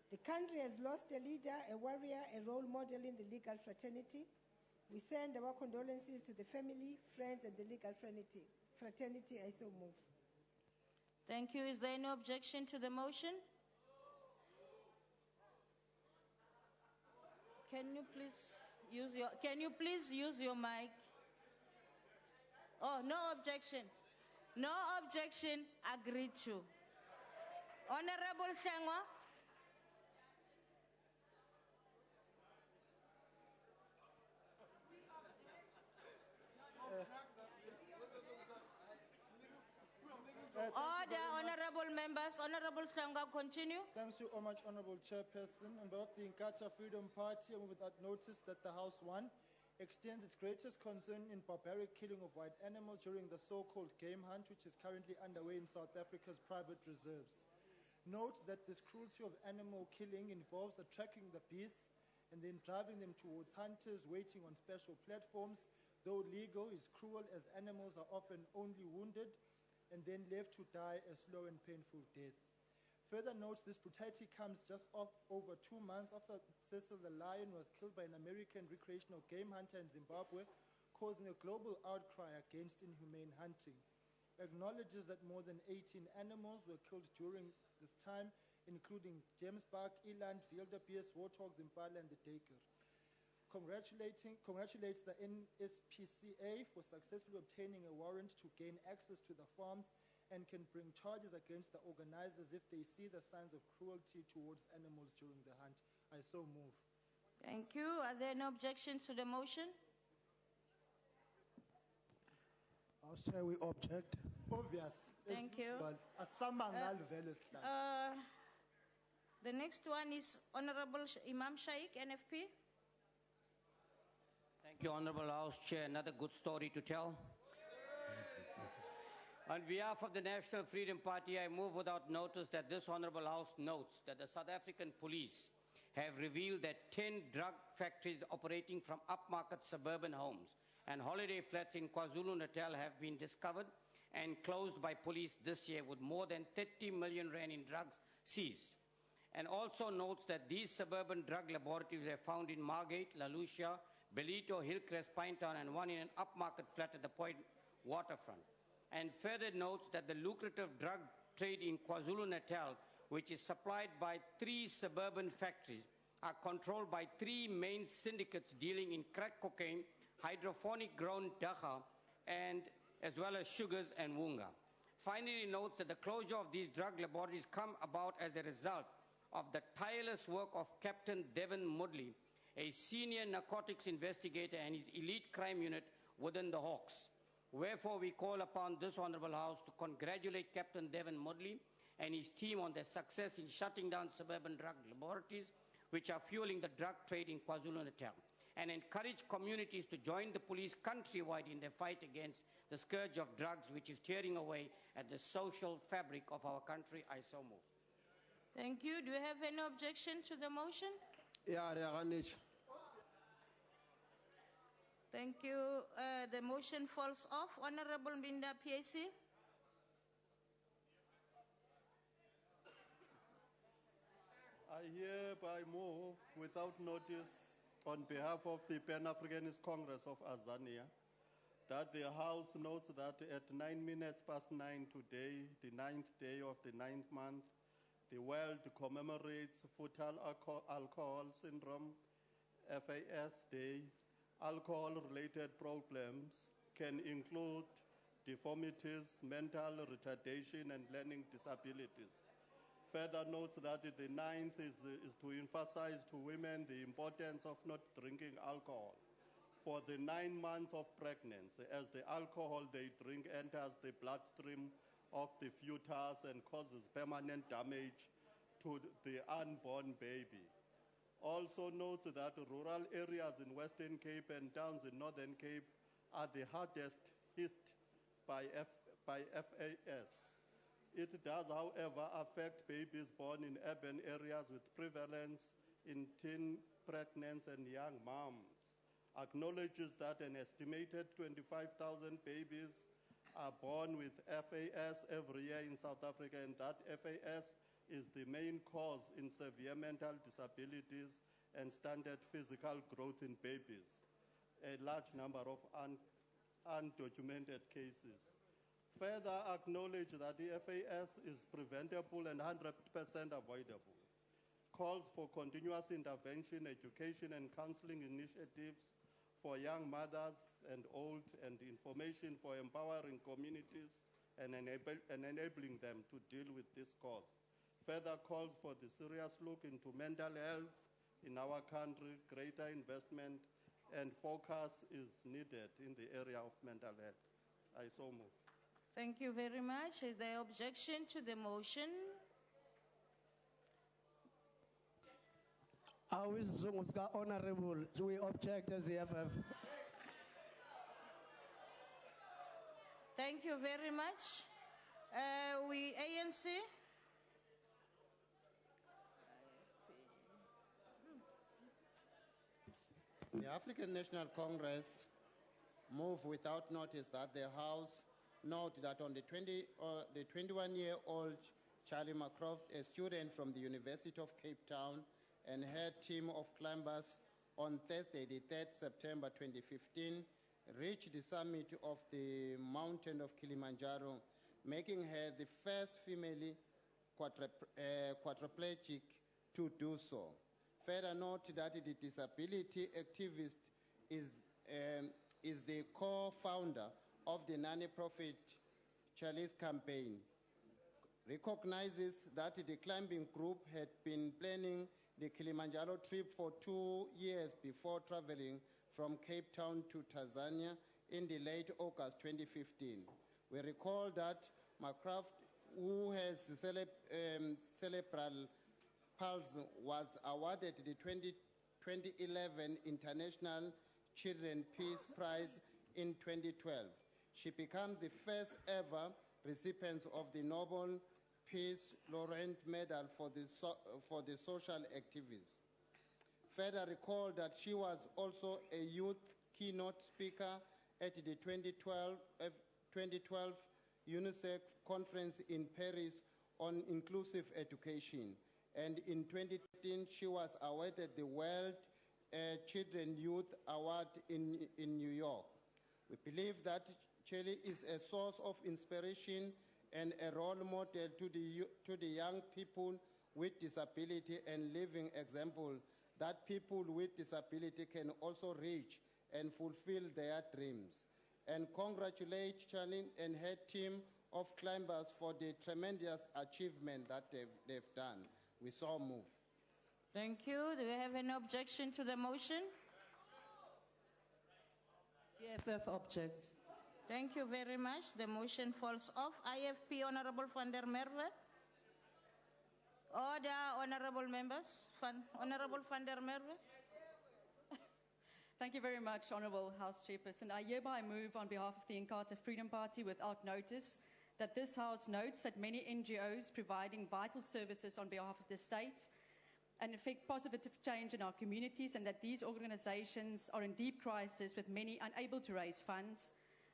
The country has lost a leader, a warrior, a role model in the legal fraternity. We send our condolences to the family, friends, and the legal fraternity. I so move. Thank you. Is there no objection to the motion? Can you please use your mic? Oh, no objection. No objection. Agreed to. Honorable Shangwa. Order, honorable members. Honorable Shangwa, continue. Thanks you so much, Honorable Chairperson. On behalf of the Inkatha Freedom Party, I move without notice that the House 1 extends its greatest concern in barbaric killing of wild animals during the so-called game hunt, which is currently underway in South Africa's private reserves. Note that this cruelty of animal killing involves the tracking the beasts and then driving them towards hunters waiting on special platforms. Though legal, is cruel as animals are often only wounded and then left to die a slow and painful death. Further note, this brutality comes just over 2 months after Cecil the lion was killed by an American recreational game hunter in Zimbabwe causing a global outcry against inhumane hunting. Acknowledges that more than 18 animals were killed during this time, including Gemsbok, eland, wildebeest, warthogs, impala, and the duiker. Congratulates the NSPCA for successfully obtaining a warrant to gain access to the farms and can bring charges against the organizers if they see the signs of cruelty towards animals during the hunt. I so move. Thank you. Are there any objections to the motion? House Chair, we object. Obvious. Thank you. The next one is Honorable Imam Shaikh, NFP. Thank you, Honorable House Chair. Another good story to tell. On behalf of the National Freedom Party, I move without notice that this Honorable House notes that the South African police have revealed that 10 drug factories operating from upmarket suburban homes and holiday flats in KwaZulu-Natal have been discovered and closed by police this year with more than 30 million rand in drugs seized. And also notes that these suburban drug laboratories are found in Margate, La Lucia, Bellito, Hillcrest, Pinetown, and one in an upmarket flat at the Point waterfront. And further notes that the lucrative drug trade in KwaZulu-Natal, which is supplied by 3 suburban factories, are controlled by 3 main syndicates dealing in crack cocaine, hydroponic grown dagga, and as well as sugars and wunga. Finally notes that the closure of these drug laboratories come about as a result of the tireless work of Captain Devon Mudley, a senior narcotics investigator, and his elite crime unit within the Hawks. Wherefore, we call upon this Honourable House to congratulate Captain Devon Mudley and his team on their success in shutting down suburban drug laboratories, which are fueling the drug trade in KwaZulu-Natal, and encourage communities to join the police countrywide in their fight against the scourge of drugs, which is tearing away at the social fabric of our country. I so move. Thank you. Do you have any objection to the motion? Thank you. The motion falls off. Honorable Mbinda, PAC. I hereby move without notice on behalf of the Pan-Africanist Congress of Azania that the House notes that at 9:09 today, the 9th day of the 9th month, the world commemorates Fetal Alcohol Syndrome, FAS Day. Alcohol-related problems can include deformities, mental retardation, and learning disabilities. Further notes that the 9th is to emphasize to women the importance of not drinking alcohol for the 9 months of pregnancy, as the alcohol they drink enters the bloodstream of the fetus and causes permanent damage to the unborn baby. Also notes that rural areas in Western Cape and towns in Northern Cape are the hardest hit by FAS. It does, however, affect babies born in urban areas with prevalence in teen pregnancy and young moms. Acknowledges that an estimated 25,000 babies are born with FAS every year in South Africa, and that FAS is the main cause in severe mental disabilities and stunted physical growth in babies, a large number of undocumented cases. Further acknowledge that the FAS is preventable and 100% avoidable. Calls for continuous intervention, education, and counseling initiatives for young mothers and old, and information for empowering communities and enabling them to deal with this cause. Further calls for the serious look into mental health in our country. Greater investment and focus is needed in the area of mental health. I so move. Thank you very much. Is there objection to the motion? Honorable, we object as the FF. Thank you very much. We ANC. The African National Congress move without notice that the House note that on the 21-year-old Charlie McCroft, a student from the University of Cape Town, and her team of climbers on Thursday, the 3rd September 2015, reached the summit of the mountain of Kilimanjaro, making her the first female quadriplegic to do so. Further note that the disability activist is the co-founder of the non-profit Charlie's campaign. Recognizes that the climbing group had been planning the Kilimanjaro trip for 2 years before traveling from Cape Town to Tanzania in the late August 2015. We recall that McCraft, who has cerebral palsy, was awarded the 2011 International Children Peace Prize in 2012. She became the first ever recipient of the Nobel Peace Laureate Medal for the social activists. Further recall that she was also a youth keynote speaker at the 2012 UNICEF conference in Paris on inclusive education. And in 2013, she was awarded the World Children Youth Award in New York. We believe that Shirley is a source of inspiration and a role model to the young people with disability and living example that people with disability can also reach and fulfill their dreams. And congratulate Shirley and her team of climbers for the tremendous achievement that they've done. We so move. Thank you. Do we have any objection to the motion? EFF object. Thank you very much. The motion falls off. IFP, Honorable van der Merwe. Order, honorable members. Honorable van der Merwe. Thank you very much, Honourable House Chairperson. I hereby move on behalf of the Inkatha Freedom Party without notice that this House notes that many NGOs providing vital services on behalf of the state and effect positive change in our communities, and that these organizations are in deep crisis with many unable to raise funds,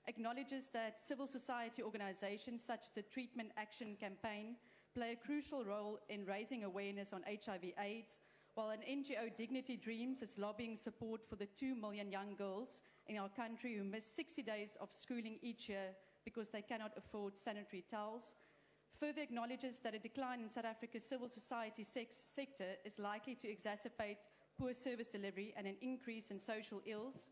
acknowledges that civil society organizations such as the Treatment Action Campaign play a crucial role in raising awareness on HIV/AIDS, while an NGO Dignity Dreams is lobbying support for the 2 million young girls in our country who miss 60 days of schooling each year because they cannot afford sanitary towels. Further acknowledges that a decline in South Africa's civil society sector is likely to exacerbate poor service delivery and an increase in social ills.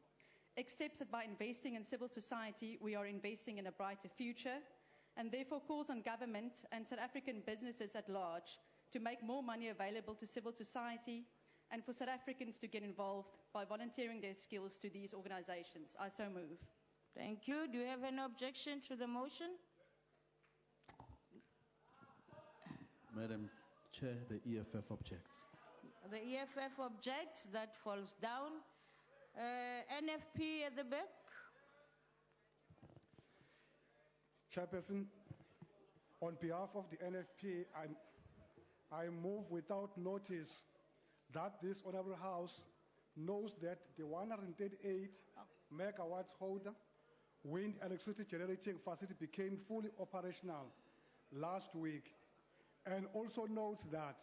Accepts that by investing in civil society, we are investing in a brighter future, and therefore calls on government and South African businesses at large to make more money available to civil society and for South Africans to get involved by volunteering their skills to these organizations. I so move. Thank you. Do you have any objection to the motion? Madam Chair, the EFF objects. The EFF objects. That falls down. NFP at the back. Chairperson, on behalf of the NFP, I move without notice that this Honourable House knows that the 138 megawatts holder wind electricity generating facility became fully operational last week, and also notes that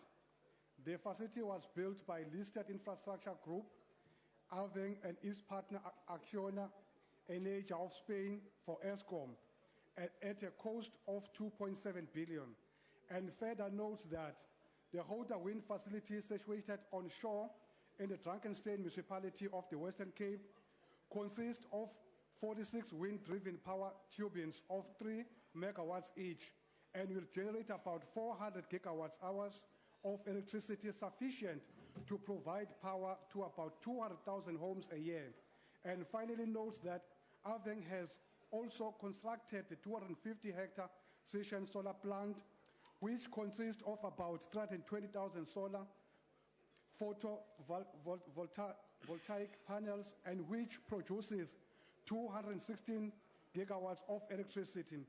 the facility was built by listed infrastructure group Aveng and its partner Acciona Energia of Spain for ESCOM at a cost of 2.7 billion, and further notes that the Holder wind facility is situated on shore in the Drakenstein municipality of the Western Cape consists of 46 wind-driven power turbines of 3 megawatts each and will generate about 400 gigawatt hours of electricity sufficient to provide power to about 200,000 homes a year. And finally notes that Aveng has also constructed the 250-hectare Session solar plant, which consists of about 320,000 solar photovoltaic panels and which produces 216 gigawatts of electricity,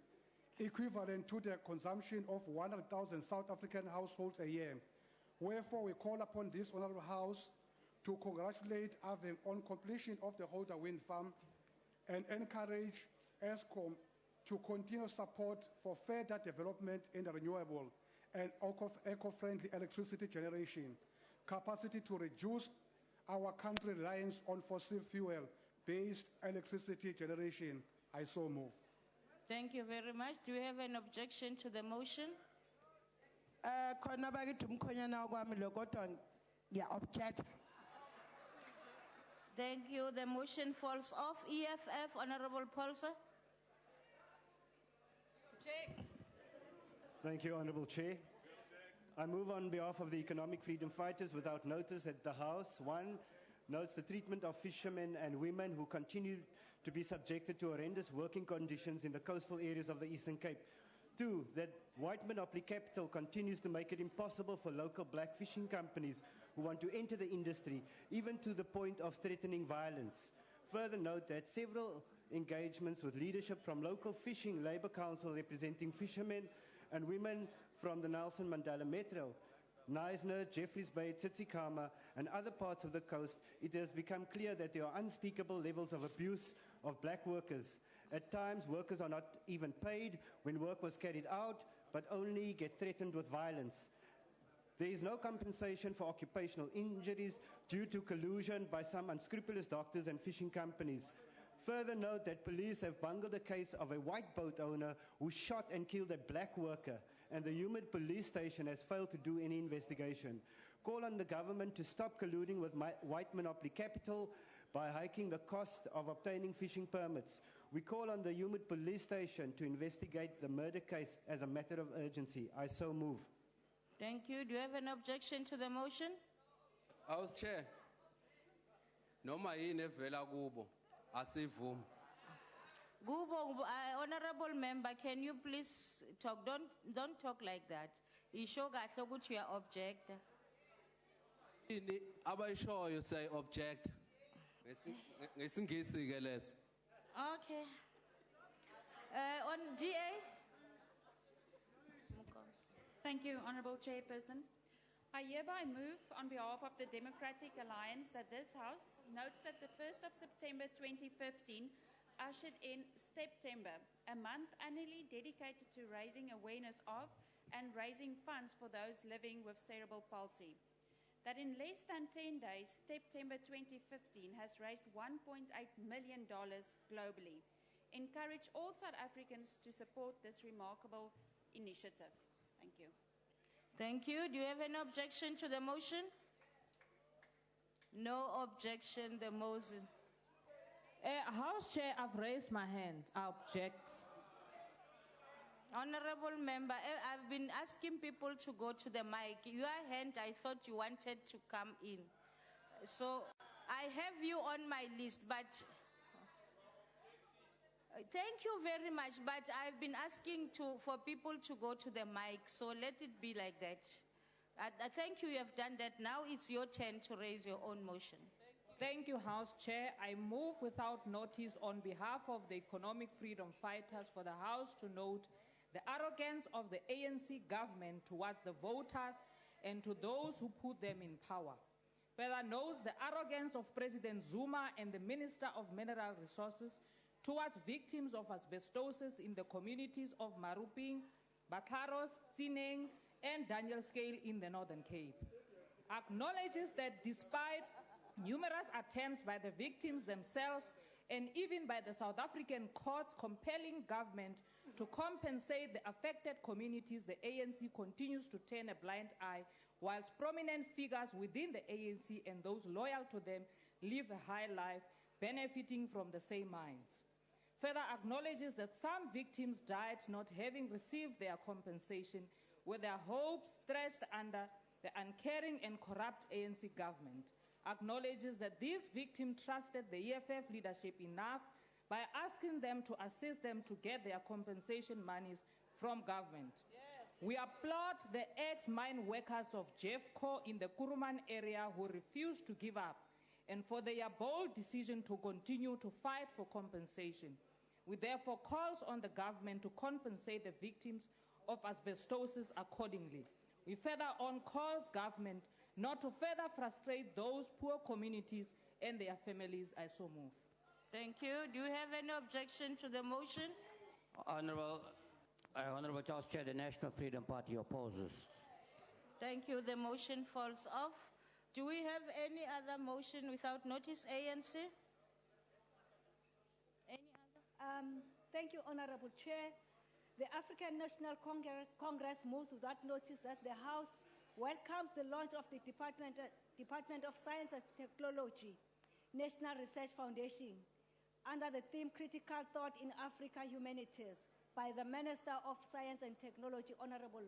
equivalent to the consumption of 100,000 South African households a year. Wherefore, we call upon this Honourable House to congratulate Aveng on completion of the Holder wind farm and encourage ESCOM to continue support for further development in renewable and eco-friendly electricity generation, capacity to reduce our country reliance on fossil fuel, based electricity generation. I so move. Thank you very much. Do you have an objection to the motion? Khona bakithi umkhonyana kwami lo kodwa ngiya-object. Thank you. The motion falls off. EFF, Honorable Paulser. Thank you, Honorable Chair. I move on behalf of the economic freedom fighters without notice that the House, 1, notes the treatment of fishermen and women who continue to be subjected to horrendous working conditions in the coastal areas of the Eastern Cape. 2, that white monopoly capital continues to make it impossible for local black fishing companies who want to enter the industry, even to the point of threatening violence. Further note that several engagements with leadership from local fishing labor council representing fishermen and women from the Nelson Mandela Metro, Neisner, Jeffreys Bay, Tsitsikamma, and other parts of the coast, it has become clear that there are unspeakable levels of abuse of black workers. At times, workers are not even paid when work was carried out, but only get threatened with violence. There is no compensation for occupational injuries due to collusion by some unscrupulous doctors and fishing companies. Further note that police have bungled the case of a white boat owner who shot and killed a black worker, and the Humid police station has failed to do any investigation. Call on the government to stop colluding with white monopoly capital by hiking the cost of obtaining fishing permits. We call on the Humid police station to investigate the murder case as a matter of urgency. I so move. Thank you. Do you have an objection to the motion? House Chair, noma yini evela kubo asivumi. Gubo, honorable member, can you please talk? Don't talk like that. Isho kahle ukuthi uya object. Ini abayishoyo say object. Ngesingisi ke leso. Okay. On DA. Thank you, Honorable Chairperson. I hereby move on behalf of the Democratic Alliance that this House notes that the 1st of September 2015 ushered in September, a month annually dedicated to raising awareness of and raising funds for those living with cerebral palsy. That in less than 10 days, September 2015 has raised $1.8 million globally. Encourage all South Africans to support this remarkable initiative. Thank you. Thank you. Do you have an objection to the motion? No objection. The motion. House Chair, I've raised my hand. I object. Honorable member, I've been asking people to go to the mic. Your hand, I thought you wanted to come in. So I have you on my list, but thank you very much. But I've been asking for people to go to the mic, so let it be like that. I thank you have done that. Now it's your turn to raise your own motion. Thank you, House Chair. I move without notice on behalf of the economic freedom fighters for the House to note the arrogance of the ANC government towards the voters and to those who put them in power. Further notes the arrogance of President Zuma and the Minister of Mineral Resources towards victims of asbestosis in the communities of Maruping, Bakaros, Tsineng, and Daniel Scale in the Northern Cape. Acknowledges that despite numerous attempts by the victims themselves and even by the South African courts compelling government to compensate the affected communities, the ANC continues to turn a blind eye, whilst prominent figures within the ANC and those loyal to them live a high life, benefiting from the same mines. Further acknowledges that some victims died not having received their compensation, with their hopes thrashed under the uncaring and corrupt ANC government. Acknowledges that these victims trusted the EFF leadership enough by asking them to assist them to get their compensation monies from government. Yes. We applaud the ex-mine workers of Jeffco in the Kuruman area who refused to give up, and for their bold decision to continue to fight for compensation. We therefore calls on the government to compensate the victims of asbestosis accordingly. We further on calls government not to further frustrate those poor communities and their families. I so move. Thank you. Do you have any objection to the motion? Honorable House Chair, the National Freedom Party opposes. Thank you. The motion falls off. Do we have any other motion without notice, ANC? Thank you, Honorable Chair. The African National Congress moves without notice that the House welcomes the launch of the Department of Science and Technology National Research Foundation under the theme Critical Thought in Africa Humanities by the Minister of Science and Technology, Honorable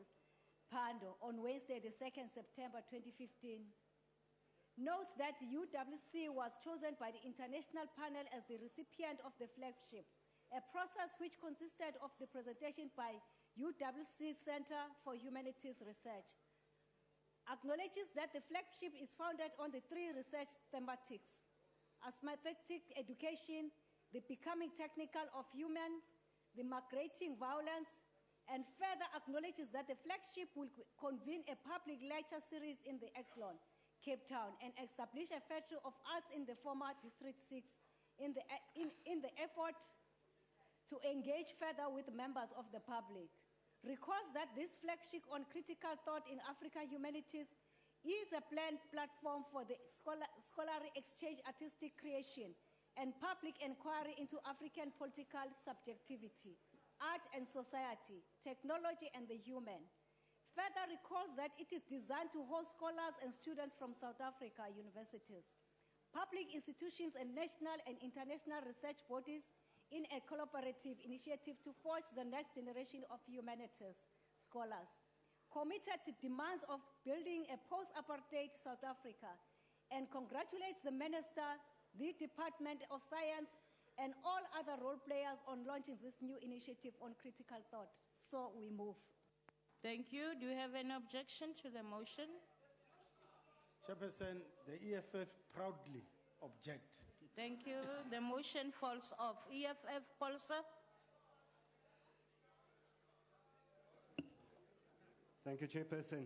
Pando, on Wednesday, the 2nd September 2015. Notes that UWC was chosen by the international panel as the recipient of the flagship, a process which consisted of the presentation by UWC Center for Humanities Research. Acknowledges that the flagship is founded on the 3 research thematics: asthmatic education, the becoming technical of human, the migrating violence, and further acknowledges that the flagship will convene a public lecture series in the Eklon, Cape Town, and establish a Factory of Arts in the former District 6 in the effort to engage further with members of the public. Recalls that this flagship on critical thought in Africa Humanities is a planned platform for the scholarly exchange, artistic creation, and public inquiry into African political subjectivity, art and society, technology and the human. Further recalls that it is designed to host scholars and students from South Africa universities, public institutions, and national and international research bodies in a collaborative initiative to forge the next generation of humanities scholars, committed to demands of building a post-apartheid South Africa, and congratulates the Minister, the Department of Science, and all other role players on launching this new initiative on critical thought. So we move. Thank you. Do you have any objection to the motion? Chairperson, the EFF proudly object. Thank you. The motion falls off. EFF Polsa. Thank you, Chairperson.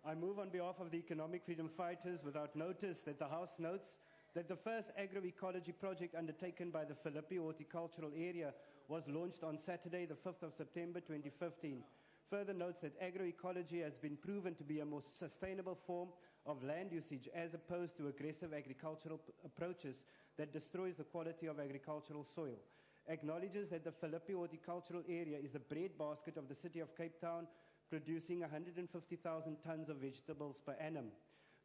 I move on behalf of the Economic Freedom Fighters without notice that the House notes that the first agroecology project undertaken by the Philippi Horticultural Area was launched on Saturday, the 5th of September 2015. Further notes that agroecology has been proven to be a more sustainable form of land usage as opposed to aggressive agricultural approaches that destroys the quality of agricultural soil. Acknowledges that the Philippi Horticultural Area is the breadbasket of the city of Cape Town, producing 150,000 tons of vegetables per annum.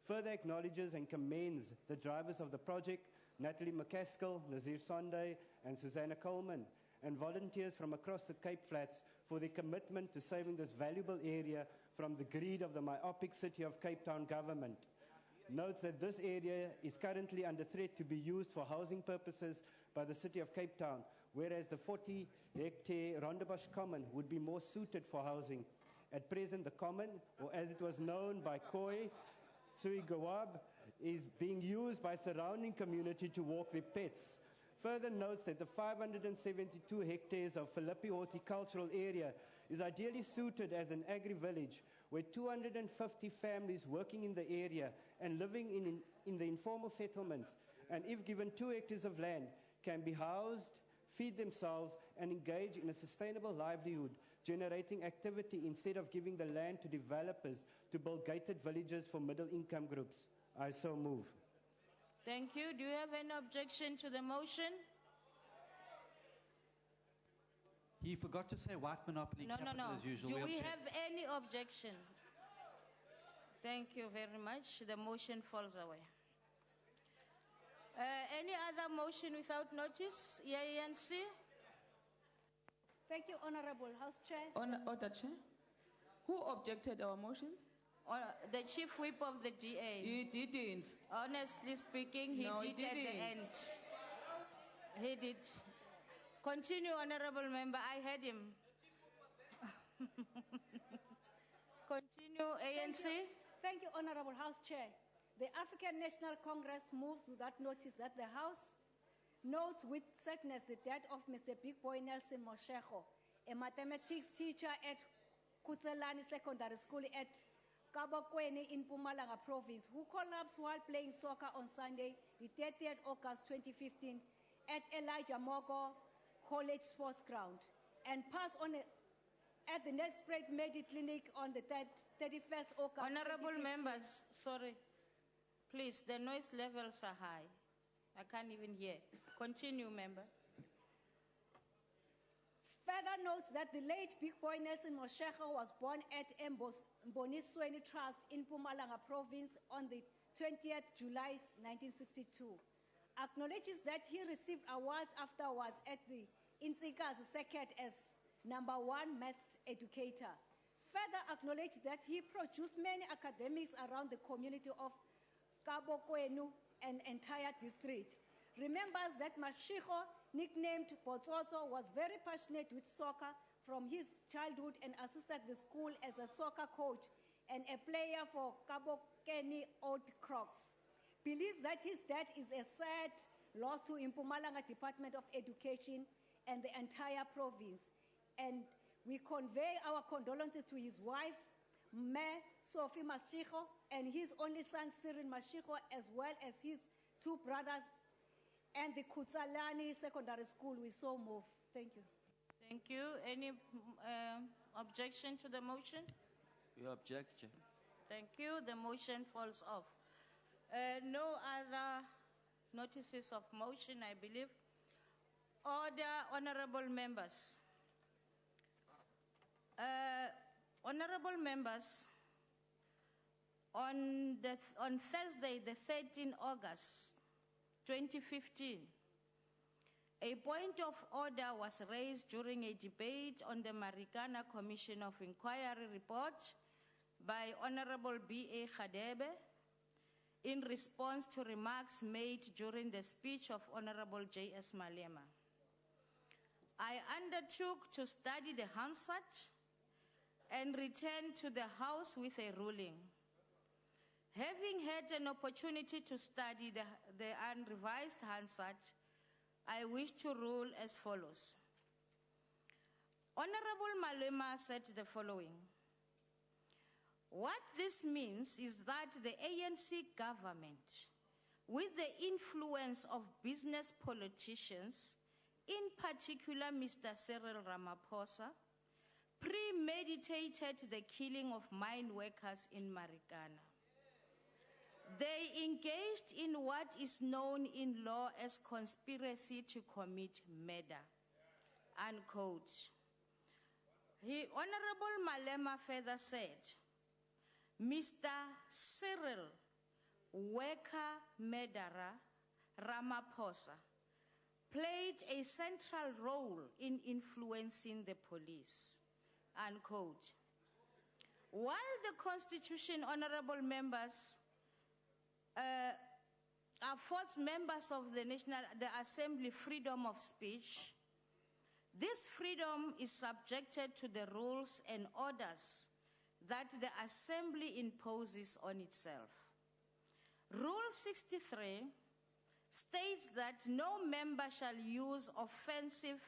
Further acknowledges and commends the drivers of the project, Natalie McCaskill, Nazir Sunday, and Susanna Coleman, and volunteers from across the Cape Flats for their commitment to saving this valuable area from the greed of the myopic city of Cape Town government. Notes that this area is currently under threat to be used for housing purposes by the city of Cape Town, whereas the 40-hectare Rondebosch Common would be more suited for housing. At present, the Common, or as it was known by Khoi, Tsui Gawab, is being used by surrounding community to walk their pets. Further notes that the 572 hectares of Philippi Horticultural Area is ideally suited as an agri-village where 250 families working in the area and living in the informal settlements, and if given 2 hectares of land, can be housed, feed themselves, and engage in a sustainable livelihood, generating activity instead of giving the land to developers to build gated villages for middle-income groups. I so move. Thank you. Do you have any objection to the motion? He forgot to say white monopoly capital as usual. Do we have any objection? Thank you very much. The motion falls away. Any other motion without notice? ANC? Thank you, Honorable House Chair. Order, Chair. Who objected our motions? The Chief Whip of the DA. He didn't. Honestly speaking, he No, did he at the didn't. end. He did. Continue, Honorable Member. I heard him. Continue, ANC. Thank you, Honorable House Chair. The African National Congress moves without notice that the House notes with sadness the death of Mr. Big Boy Nelson Moshego, a mathematics teacher at Kutselani Secondary School at Kabokweni in Mpumalanga Province, who collapsed while playing soccer on Sunday, the 30th August 2015, at Elijah Mogo College Sports Ground, and passed on at the Nelspread Medi Clinic on the 31st August. Honorable members, sorry. Please, the noise levels are high. I can't even hear. Continue, member. Further notes that the late Big Boy Nelson Moshego was born at Mbonisweni Trust in Mpumalanga Province on the 20th July 1962. Acknowledges that he received awards afterwards at the Insika's Circuit as #1 maths educator. Further acknowledge that he produced many academics around the community of Kabokwenu and entire district. Remembers that Mashiko, nicknamed Botsotso, was very passionate with soccer from his childhood and assisted the school as a soccer coach and a player for Kabokeni Old Crocs. Believes that his death is a sad loss to Mpumalanga Department of Education and the entire province. And we convey our condolences to his wife, Me Sophie Mashiko, and his only son, Cyril Mashiko, as well as his two brothers and the Kutsalani Secondary School. We so move. Thank you. Thank you. Any objection to the motion? We object, Chair. Thank you. The motion falls off. No other notices of motion, I believe. Order, honorable members. Honorable members, on Thursday, the 13th August, 2015, a point of order was raised during a debate on the Marikana Commission of Inquiry report by Honorable B.A. Khadebe in response to remarks made during the speech of Honorable J.S. Malema. I undertook to study the Hansard and return to the House with a ruling. Having had an opportunity to study the unrevised Hansard, I wish to rule as follows. Honorable Malema said the following. What this means is that the ANC government, with the influence of business politicians, in particular Mr. Cyril Ramaphosa, premeditated the killing of mine workers in Marikana. They engaged in what is known in law as conspiracy to commit murder, unquote. Honorable Malema further said, Mr. Cyril, worker murderer Ramaphosa, played a central role in influencing the police, unquote. While the Constitution, honorable members, affords members of the Assembly freedom of speech, this freedom is subjected to the rules and orders that the Assembly imposes on itself. Rule 63 states that no member shall use offensive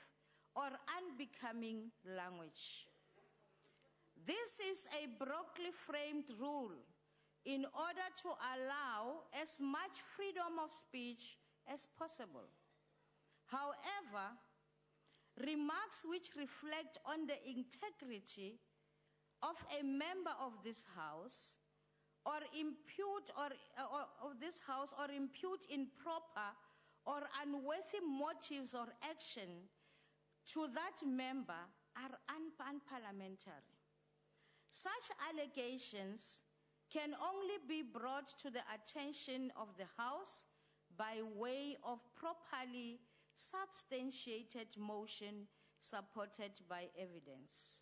or unbecoming language. This is a broadly framed rule in order to allow as much freedom of speech as possible. However, remarks which reflect on the integrity of a member of this House or impute improper or unworthy motives or action to that member are unparliamentary. Such allegations can only be brought to the attention of the House by way of properly substantiated motion supported by evidence.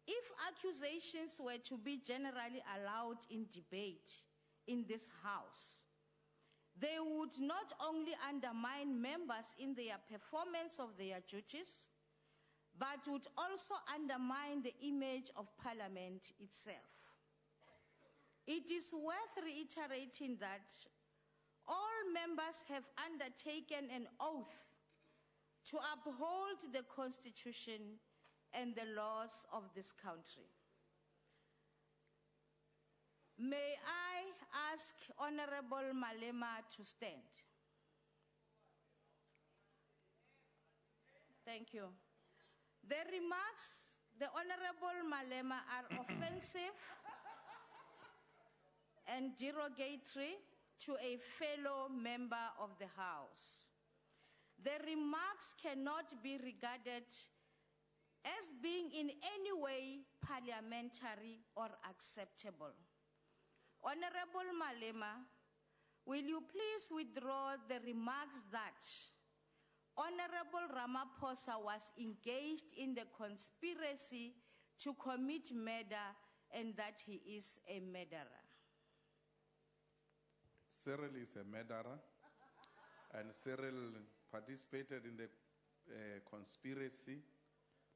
If accusations were to be generally allowed in debate in this House, they would not only undermine members in their performance of their duties, but would also undermine the image of Parliament itself. It is worth reiterating that all members have undertaken an oath to uphold the Constitution and the laws of this country. May I ask Honorable Malema to stand? Thank you. The remarks, the Honorable Malema, are offensive and derogatory to a fellow member of the House. The remarks cannot be regarded as being in any way parliamentary or acceptable. Honorable Malema, will you please withdraw the remarks that Honorable Ramaphosa was engaged in the conspiracy to commit murder and that he is a murderer? Cyril is a murderer, and Cyril participated in the conspiracy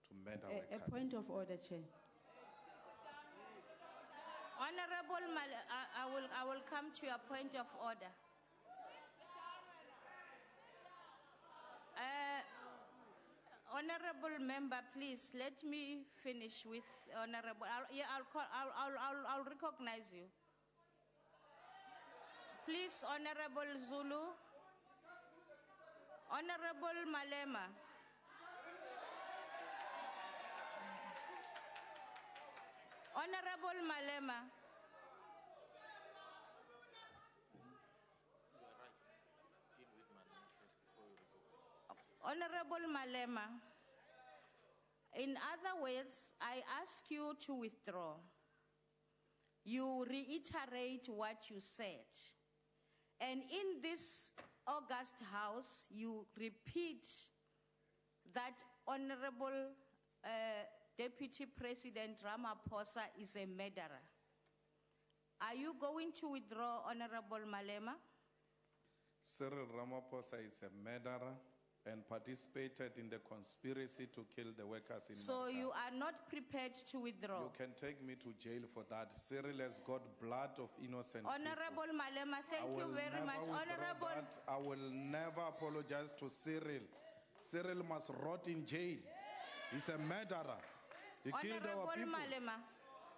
to murder A workers. point of order, Chair. Honorable I will come to your point of order. Honorable member, please let me finish with honorable. I'll recognize you. Please, Honorable Zulu. Honorable Malema. Honorable Malema. Honorable Malema, in other words, I ask you to withdraw. You reiterate what you said. And in this August House, you repeat that Honorable Deputy President Ramaphosa is a murderer. Are you going to withdraw, Honorable Malema? Cyril Ramaphosa is a murderer and participated in the conspiracy to kill the workers in So Marikana. you are not prepared to withdraw? You can take me to jail for that. Cyril has got blood of innocent Honorable people. Malema, thank I you will very never much. withdraw Honorable. that. I will never apologize to Cyril. Cyril must rot in jail. He's a murderer. He killed our Honorable people. Malema,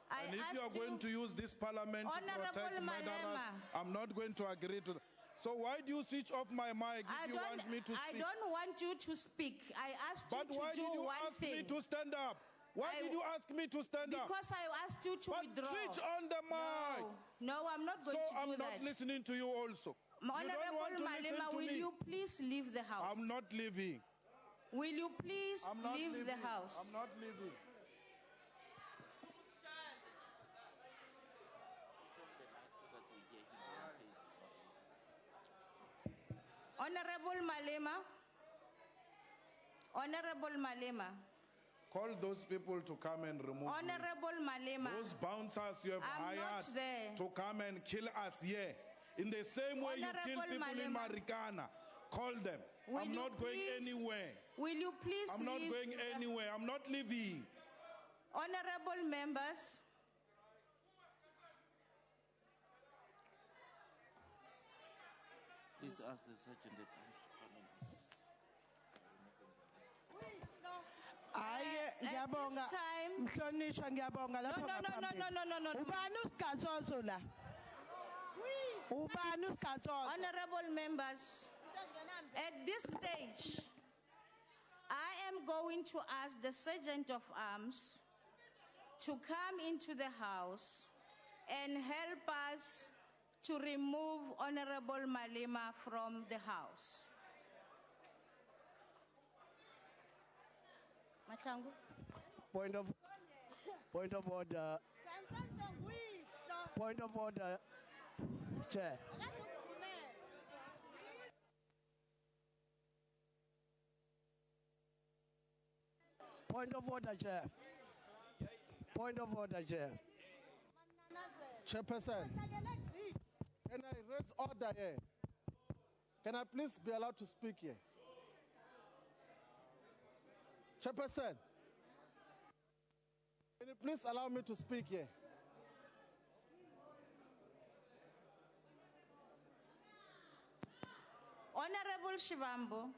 I And if you are asked going to use this parliament to Honorable protect murderers, Malema. I'm not going to agree to that. So why do you switch off my mic if you want me to speak? I don't want you to speak. I asked But you why to did do you one ask thing. me to stand up? Why did you ask me to stand up? Because I asked you to But withdraw. switch on the mic. No, I'm not going So to do I'm that. not listening to you also. You don't want Honorable to listen Malema, to will me. you please leave the house? I'm not leaving. Will you please I'm not leave leaving. the house? I'm not leaving. Honorable Malema. Honorable Malema. Call those people to come and remove me. Honorable Malema. Those bouncers you have I'm not hired there. to come and kill us here. In the same way you kill Honorable people in Malema. Marikana. Call them. Will I'm you not going please- anywhere. Will you please I'm not leave going the- anywhere. I'm not leaving. Honorable members. Please ask the sergeant at arms to come and assist. Hayi ngiyabonga. Mhlonishwa ngiyabonga lapha ngaphambili. Ubani usigazozo la? Ubani usigazozo? Honorable members, at this stage, I am going to ask the Sergeant of Arms to come into the House and help us to remove Honorable Malema from the House. Mahlangu? Point of order. Point of order, Chair. Point of order, Chair. Point of order, Chair. Chairperson, can I raise order here? Can I please be allowed to speak here? Chairperson, can you please allow me to speak here? Honorable Shivambu,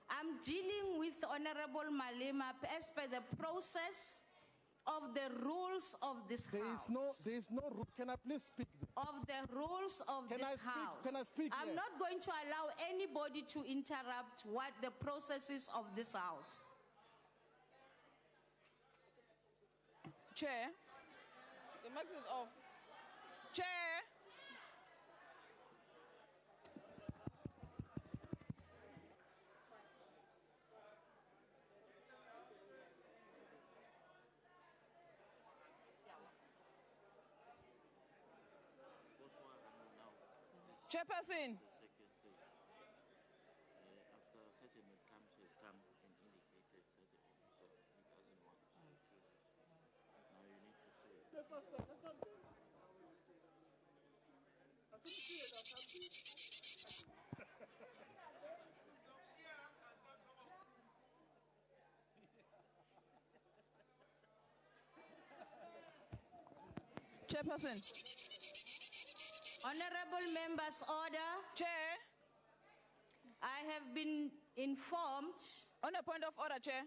I'm dealing with Honorable Malema as per the process of the rules of this House. There is no rule. Can I please speak? Of the rules of Can this I speak? House. Can I speak I'm here? not going to allow anybody to interrupt what the processes of this House. Chair, the mic is off. Chair. Chairperson. The second stage. After such a comes, has come and indicated that the officer doesn't want to accuse us. Now you need to say. Chairperson. Honorable members, order. Chair. I have been informed. On a point of order, Chair.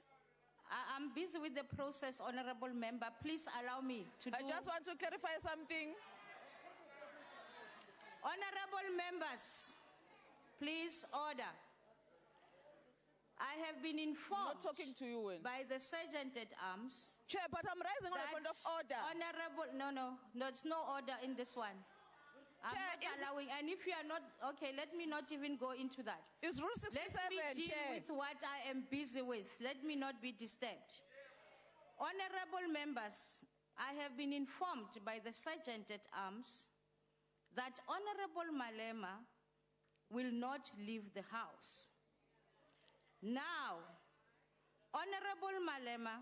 I'm busy with the process, honorable member. Please allow me to I just want to clarify something. Honorable members, please order. I have been informed Not talking to you, by the Sergeant at Arms. Chair, but I'm rising on a point of order. Honorable, no, there's no order in this one. I'm Chair, not allowing, and if you are not, okay, let me not even go into that. It's Rule 67, Let me deal Chair. with what I am busy with. Let me not be disturbed. Honorable members, I have been informed by the Sergeant at Arms that Honorable Malema will not leave the house. Now, Honorable Malema,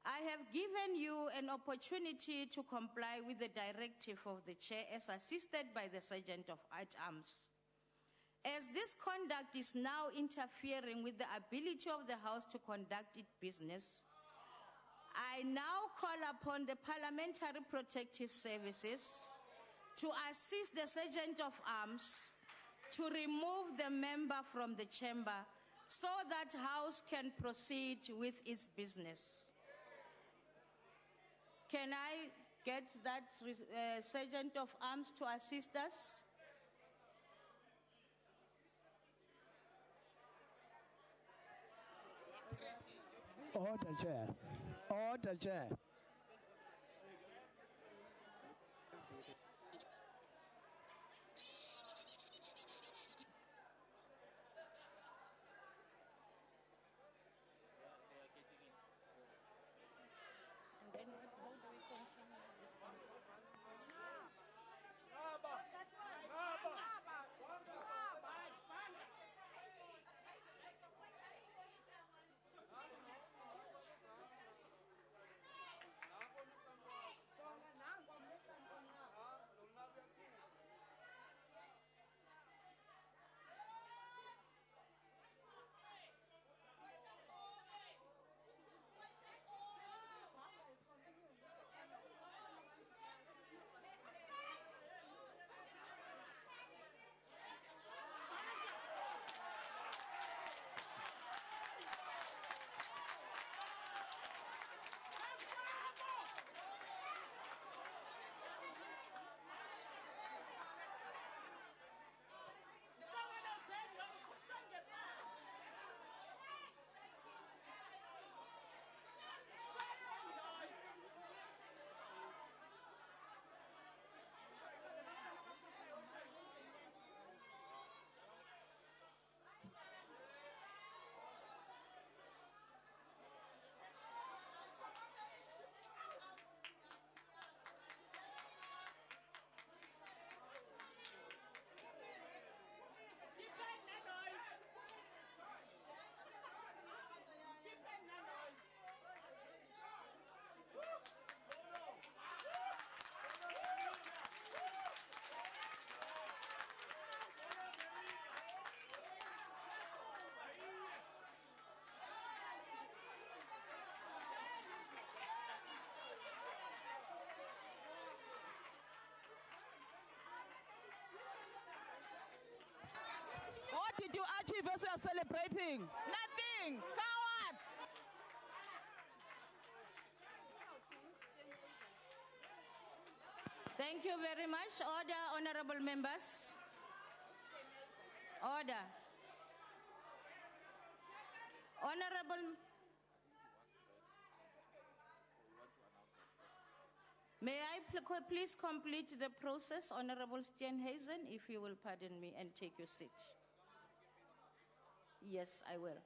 I have given you an opportunity to comply with the directive of the chair as assisted by the Sergeant at Arms. As this conduct is now interfering with the ability of the House to conduct its business, I now call upon the Parliamentary Protective Services to assist the Sergeant of Arms to remove the member from the chamber so that House can proceed with its business. Can I get that Sergeant of Arms to assist us? Order, Chair. Order, Chair. What did you achieve as you are celebrating? Nothing. Cowards. Thank you very much. Order, honorable members. Order. Honorable. May I please complete the process, Honorable Steenhuisen, if you will pardon me and take your seat. Yes, I will.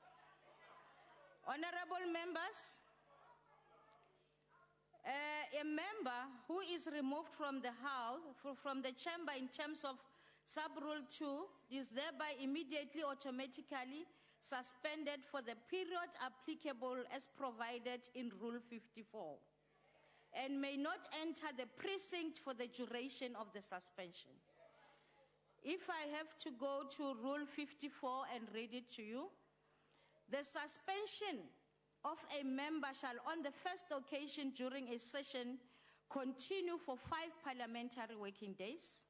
Honorable members, a member who is removed from the House, from the chamber in terms of Sub-Rule 2 is thereby immediately automatically suspended for the period applicable as provided in Rule 54 and may not enter the precinct for the duration of the suspension. If I have to go to Rule 54 and read it to you, the suspension of a member shall on the first occasion during a session continue for 5 parliamentary working days,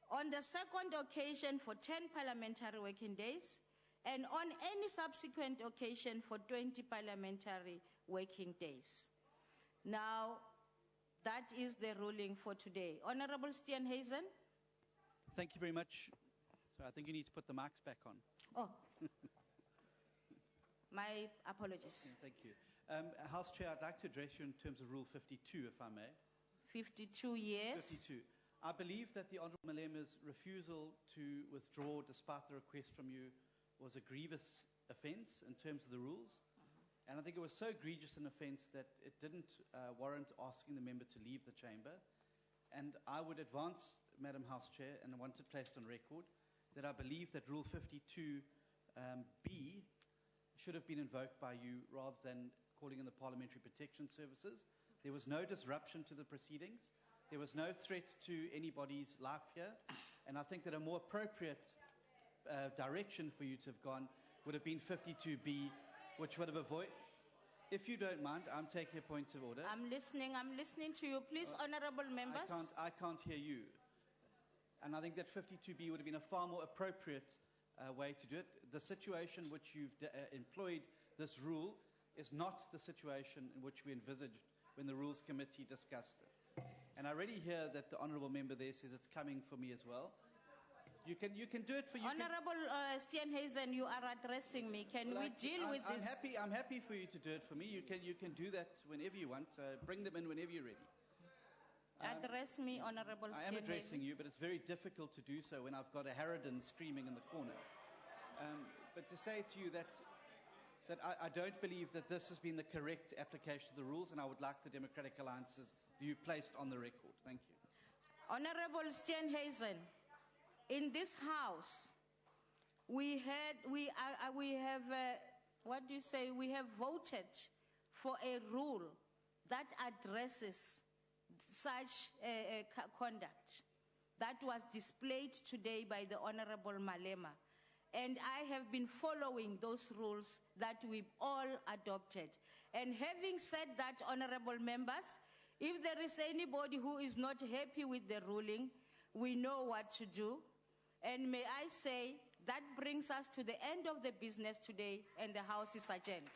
on the second occasion for 10 parliamentary working days, and on any subsequent occasion for 20 parliamentary working days. Now, that is the ruling for today. Honorable Steenhuisen. Thank you very much. So I think you need to put the mics back on. Oh. My apologies. Yeah, thank you. House Chair, I'd like to address you in terms of Rule 52, if I may. 52 years. 52. I believe that the Honourable Malema's refusal to withdraw despite the request from you was a grievous offence in terms of the rules. And I think it was so egregious an offence that it didn't warrant asking the member to leave the chamber. And I would advance, Madam House Chair, and I want it placed on record, that I believe that Rule 52B should have been invoked by you rather than calling in the Parliamentary Protection Services. There was no disruption to the proceedings. There was no threat to anybody's life here. And I think that a more appropriate direction for you to have gone would have been 52B, which would have avoided... If you don't mind, I'm taking a point of order. I'm listening to you. Please, honourable members. I can't hear you. And I think that 52B would have been a far more appropriate way to do it. The situation which you've employed this rule is not the situation in which we envisaged when the Rules Committee discussed it. And I already hear that the honourable member there says it's coming for me as well. You can do it for you. Honourable Steenhuisen, you are addressing me. Can we deal with this? I'm happy for you to do it for me. You can do that whenever you want. Bring them in whenever you're ready. Address me, Honourable Steenhuisen. I am addressing you, but it's very difficult to do so when I've got a harridan screaming in the corner. But to say to you that I don't believe that this has been the correct application of the rules, and I would like the Democratic Alliance's view placed on the record. Thank you. Honourable Steenhuisen, in this House, we have voted for a rule that addresses such conduct that was displayed today by the Honourable Malema. And I have been following those rules that we've all adopted. And having said that, honourable members, if there is anybody who is not happy with the ruling, we know what to do. And may I say, that brings us to the end of the business today, and the House is adjourned.